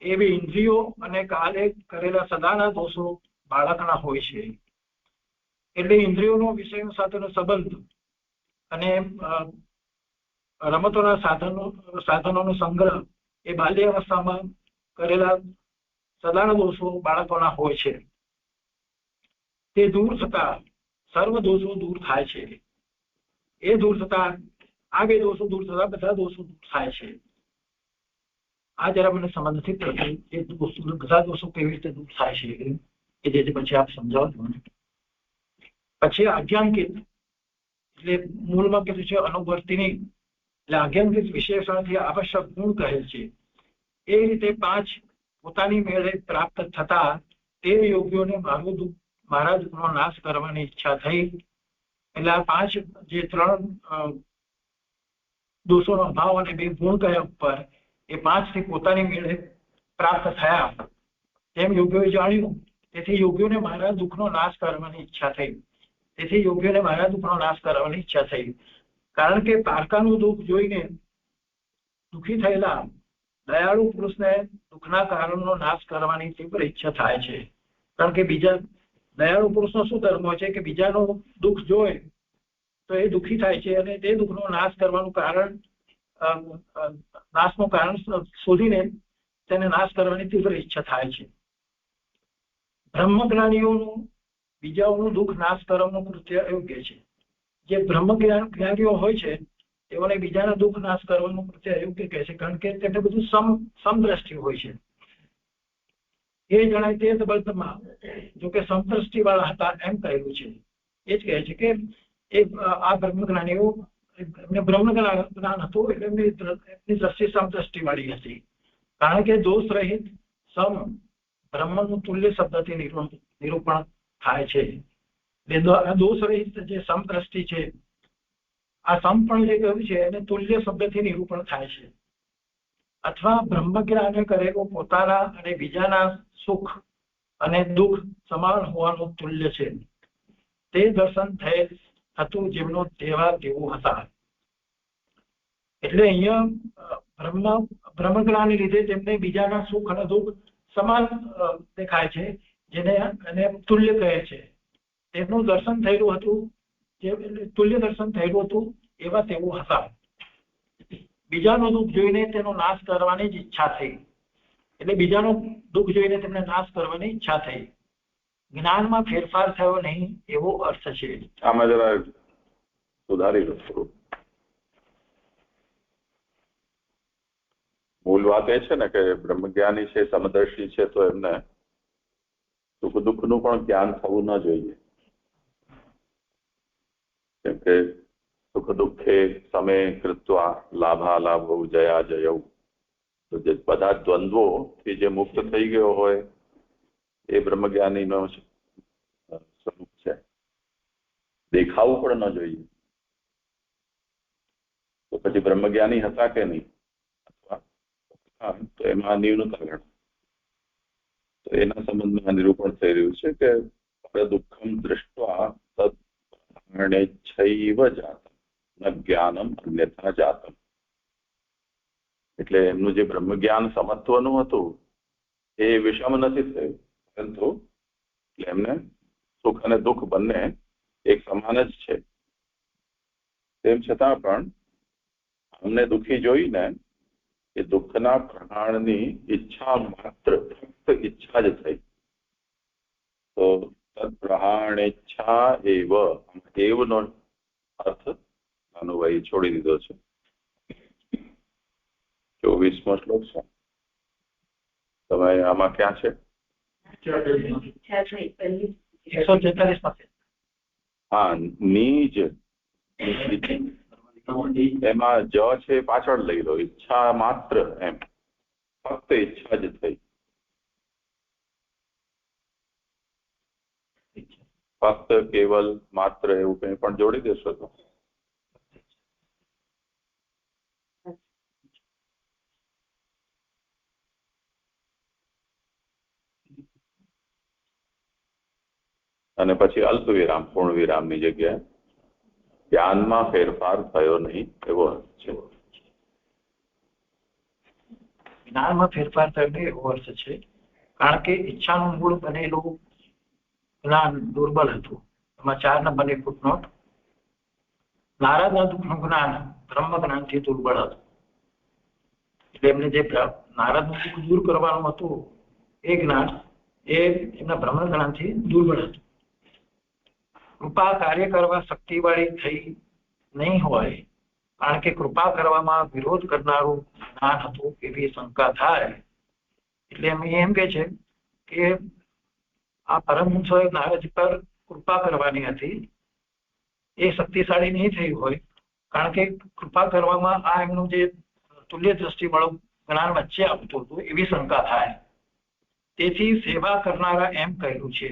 S11: એવી ઇન્દ્રિયો અને કાલે કરેલા સદાના દોષો બાળકના હોય છે. એટલે ઇન્દ્રિયોનો વિષયો સાથેનો સંબંધ અને રમતોના સાધનોનો સંગ્રહ એ બાલ્યાવસ્થામાં કરેલા સદાના દોષો બાળકોના હોય છે. તે દૂર થતા સર્વ દોષો દૂર થાય છે. એ દૂર થતા આ 2 દોષો દૂર થતા બધા દોષો દૂર થાય છે. આ જરા મને સમજ નથી પડતી એ બધા દોષો કેવી રીતે દૂર થાય છે એ જે પછી આપ સમજાવો. પછી આજ્ઞાંકિત એટલે મૂળમાં કીધું છે અનુવર્તિની. એટલે આજ્ઞાંકિત વિશેષણથી આવશ્યક ગુણ કહેલ છે. એ રીતે 5 પોતાની મેળે પ્રાપ્ત થતા તે યોગીઓને મારા દુઃખનો નાશ કરવાની ઈચ્છા થઈ. એટલે આ 5 જે 3 દોષોનો અભાવ અને 2 ગુણ કયા ઉપર એ 5 થી પોતાની મેળે પ્રાપ્ત થયા તેમ યોગીઓએ જાણ્યું. તેથી યોગીઓને મારા દુઃખનો નાશ કરવાની ઈચ્છા થઈ. કારણ કે પારકાનું દુઃખ જોઈને દુઃખી થયેલા દયાળુ પુરુષને દુઃખના કારણનો નાશ કરવાની તીવ્ર ઈચ્છા થાય છે. કારણ કે બીજા દયાળુ પુરુષનો શું ધર્મ હોય છે કે બીજાનું દુઃખ જોય તો એ દુઃખી થાય છે અને તે દુઃખનો નાશ કરવાનું કારણ નાશનું કારણ શોધીને તેને નાશ કરવાની તીવ્ર ઈચ્છા થાય છે. બ્રહ્મજ્ઞાનીઓનું બીજાઓનું દુઃખ નાશ કરવાનું કૃત્ય અયોગ્ય છે. જે બ્રહ્મજ્ઞાનીઓ હોય છે તેઓને બીજાના દુઃખ નાશ કરવાનું કૃત્ય અયોગ્ય કહે છે. કારણ કે તેમને બધું સમદ્રષ્ટિ હોય છે. એ જણાય તે સંબંધમાં જોકે સમદ્રષ્ટિ વાળા હતા એમ કહેલું છે. એ જ કહે છે કે આ બ્રહ્મજ્ઞાનીઓ એમને બ્રહ્મજ્ઞાન હતું એટલે એમની દ્રષ્ટિ સમદ્રષ્ટિ વાળી હતી. કારણ કે દોષ રહિત સમ બ્રહ્મનું તુલ્ય શબ્દથી નિરૂપણ થાય છે. દોષ રહિત જે સમદ્રષ્ટિ છે આ સમ પણ જે કહ્યું છે એને તુલ્ય શબ્દથી નિરૂપણ થાય છે. અથવા બ્રહ્મજ્ઞાને કરેલું પોતાના અને બીજાના સુખ અને દુઃખ સમાન હોવાનું તુલ્ય છે. તે દર્શન થયેલ હતું જેમનો તેવા તેવું હતા. એટલે અહીંયા બ્રહ્મજ્ઞાનને લીધે તેમને બીજાના સુખ અને દુઃખ સમાન દેખાય છે, જેને અને તુલ્ય કહે છે. તેમનું દર્શન થયેલું હતું જે તુલ્ય દર્શન થયેલું હતું એવા તેવું હતા. બીજાનું દુઃખ જોઈને તેનો નાશ કરવાની જ ઈચ્છા થઈ. એટલે બીજાનું દુઃખ જોઈને તેમને નાશ કરવાની ઈચ્છા થઈ. જ્ઞાનમાં ફેરફાર થયો નહીં એવો અર્થ છે.
S1: આમાં જરા સુધારી લો થોડું. મૂળ વાત એ છે ને કે બ્રહ્મજ્ઞાની છે, સમદર્શી છે, તો એમને સુખ દુઃખનું પણ જ્ઞાન થવું ન જોઈએ. કેમ કે સુખ દુઃખે સમય કૃત્વા લાભાલાભો જયા જયૌ, તો જે બધા દ્વંદ્વોથી જે મુક્ત થઈ ગયો હોય એ બ્રહ્મજ્ઞાનીનો સ્વરૂપ છે. દેખાવું પણ ન જોઈએ. તો પછી બ્રહ્મજ્ઞાની હતા કે નહીં, અથવા તો એમાં ન્યૂનતા ગણ. તો એના સંબંધમાં નિરૂપણ થઈ રહ્યું છે કે દુઃખમ દૃષ્ટવા તત્પ્રણેચ્છૈવ જાતમ ન જ્ઞાનમ અન્યથા જાતમ. એટલે એમનું જે બ્રહ્મજ્ઞાન સમત્વનું હતું એ વિષમ નથી થયું, પરંતુ એટલે એમને સુખ અને દુઃખ બંને એક સમાન જ છે. તેમ છતાં પણ અમને દુઃખી જોઈને એ દુઃખના પ્રમાણની ઈચ્છા માત્ર ફક્ત ઈચ્છા જ થઈ. તો તત્પ્રહાણેચ્છા એવ, એવનો અર્થ અનુવય છોડી દીધો છે. 24મો શ્લોક છે. તમે આમાં ક્યાં છે?
S11: 146
S1: હા, નીજ એમાં જ છે પાછળ લઈ લો. ઈચ્છા માત્ર, એમ ફક્ત ઈચ્છા જ થઈ. ફક્ત કેવલ માત્ર એવું કંઈ પણ જોડી દેશો તો અને પછી અલ્પ વિરામ પૂર્ણ વિરામની જગ્યાએ જ્ઞાનમાં ફેરફાર થયો નહીં એવો અર્થ છે.
S11: જ્ઞાનમાં ફેરફાર થયો નહીં એવો અર્થ છે. કારણ કે ઈચ્છાનું મૂળ બનેલું જ્ઞાન દુર્બળ હતું. એમાં 4 નંબરની ફૂટનોટ, નારાજના દુઃખનું જ્ઞાન બ્રહ્મ જ્ઞાનથી દુર્બળ હતું. એટલે એમને જે નારાજનું દુઃખ દૂર કરવાનું હતું એ જ્ઞાન એ એમના બ્રહ્મ જ્ઞાનથી દુર્બળ હતું. કૃપા કાર્ય કરવા શક્તિવાળી થઈ નહીં હોય, કારણ કે કૃપા કરવામાં વિરોધ કરનારું જ્ઞાન હતું એવી શંકા થાય. એટલે એમ કે છે કે આ પરમહંસોએ નારદજી પર કૃપા કરવાની હતી, એ શક્તિશાળી નહીં થઈ હોય, કારણ કે કૃપા કરવામાં આ એમનું જે તુલ્ય દ્રષ્ટિ વાળું જ્ઞાન વચ્ચે આવતું હતું એવી શંકા થાય. તેથી સેવા કરનારા એમ કહેલું છે.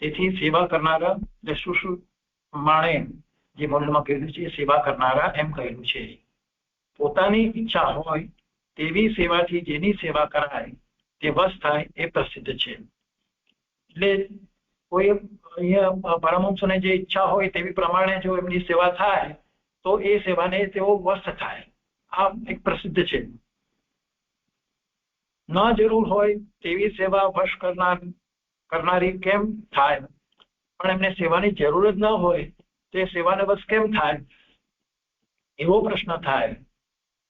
S11: તેથી સેવા કરનારા એટલે શું પ્રમાણે જે મૂળમાં કહેલું છે સેવા કરનારા એમ કહેલું છે. પોતાની ઈચ્છા હોય તેવી સેવાથી જેની સેવા કરાય તે વશ થાય એ પ્રસિદ્ધ છે. એટલે કોઈ અહીંયા પરમહંસોને જે ઈચ્છા હોય તેવી પ્રમાણે જો એમની સેવા થાય તો એ સેવાને તેઓ વશ થાય. આ એક પ્રસિદ્ધ છે. ન જરૂર હોય તેવી સેવા વશ કરનારી કેમ થાય, પણ એમને સેવાની જરૂર જ ન હોય તે સેવાને વશ કેમ થાય એવો પ્રશ્ન થાય.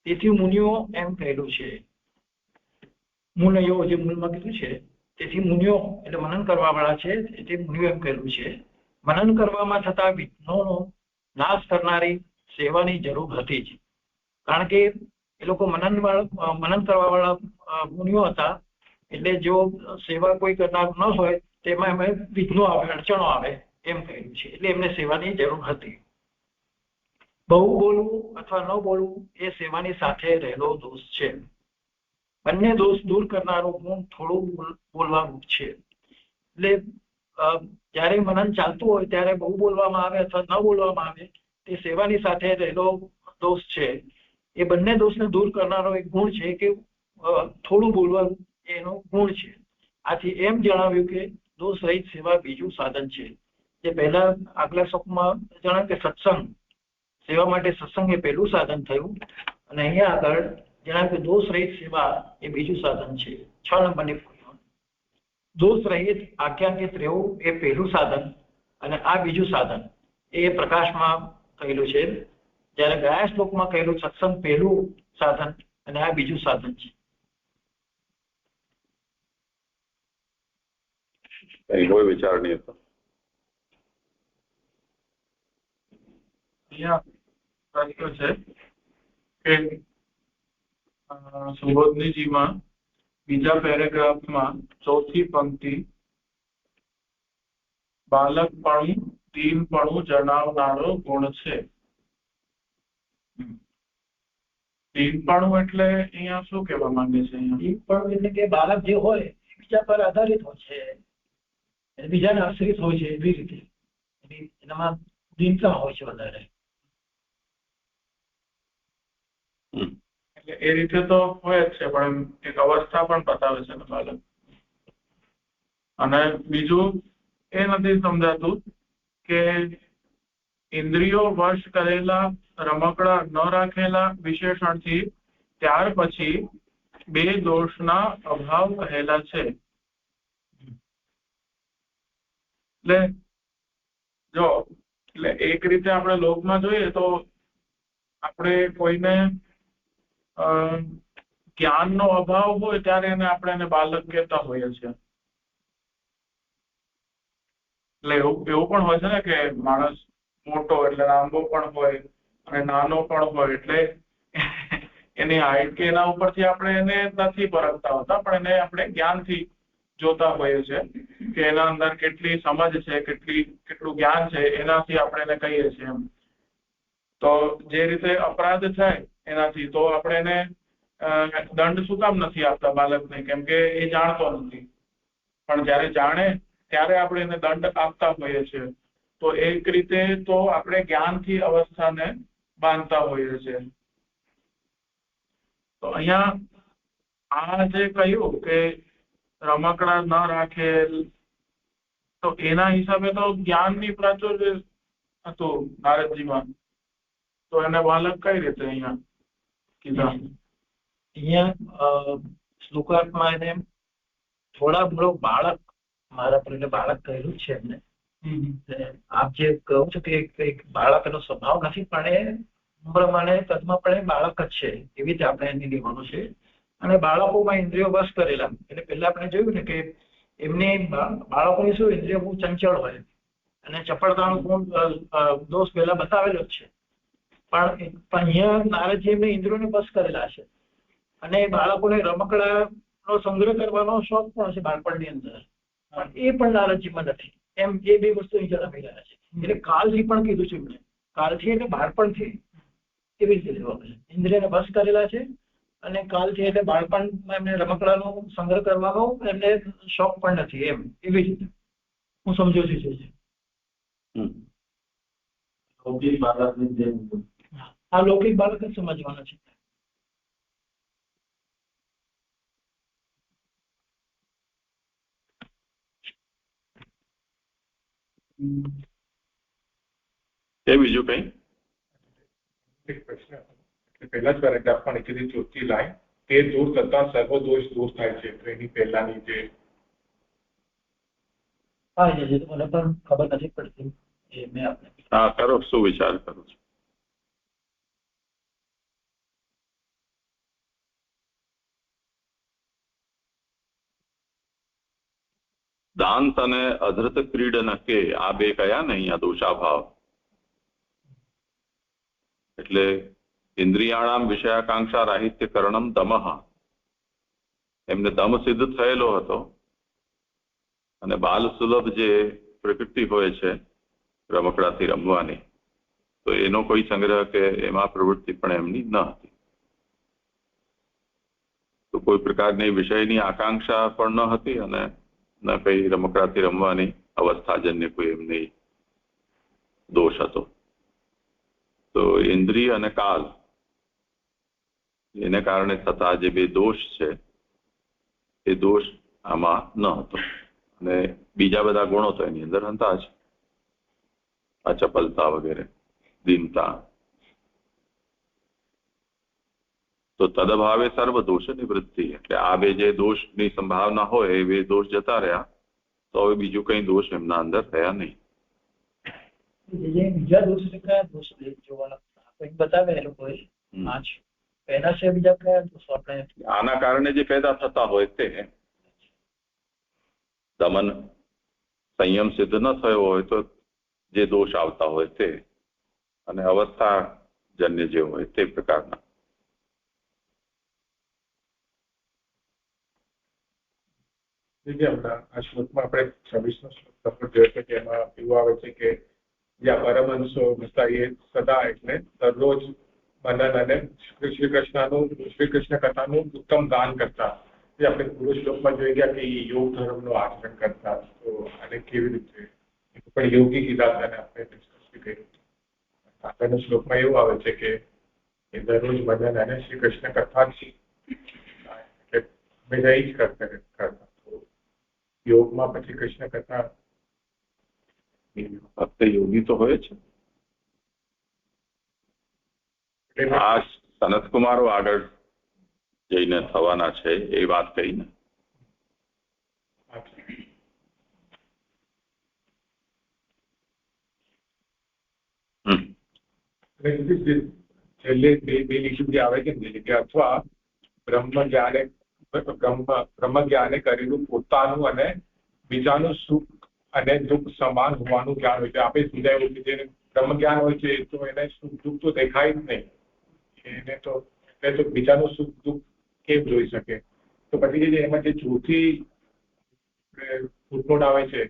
S11: તેથી મુનિઓ એમ કહેલું છે. મુનયો જે મૂળમાં કીધું છે, તેથી મુનિઓ એટલે મનન કરવા વાળા છે, તેથી મુનિઓ એમ કહેલું છે મનન કરવામાં થતા વિઘ્નોનો નાશ કરનારી સેવાની જરૂર હતી જ. કારણ કે એ લોકો મનન કરવા વાળા મુનિઓ હતા. એટલે જો સેવા કોઈ કરનાર ન હોય તેમાં એમને વિઘ્નો આવે, અડચણો આવે એમ કહ્યું છે. એટલે એમને સેવાની જરૂર હતી. બહુ બોલવું અથવા ન બોલવું એ સેવાની સાથે રહેલો દોષ છે. બંને દોષ દૂર કરનારો ગુણ થોડું બોલવાનું છે. એટલે જ્યારે મનન ચાલતું હોય ત્યારે બહુ બોલવામાં આવે અથવા ન બોલવામાં આવે તે સેવાની સાથે રહેલો દોષ છે. એ બંને દોષને દૂર કરનારો એક ગુણ છે કે થોડું બોલવાનું એનો ગુણ છે. આથી એમ જણાવ્યું કે દોષ રહિત સેવા બીજું સાધન છે. જે પહેલા આગલા શ્લોકમાં જણાવ્યું કે સત્સંગ, સેવા માટે સત્સંગ એ પહેલું સાધન થયું, અને અહીંયા આગળ જણાવ્યું કે દોષ રહિત સેવા એ બીજું સાધન છે. 6 નંબરની દોષ રહિત આજ્ઞાકિત રહેવું એ પહેલું સાધન અને આ બીજું સાધન એ પ્રકાશમાં કહેલું છે. જ્યારે ગયા શ્લોકમાં કહેલું સત્સંગ પહેલું સાધન અને આ બીજું સાધન છે.
S1: કોઈ વિચાર નહીં હતો.
S4: અહીંયા છે કે સુબોધનીજીમાં બીજા પેરેગ્રાફમાં ચોથી પંક્તિ બાલકપણું દીનપણું જણાવનારો ગુણ છે. દીનપણું એટલે અહીંયા શું કહેવા માંગે છે?
S11: દીનપણું એટલે કે બાળક જે હોય બીજા પર આધારિત હોય છે, બીજાને આશ્રિત હોય છે, એવી રીતે એનામાં દીનતા હોય છે વધારે.
S4: એટલે એ રીતે તો હોય જ છે, પણ એક અવસ્થા પણ બતાવે છે ને બાળક. અને બીજું એ નથી સમજાતું કે ઇન્દ્રિયો વશ કરેલા રમકડા ન રાખેલા વિશેષણથી ત્યાર પછી બે દોષના અભાવ કહેલા છે. એટલે જો એટલે એક રીતે આપણે લોકમાં જોઈએ તો આપણે કોઈને જ્ઞાનનો અભાવ હોય ત્યારે એને આપણે એને બાલક કહેતા હોઈએ છીએ. એટલે એવું પણ હોય છે ને કે માણસ મોટો એટલે લાંબો પણ હોય અને નાનો પણ હોય, એટલે એની હાઈટ કે એના ઉપરથી આપણે એને નથી પરખતા હોતા, પણ એને આપણે જ્ઞાનથી જોતા હોઈએ છીએ કે એના અંદર કેટલી સમજ છે, કેટલું જ્ઞાન છે, એનાથી આપણે એને કહીએ છીએ. એમ તો જે રીતે અપરાધ થાય એનાથી તો આપણે એને દંડ શું કામ નથી આપતા બાળકને? કેમ કે એ જાણતો નથી, પણ જ્યારે જાણે ત્યારે આપણે એને દંડ આપતા હોઈએ છીએ. તો એક રીતે તો આપણે જ્ઞાનથી અવસ્થાને બાંધતા હોઈએ છીએ. તો અહીંયા આ જે કહ્યું કે રમકડા ન રાખે, તો એના હિસાબે તો જ્ઞાનની પ્રાચુર્ય હતું નારદજીમાં, તો એને બાલક કઈ રીતે અહીંયા કીધા?
S11: અહીંયા શ્લોકાર્થમાં એને થોડા ઘણો બાળક, મારા પર એટલે બાળક કહેલું છે એમને. આપ જે કહો છો કે એક બાળકનો સ્વભાવ નથી, પણ એ પ્રમાણે કદમાં પણ એ બાળક જ છે, એવી રીતે આપણે એને લેવાનું છે. અને બાળકોમાં ઇન્દ્રિયો વશ કરેલા, એટલે પહેલા આપણે જોયું ને કે એમની બાળકોની શું ઇન્દ્રિયો બહુ ચંચળ હોય અને ચપળતાનો ગુણ દોષ પહેલા બતાવેલો જ છે. પણ અહીંયા નારદજી એમને ઇન્દ્રિયોને વશ કરેલા છે, અને બાળકોને રમકડાનો સંગ્રહ કરવાનો શોખ પણ છે બાળપણની અંદર, પણ એ પણ નારદજીમાં નથી. એમ એ બે વસ્તુ જણાવી રહ્યા છે. એટલે કાલથી પણ કીધું છે એમને, કાલથી એટલે બાળપણથી એવી રીતે લેવાનું છે. ઇન્દ્રિયને વશ કરેલા છે અને કાલથી એટલે બાળપણમાં એમને રમકડાનો સંગ્રહ કરવાનો એમને શોખ પણ નથી. એમ એવી રીતે હું સમજુ છું. લૌકિક બાળકની જેમ આ લૌકિક બાળક જ સમજવાનો છે.
S1: બીજું કઈ
S5: પ્રશ્ન પહેલા જ પેરેગ્રાફમાં નીચેની ચોથી લાઈન, તે દૂર થતા સર્વ દોષ દૂર થાય છે, તો એની પહેલાની જે
S11: હા મને પણ ખબર નથી પડતી.
S1: હા કરો, શું વિચાર કરો છો? દાંત અને અધૃત ક્રીડન કે આ બે કયા ને અહીંયા દોષાભાવ? એટલે ઇન્દ્રિયાણામ વિષયાકાંક્ષા રાહિત્યકરણમ દમઃ, એમને દમ સિદ્ધ થયેલો હતો, અને બાલ સુલભ જે પ્રકૃતિ હોય છે રમકડાથી રમવાની, તો એનો કોઈ સંગ્રહ કે એમાં પ્રવૃત્તિ પણ એમની ન હતી. તો કોઈ પ્રકારની વિષયની આકાંક્ષા પણ ન હતી અને ન કઈ રમકડાથી રમવાની અવસ્થાજન્ય કોઈ એમની દોષ હતો. તો ઇન્દ્રિય અને કાલ એને કારણે થતા જે બે દોષ છે એ દોષ આમાં ન હતો, અને બીજા બધા ગુણો તો એની અંદર હતા જ, અચપલતા વગેરે, દીનતા. તો તદભાવે સર્વ દોષ નિવૃત્તિ, એટલે આ બે જે દોષની સંભાવના હોય એ બે દોષ જતા રહ્યા, તો હવે બીજું કઈ દોષ એમના અંદર રહ્યા નહીં.
S11: બીજા દોષ કયા દોષ જોવાના બતાવે એ લોકોએ? પહેલા છે બીજા કયા દોષ આપણે
S1: આના કારણે જે પેદા થતા હોય તે, દમન સંયમ સિદ્ધ ન થયો હોય તો જે દોષ આવતા હોય તે, અને અવસ્થાજન્ય જે હોય તે પ્રકારના.
S5: હમણાં આ શ્લોકમાં આપણે 26નો શ્લોક જોયો છે કે એમાં એવું આવે છે કે જ્યાં પરમહંસો હતા એ સદા એટલે દરરોજ મનન અને શ્રી કૃષ્ણ કથાનું ઉત્તમ ગાન કરતા. જે આપણે પૂર્વ શ્લોકમાં જોઈ ગયા કે યોગ ધર્મનું આચરણ કરતા. તો આને કેવી રીતે પણ યોગી કીધા હતા અને આપણે ડિસ્કસ કર્યું. આગળના શ્લોકમાં એવું આવે છે કે દરરોજ મનન અને શ્રી કૃષ્ણ કથા હંમેશા જ કરતા. યોગમાં પછી કૃષ્ણ કથા
S1: ફક્ત યોગી તો હોય છે. આ સનતકુમારો આગળ જઈને થવાના છે એ વાત કહી ને.
S5: છેલ્લે બે લીશું જે આવે છે ને કે અથવા બ્રહ્મ જ્ઞાને કરેલું પોતાનું અને બીજાનું સુખ અને દુઃખ સમાન હોવાનું જ્ઞાન હોય છે. આપણે સમજાયું કે જેને બ્રહ્મ જ્ઞાન હોય છે તો એને સુખ દુઃખ તો દેખાય જ નહીં. એને તો બીજાનું સુખ દુઃખ કેમ જોઈ શકે? તો પછી જે એમાં જે ચોથી ફૂટનોટ આવે છે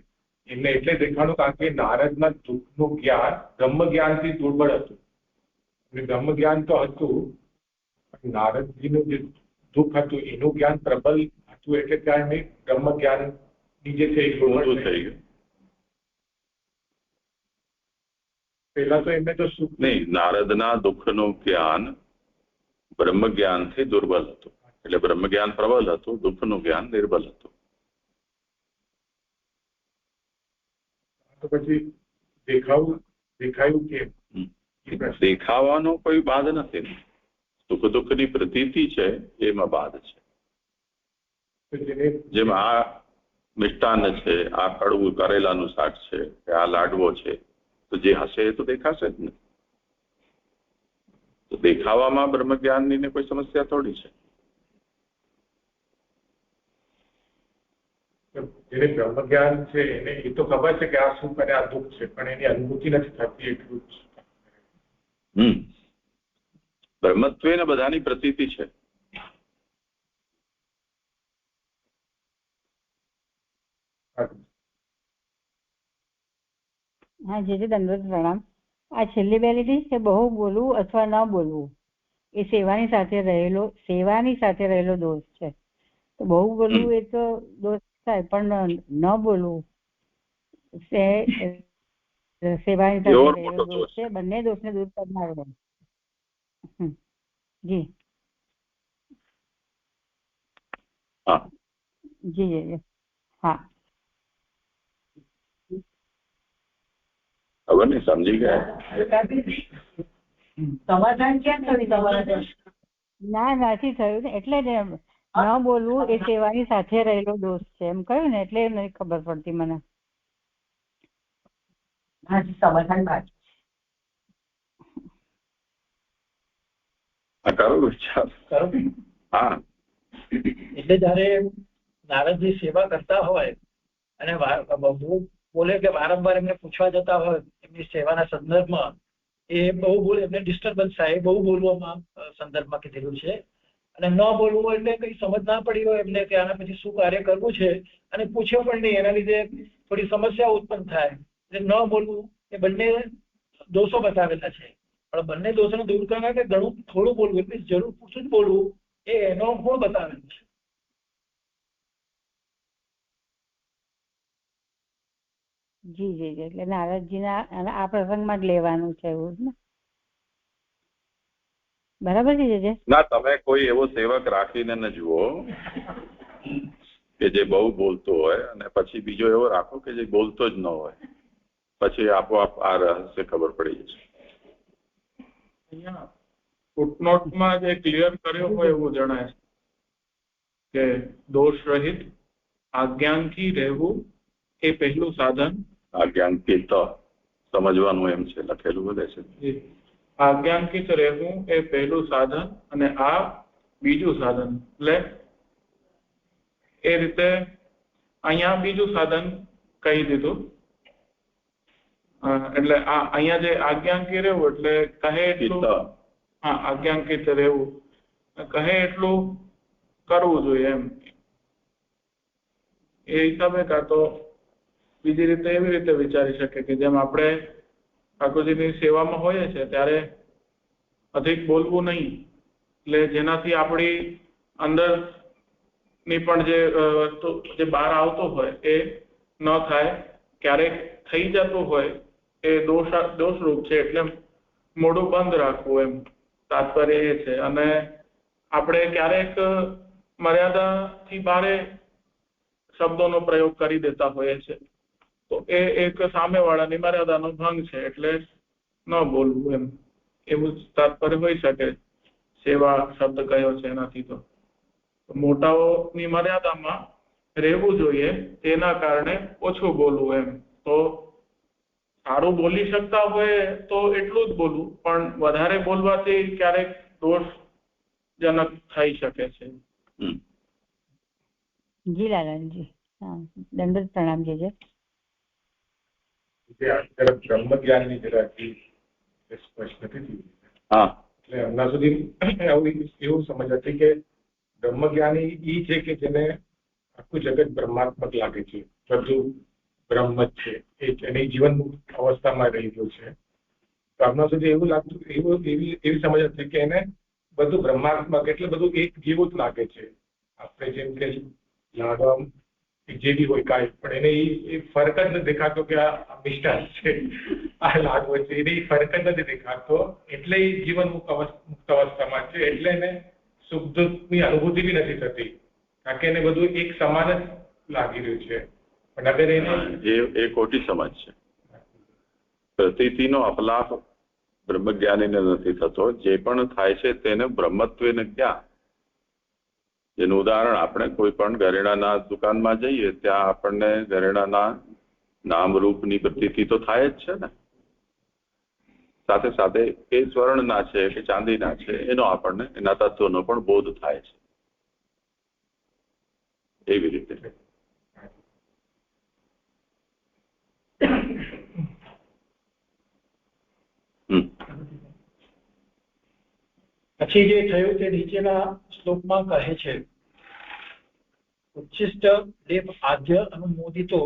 S5: એમને એટલે દેખાડું કારણ કે નારદના દુઃખનું જ્ઞાન બ્રહ્મ જ્ઞાનથી દુર્બળ હતું. બ્રહ્મ જ્ઞાન તો હતું, નારદજીનું જે દુઃખ હતું એનું જ્ઞાન પ્રબલ હતું એટલે ત્યાં બ્રહ્મ જ્ઞાન ની જે છે એ દુર્બળ થઈ ગયું. પહેલા તો એમને તો સુખ
S1: નહીં, નારદના દુઃખનું જ્ઞાન બ્રહ્મ જ્ઞાનથી દુર્બલ હતું. એટલે બ્રહ્મ જ્ઞાન પ્રબલ હતું, દુઃખનું જ્ઞાન નિર્બલ હતું.
S5: તો પછી દેખાયું કે
S1: દેખાવાનો કોઈ બાદ નથી. સુખ દુઃખની પ્રતીતિ છે એમાં બાદ છે. જેમ આ મિષ્ટાન છે, આ કડવું કરેલાનું શાક છે, આ લાડવો છે, તો જે હશે એ તો દેખાશે જ ને. તો દેખાવામાં બ્રહ્મ જ્ઞાનની કોઈ સમસ્યા થોડી છે.
S5: જેને બ્રહ્મ જ્ઞાન છે એને એ તો ખબર છે કે આ સુખ અને આ દુઃખ છે, પણ એની અનુભૂતિ નથી થતી એટલું જ.
S1: બ્રહ્મત્વે બધાની પ્રતીતિ છે.
S3: હા, જે દંડવત પ્રણામ. આ છેલ્લી બે લીધી છે, બહુ બોલવું અથવા ન બોલવું એ સેવાની સાથે રહેલો દોષ છે. તો બહુ બોલવું એ તો દોષ થાય, પણ ન બોલવું સેવાની સાથે રહેલો દોષ છે. બંને દોષને દૂર કરનારો. જી જી જી હા,
S1: ખબર નહીં, સમજી ગયા.
S6: સમાધાન ક્યાં થયું તમારા?
S3: ના, નથી થયું ને. એટલે જ ન બોલવું એ સેવાની સાથે રહેલો દોષ છે એમ કહ્યું ને, એટલે નથી ખબર પડતી મને.
S6: સમાધાન બાકી.
S11: એટલે જયારે નારદજી સેવા કરતા હોય અને બોલે કે વારંવાર એમને પૂછવા જતા હોય એમની સેવાના સંદર્ભમાં, એ બહુ બોલે એમને ડિસ્ટર્બન્સ થાય. બહુ બોલવામાં સંદર્ભમાં કીધેલું છે. અને ન બોલવું એટલે કઈ સમજ ના પડી હોય એમને કે આના પછી શું કાર્ય કરવું છે, અને પૂછ્યો પણ નહીં, એના લીધે થોડી સમસ્યા ઉત્પન્ન થાય. એટલે ન બોલવું એ બંને દોષો બતાવેલા છે. પણ બંને દોષોને દૂર કરવા માટે ઘણું થોડું બોલવું, એટલે જરૂર પૂછું જ બોલવું એ એનો ગુણ બતાવેલો છે.
S3: જી જી જી એટલે નારદજીના આ પ્રસંગમાં જ લેવાનું છે એવું ને? બરાબર છે જે
S1: ના, તમે કોઈ એવો સેવક રાખીને ન જુઓ કે જે બહુ બોલતો હોય, અને પછી બીજો એવો રાખો કે જે બોલતો જ ન હોય. પછી આપોઆપ આ રહસ્ય ખબર પડી જશે.
S4: અહીંયા ફૂટનોટમાં જે ક્લિયર કર્યો હોય એવું જણાય કે દોષ રહિત આજ્ઞાનથી રહેવું એ પહેલું સાધન.
S1: આજ્ઞાંકિત સમજવાનું એમ છે, લખેલું બધે છે.
S4: આજ્ઞાંકિત રહેવું એ પહેલું સાધન અને આ બીજું સાધન. એટલે એ રીતે અહીંયા બીજું સાધન કહી દીધું. એટલે આ અહીંયા જે આજ્ઞાંકી રહેવું એટલે કહે એટલું, હા, આજ્ઞાંકિત રહેવું કહે એટલું કરવું જોઈએ એમ. એ હિસાબે કાં તો બીજી રીતે એવી રીતે વિચારી શકે કે જેમ આપણે ઠાકોરજીની સેવામાં હોઈએ છીએ ત્યારે અધિક બોલવું નહીં, એટલે જેનાથી આપણી અંદરની પણ જે બહાર આવતો હોય એ ન થાય. ક્યારેક થઈ જતું હોય એ દોષરૂપ છે, એટલે મોઢું બંધ રાખવું એમ તાત્પર્ય એ છે. અને આપણે ક્યારેક મર્યાદાથી બારે શબ્દોનો પ્રયોગ કરી દેતા હોઈએ છીએ, તો એ એક સામેવાળાની મર્યાદાનો ભંગ છે, એટલે ન બોલવું એમ, એવું તાત્પર્ય હોઈ શકે. સેવા શબ્દ કયો છે એનાથી તો મોટાઓની મર્યાદામાં રહેવું જોઈએ, તેના કારણે ઓછું બોલવું એમ. તો સારું બોલી શકતા હોય તો એટલું જ બોલવું, પણ વધારે બોલવાથી ક્યારેક દોષજનક થઈ શકે છે.
S3: જી લાલનજી, દંડવત પ્રણામ છે.
S5: બ્રહ્મ જ્ઞાનની જરાકી સ્પષ્ટ નથી થઈ. એટલે હમણાં સુધી એવું સમજ હતી કે બ્રહ્મ જ્ઞાની ઈ છે કે જેને આખું જગત બ્રહ્માત્મક લાગે છે, બધું બ્રહ્મ જ છે, એ એની જીવન અવસ્થામાં રહી ગયું છે. તો હમણાં સુધી એવું લાગતું, એવી સમજ હતી કે એને બધું બ્રહ્માત્મક એટલે બધું એક જેવું જ લાગે છે. આપણે જેમ કે લાડવા જે બી હોય કાંઈ, પણ એને એ ફરક જ નથી દેખાતો કે આ મિષ્ટાન છે, આ લાડવો છે, એને ફરક જ નથી દેખાતો. એટલે એ જીવન મુક્ત અવસ્થામાં છે, એટલે એને સુખ દુઃખની અનુભૂતિ બી નથી થતી, કારણ કે એને બધું એક સમાન જ લાગી રહ્યું છે. પણ અગર એને
S1: એ ખોટી સમજ છે. પ્રતીતિનો અપલાપ બ્રહ્મજ્ઞાનીને નથી થતો. જે પણ થાય છે તેને બ્રહ્મત્વેને ક્યાં. જેનું ઉદાહરણ આપણે કોઈ પણ ઘરેણાના દુકાનમાં જઈએ ત્યાં આપણને ઘરેણાના નામ રૂપની પ્રતીતિ તો થાય જ છે ને, સાથે સાથે એ સ્વર્ણના છે કે ચાંદીના છે એનો આપણને એના તત્વનો પણ બોધ થાય છે. એવી રીતે
S11: પછી જે થયું તે નીચેના શ્લોકમાં કહે છે, ઉચ્છિષ્ટ દેવ આદ્ય અનુમોદિતો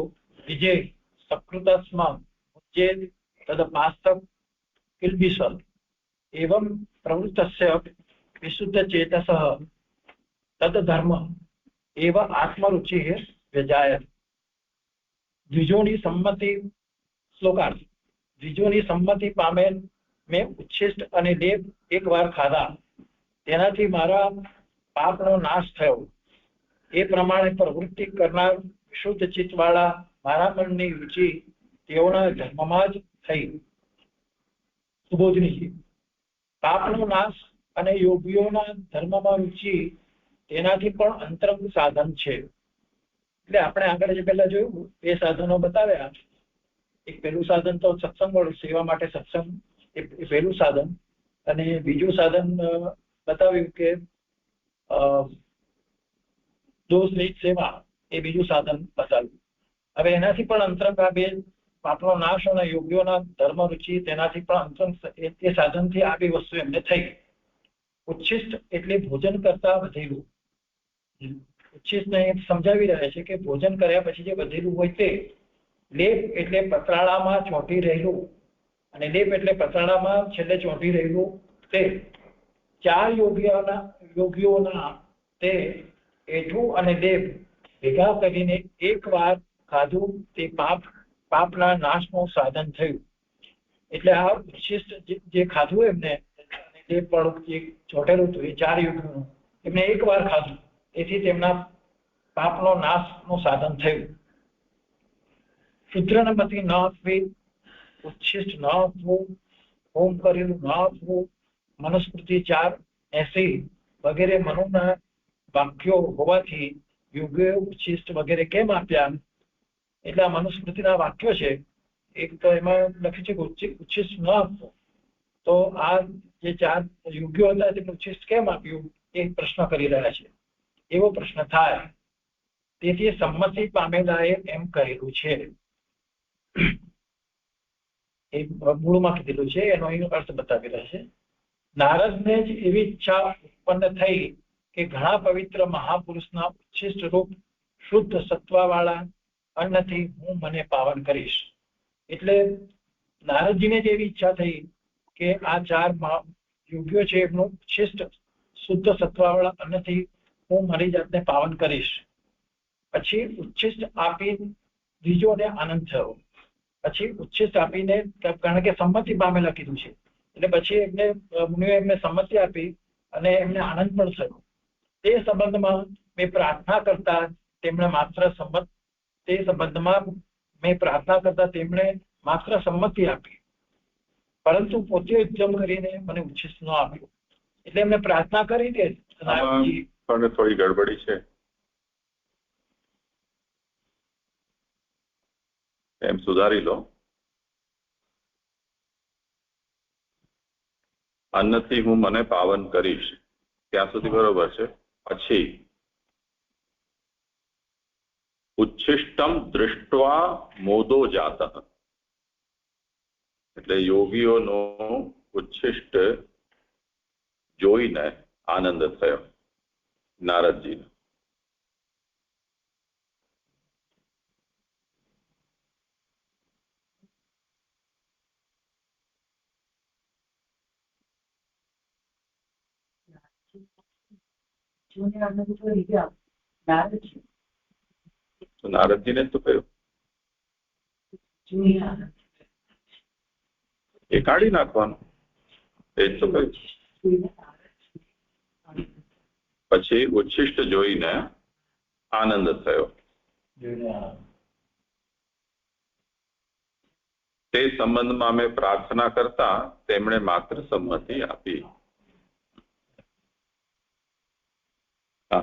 S11: વિજય સકૃતસ્મા ઉચ્ચેદ તદપાસ્તક કિલ્બિષલ એવં પ્રવૃત્તસ્ય વિશુદ્ધ ચેતસઃ તદ ધર્મ એવ આત્મરુચિ વ્યજાયત. દ્વિજોની સંમતિ શ્લોકાર્થ. દ્વિજોની સંમતિ પામેલ મેં ઉચ્છિષ્ટ અને દેવ એકવાર ખાધા, તેનાથી મારા પાપનો નાશ થયો. એ પ્રમાણે પ્રવૃત્તિ કરનાર વિશુદ્ધ ચિત્તવાળા મારા મનની રુચિ તેઓના ધર્મમાં જ થઈ. સુબોધનીજી, પાપનો નાશ અને યોગીઓના ધર્મમાં રુચિ તેનાથી પણ અંતરંગ સાધન છે. એટલે આપણે આગળ જે પહેલા જોયું એ સાધનો બતાવ્યા. એક પહેલું સાધન તો સત્સંગ વાળું, સેવા માટે સત્સંગ એ પહેલું સાધન, અને બીજું સાધન બતાવ્યું કે દોષરહિત સેવા એ બીજું સાધન બતાવ્યું. હવે એનાથી પણ અંતરંગ આ બે પાપનો નાશ અને યોગીઓના ધર્મ રુચિ તેનાથી પણ અંતરંગ એ સાધનથી આ બે વસ્તુ એમને થઈ. ઉચ્છિષ્ટ એટલે ભોજન કરતા વધેલું. ઉચ્છિષ્ટને સમજાવી રહ્યા છે કે ભોજન કર્યા પછી જે વધેલું હોય તે. લેપ એટલે પતરાળામાં ચોંટી રહેલું, અને લેપ એટલે પતરાળામાં છેલ્લે ચોંટી રહેલું તે. ચાર યોગીઓના તે એઠું અને લેપ ભેગા કરીને એકવાર ખાધું તે પાપના નાશનું સાધન થયું. એટલે આ ઉચ્છિષ્ટ જે ખાધું એમને લેપ વાળું જે ચોંટેલું હતું એ ચાર યોગીઓનું એમને એકવાર ખાધું, તેથી તેમના પાપનો નાશનું સાધન થયું. શુદ્રનમતિ ન આપવી, ઉચ્છિષ્ટ ન આપવું, હોમ કરેલું ન આપવું, મનુસ્મૃતિ 4:80 વગેરે મનોના વાક્યો હોવાથી યોગીઓ ઉચ્છિષ્ટ વગેરે કેમ આપ્યા? એટલે આ મનુસ્મૃતિના વાક્યો છે. એક તો એમાં લખ્યું છે કે ઉચ્છિષ્ટ ન આપવું, તો આ જે ચાર યોગીઓ હતા તેમને ઉચ્છિષ્ટ કેમ આપ્યું એ પ્રશ્ન કરી રહ્યા છે. એવો પ્રશ્ન થાય, તેથી સંમતિ પામેલાએ એમ કહેલું છે. એ મૂળમાં કીધેલું છે, એનો અહીં અર્થ બતાવી રહ્યા છે. નારદને જ એવી ઈચ્છા ઉત્પન્ન થઈ કે ઘણા પવિત્ર મહાપુરુષના ઉચ્છિષ્ટ રૂપ શુદ્ધ સત્વવાળા અન્નથી હું મને પાવન કરીશ. એટલે નારદજીને જ એવી ઈચ્છા થઈ કે આ 4 યોગ્યો છે એમનું ઉચ્છિષ્ટ શુદ્ધ સત્વવાળા અન્નથી હું મારી જાતને પાવન કરીશ. પછી ઉચ્છિષ્ટ આપી દ્વિજોને આનંદ થયો. પછી ઉચ્છિષ્ટ આપીને, કારણ કે સંમતિ પામેલા કીધું છે એટલે પછી એમને મુનિએ એમને સંમતિ આપી અને એમને આનંદ પણ થયો. તે સંબંધમાં મેં પ્રાર્થના કરતા તેમણે માત્ર સંમતિ આપી, પરંતુ પોતે ઉદ્યમ કરીને મને ઉચ્છિષ્ટ ન આપ્યું. એટલે એમને પ્રાર્થના કરી કે
S1: પણ થોડી ગડબડી છે, એમ સુધારી લો. અન્નથી હું મને પાવન કરીશ ત્યાં સુધી બરોબર છે. પછી ઉચ્છિષ્ટમ દૃષ્ટવા મોદો જાત, એટલે યોગીઓનો ઉચ્છિષ્ટ જોઈને આનંદ થયો નારદજીને. નારદજીને તો કહ્યું એ કાઢી નાખવાનું, એ જ તો કહ્યું. પછી ઉચ્છિષ્ટ જોઈને આનંદ થયો. તે સંબંધમાં મેં પ્રાર્થના કરતા તેમણે માત્ર સંમતિ આપી.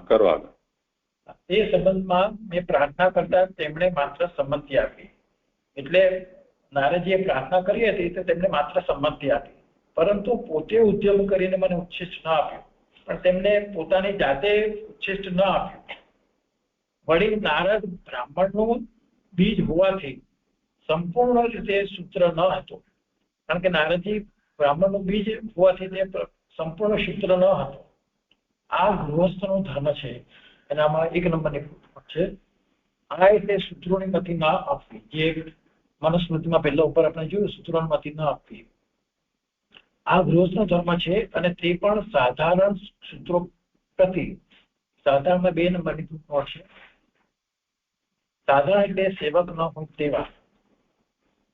S1: કરવા
S11: તે સંબંધમાં મેં પ્રાર્થના કરતા તેમણે માત્ર સંમતિ આપી. એટલે નારદજીએ પ્રાર્થના કરી હતી તો તેમણે માત્ર સંમતિ આપી, પરંતુ પોતે ઉદ્યમ કરીને મને ઉચ્છિષ્ટ ન આપ્યું, પણ તેમને પોતાની જાતે ઉચ્છિષ્ટ ન આપ્યું. વળી નારદ બ્રાહ્મણનું બીજ હોવાથી સંપૂર્ણ રીતે સૂત્ર ન હતું, કારણ કે નારદજી બ્રાહ્મણનું બીજ હોવાથી તે સંપૂર્ણ સૂત્ર ન હતું. આ ગૃહસ્થનો ધર્મ છે, એનામાં 1 નંબરની છે. આ એટલે સૂત્રોની મતિ ના આપવી, જે મનુસ્મૃતિમાં પહેલા ઉપર આપણે જોયું, સૂત્રોની મતિ ન આપવી. આ ગૃહસ્થનો ધર્મ છે અને તે પણ સાધારણ સૂત્રો પ્રતિ. સાધારણમાં 2 નંબરની નોટ છે. સાધારણ એટલે સેવક ન હોય તેવા.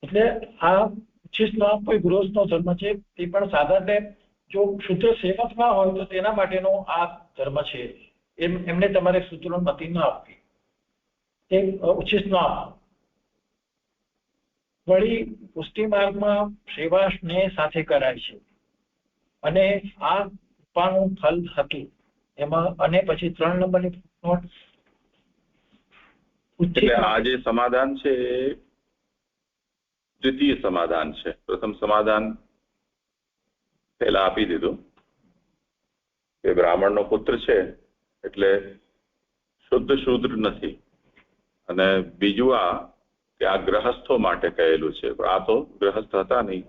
S11: એટલે આ ઉચ્છિષ્ટ કોઈ ગૃહસ્થનો ધર્મ છે, તે પણ સાધારણ જો શુદ્ધ સેવક ના હોય તો તેના માટેનો આ ધર્મ છે. એમને તમારે સૂત્રોની મતિ ન આપવી, તે ઉચ્છિષ્ટ ન આપવું. વળી પુષ્ટિ માર્ગમાં સેવા સ્નેહ સાથે કરાય છે અને આ કૃપાનું ફલ હતું એમાં. અને પછી 3 નંબરની નોટ.
S1: એટલે આ જે સમાધાન છે એ દ્વિતીય સમાધાન છે. પ્રથમ સમાધાન પહેલા આપી દીધું કે બ્રાહ્મણનો પુત્ર છે એટલે શુદ્ધ શૂદ્ર નથી, અને બીજું આ કે આ ગ્રહસ્થો માટે કહેલું છે, પણ આ તો ગ્રહસ્થ હતા નહીં,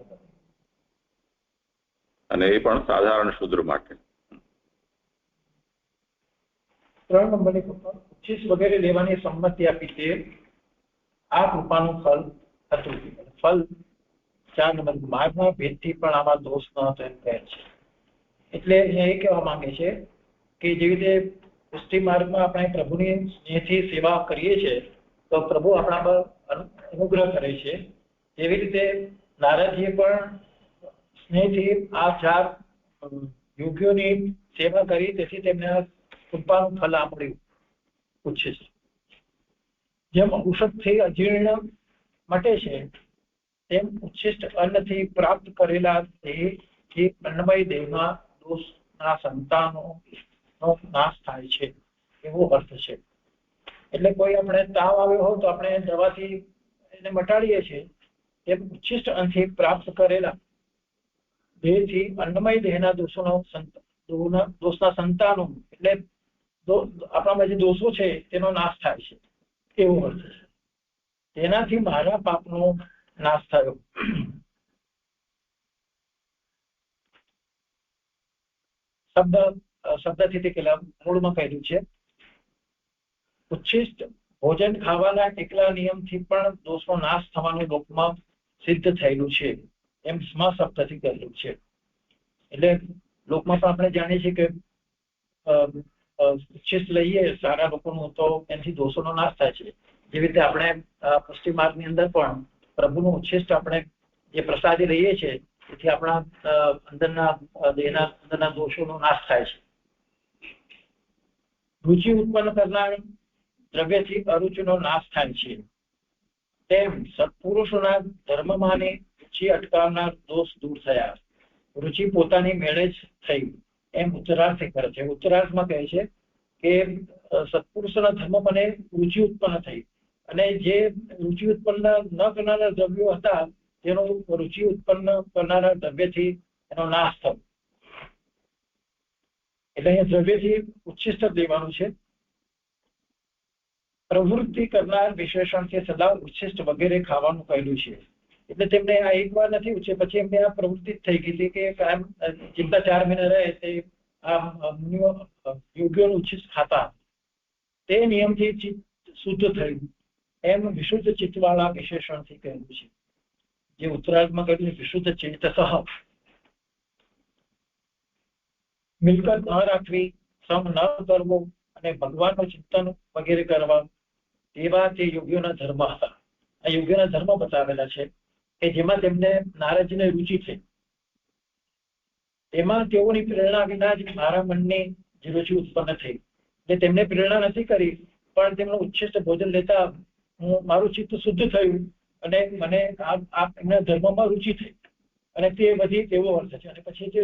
S1: અને એ પણ સાધારણ શૂદ્ર માટે.
S11: 3 નંબરની ઉચ્છિષ્ટ વગેરે લેવાની સંમતિ આપી તે આ કૃપાનું ફલ હતું. ફલ 4 નંબર માર્ગના ભેદથી પણ આમાં દોષ ન કહે છે. એટલે અહીંયા એ કહેવા માંગે છે કે જેવી રીતે પુષ્ટિ માર્ગમાં આપણે પ્રભુની સ્નેહથી સેવા કરીએ છીએ તો પ્રભુ આપણા પર અનુગ્રહ કરે છે, એવી રીતે નારદજીએ પણ સ્નેહથી આ 4 યોગ્યોની સેવા કરી, તેથી તેમને કૃપાનું ફલ મળ્યું ઉચ્છિષ્ટ. જેમ ઔષધથી અજીર્ણ મટે છે તેમ ઉચ્છિષ્ટ અન્નથી પ્રાપ્ત કરેલા દેહથી અન્નમય દેહમાં દોષના સંતાનોનો નાશ થાય છે, એવો અર્થ છે. એટલે કોઈ આપણે તાવ આવ્યો હોય તો આપણે દવાથી એને મટાડીએ છીએ, તેમ ઉચ્છિષ્ટ અન્નથી પ્રાપ્ત કરેલા દેહથી અન્નમય દેહના દોષના સંતાનો, એટલે આપણામાં જે દોષો છે તેનો નાશ થાય છે, એવો અર્થ છે. તેનાથી મારા પાપનો નાશ થયો. શબ્દથી તે પેલા મૂળમાં કહેલું છે. ઉચ્છિષ્ટ ભોજન ખાવાના એકલા નિયમથી પણ દોષનો નાશ થવાનું લોકમાં સિદ્ધ થયેલું છે એમ શબ્દથી કહેલું છે. એટલે લોકમાં પણ આપણે જાણીએ છીએ કે ઉચ્છિષ્ટ લઈએ સારા લોકોનું તો એનાથી દોષોનો નાશ થાય છે. જેવી રીતે આપણે પશ્ચિમ માર્ગની અંદર પણ પ્રભુનું ઉચ્છિષ્ટ આપણે જે પ્રસાદી લઈએ છીએ તેથી આપણા અંદરના દેહના અંદરના દોષોનો નાશ થાય છે. રુચિ ઉત્પન્ન કરનાર દ્રવ્યથી અરુચિનો નાશ થાય છે. તેમ સત્પુરુષોના ધર્મમાંની રુચિ અટકાવનાર દોષ દૂર થયા. રુચિ પોતાની મેળે જ થઈ એમ ઉત્તરાર્થ કરે છે. ઉત્તરાર્થમાં કહે છે કે સત્પુરુષોના ધર્મમાં રુચિ ઉત્પન્ન થઈ અને જે રુચિ ઉત્પન્ન ન કરનારા દ્રવ્યો હતા તેનો રુચિ ઉત્પન્ન કરનારા દ્રવ્યથી એનો નાશ થયો. એટલે અહીંયા દ્રવ્યથી ઉચ્છિષ્ટ લેવાનું છે. પ્રવૃત્તિ કરનાર વિશેષણથી સદા ઉચ્છિષ્ટ વગેરે ખાવાનું કહેલું છે. એટલે તેમને આ એક વાર નથી ઉચ્ચે પછી એમને આ પ્રવૃત્તિ થઈ ગઈ હતી કે કાયમ જેટલા 4 મહિના રહે તે આ યોગ્યનું ઉચ્છિષ્ટ ખાતા તે નિયમથી ચિત્ત શુદ્ધ થયું એમ વિશુદ્ધ ચિત્તવાળા વિશેષણથી કહેલું છે. જે ઉત્તરાર્ધમાં કહ્યું છે વિશુદ્ધ ચેતસઃ. મિલકત ન રાખવી, શ્રમ ન કરવો અને ભગવાનનું ચિંતન વગેરે કરવા તેવા તે યોગીઓના ધર્મ હતા. આ યોગીઓના ધર્મ બતાવેલા છે કે જેમાં તેમને નારદજીને રુચિ થઈ. તેમાં તેઓની પ્રેરણા વિના જ મારા મનની જે રુચિ ઉત્પન્ન થઈ. એટલે તેમને પ્રેરણા નથી કરી પણ તેમનું ઉચ્છિષ્ટ ભોજન લેતા મારું ચિત્ત શુદ્ધ થયું અને મને એમના ધર્મમાં રુચિ થઈ અને તે વધી તેવો અર્થ છે. અને પછી તે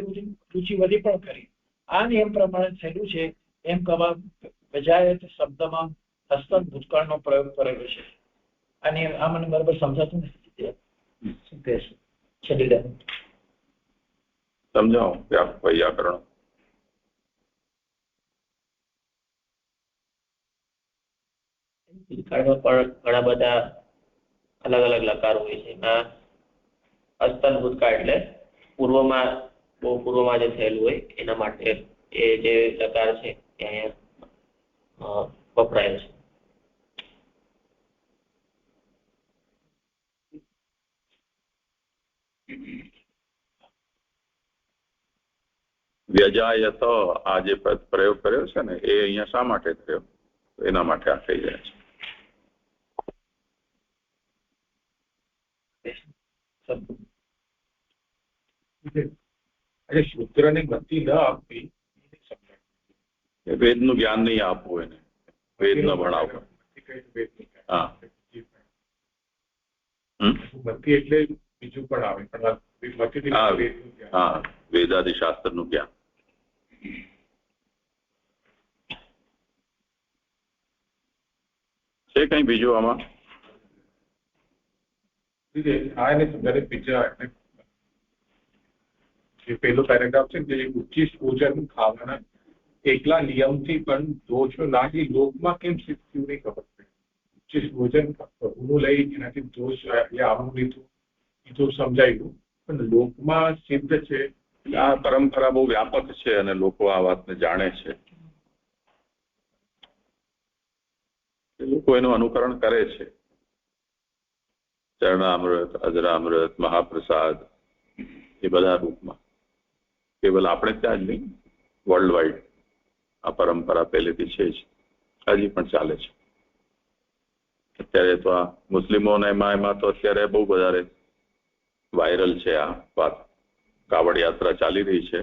S11: રુચિ વધી પણ કરી. આ નિયમ પ્રમાણે થયેલું છે એમ કવા વજાયત શબ્દમાં હસ્તન ભૂતકાળનો પ્રયોગ કરેલો છે. આ નિયમ આ મને બરાબર સમજાતું નથી. શું કહે છે છેલ્લી
S1: સમજાવો વૈયાકરણ.
S2: ભૂતકાળમાં પણ ઘણા બધા અલગ અલગ લકાર હોય છે. એમાં અસ્તન ભૂતકાળ એટલે પૂર્વમાં બહુ પૂર્વમાં જે થયેલું હોય એના માટે એ જે લકાર છે એ અહીંયા વપરાય છે.
S1: વ્યજાયત આ જે પ્રયોગ કર્યો છે ને એ અહીંયા શા માટે થયો એના માટે આ થઈ જાય
S5: છે. શુદ્રને ગતિ ન આપવી
S1: વેદનું જ્ઞાન નહીં આપવું એને, વેદ ન ભણાવવું. હા
S5: ગતિ એટલે બીજું પણ આવે પણ
S1: હા વેદાદિ શાસ્ત્રનું જ્ઞાન. છે કઈ બીજું આમાં?
S5: આ એને સમજાવે બીજા જે પેલો પેરેગ્રાફ છે જે ઉચ્ચિષ્ટ ભોજન ખાવાના એકલા નિયમથી પણ દોષો નાખી લોકમાં કેમ શીખ્યું નહીં ખબર પડે. ઉચ્ચિષ્ટ ભોજન પ્રભુનું લઈ એનાથી દોષ આવું લીધું એ તો સમજાયું પણ લોકમાં સિદ્ધ છે.
S1: આ પરંપરા બહુ વ્યાપક છે અને લોકો આ વાતને જાણે છે. લોકો એનું અનુકરણ કરે છે. ચરણામૃત, અજરામૃત, મહાપ્રસાદ એ બધા રૂપમાં કેવલ આપણે ત્યાં જ નહીં વર્લ્ડ વાઇડ આ પરંપરા પહેલેથી છે જ, હજી પણ ચાલે છે. અત્યારે તો આ મુસ્લિમોને એમાં તો અત્યારે બહુ વધારે વાયરલ છે આ વાત. કાવડ યાત્રા ચાલી રહી છે,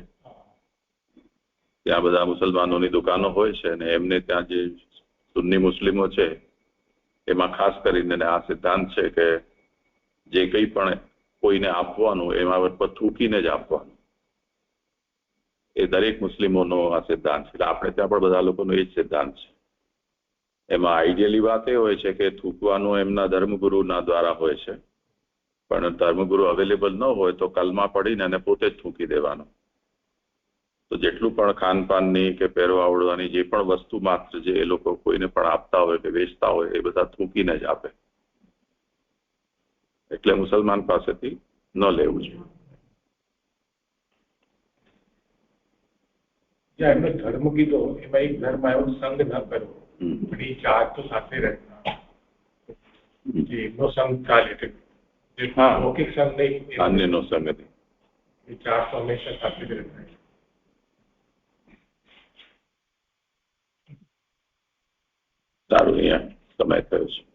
S1: ત્યાં બધા મુસલમાનોની દુકાનો હોય છે અને એમને ત્યાં જે સુન્ની મુસ્લિમો છે એમાં ખાસ કરીને આ સિદ્ધાંત છે કે જે કંઈ પણ કોઈને આપવાનું એમાં પર થૂકીને જ આપવાનું. એ દરેક મુસ્લિમોનો આ સિદ્ધાંત છે. આપણે ત્યાં પણ બધા લોકોનો એ જ સિદ્ધાંત છે. એમાં આઈડિયલી વાત એ હોય છે કે થૂકવાનું એમના ધર્મગુરુના દ્વારા હોય છે, પણ ધર્મગુરુ અવેલેબલ ન હોય તો કલમાં પડીને એને પોતે જ થૂકી દેવાનું. તો જેટલું પણ ખાનપાનની કે પહેરવા ઓળવાની જે પણ વસ્તુ માત્ર જે એ લોકો કોઈને પણ આપતા હોય કે વેચતા હોય એ બધા થૂકીને જ આપે. એટલે મુસલમાન પાસેથી ન લેવું જોઈએ.
S5: એમનો ધર્મ કીધો એમાં એક ધર્મ આવ્યો સંગ ન કરવો. પણ એ ચાર તો સાથે રહેતા એમનો સંગ ચાલે લૌકિક સંગ નહીં,
S1: અન્યનો સંગ નહીં,
S5: એ ચાર તો હંમેશા સાથે જ રહેતા.
S1: સારું, અહીંયા સમય થયો છે.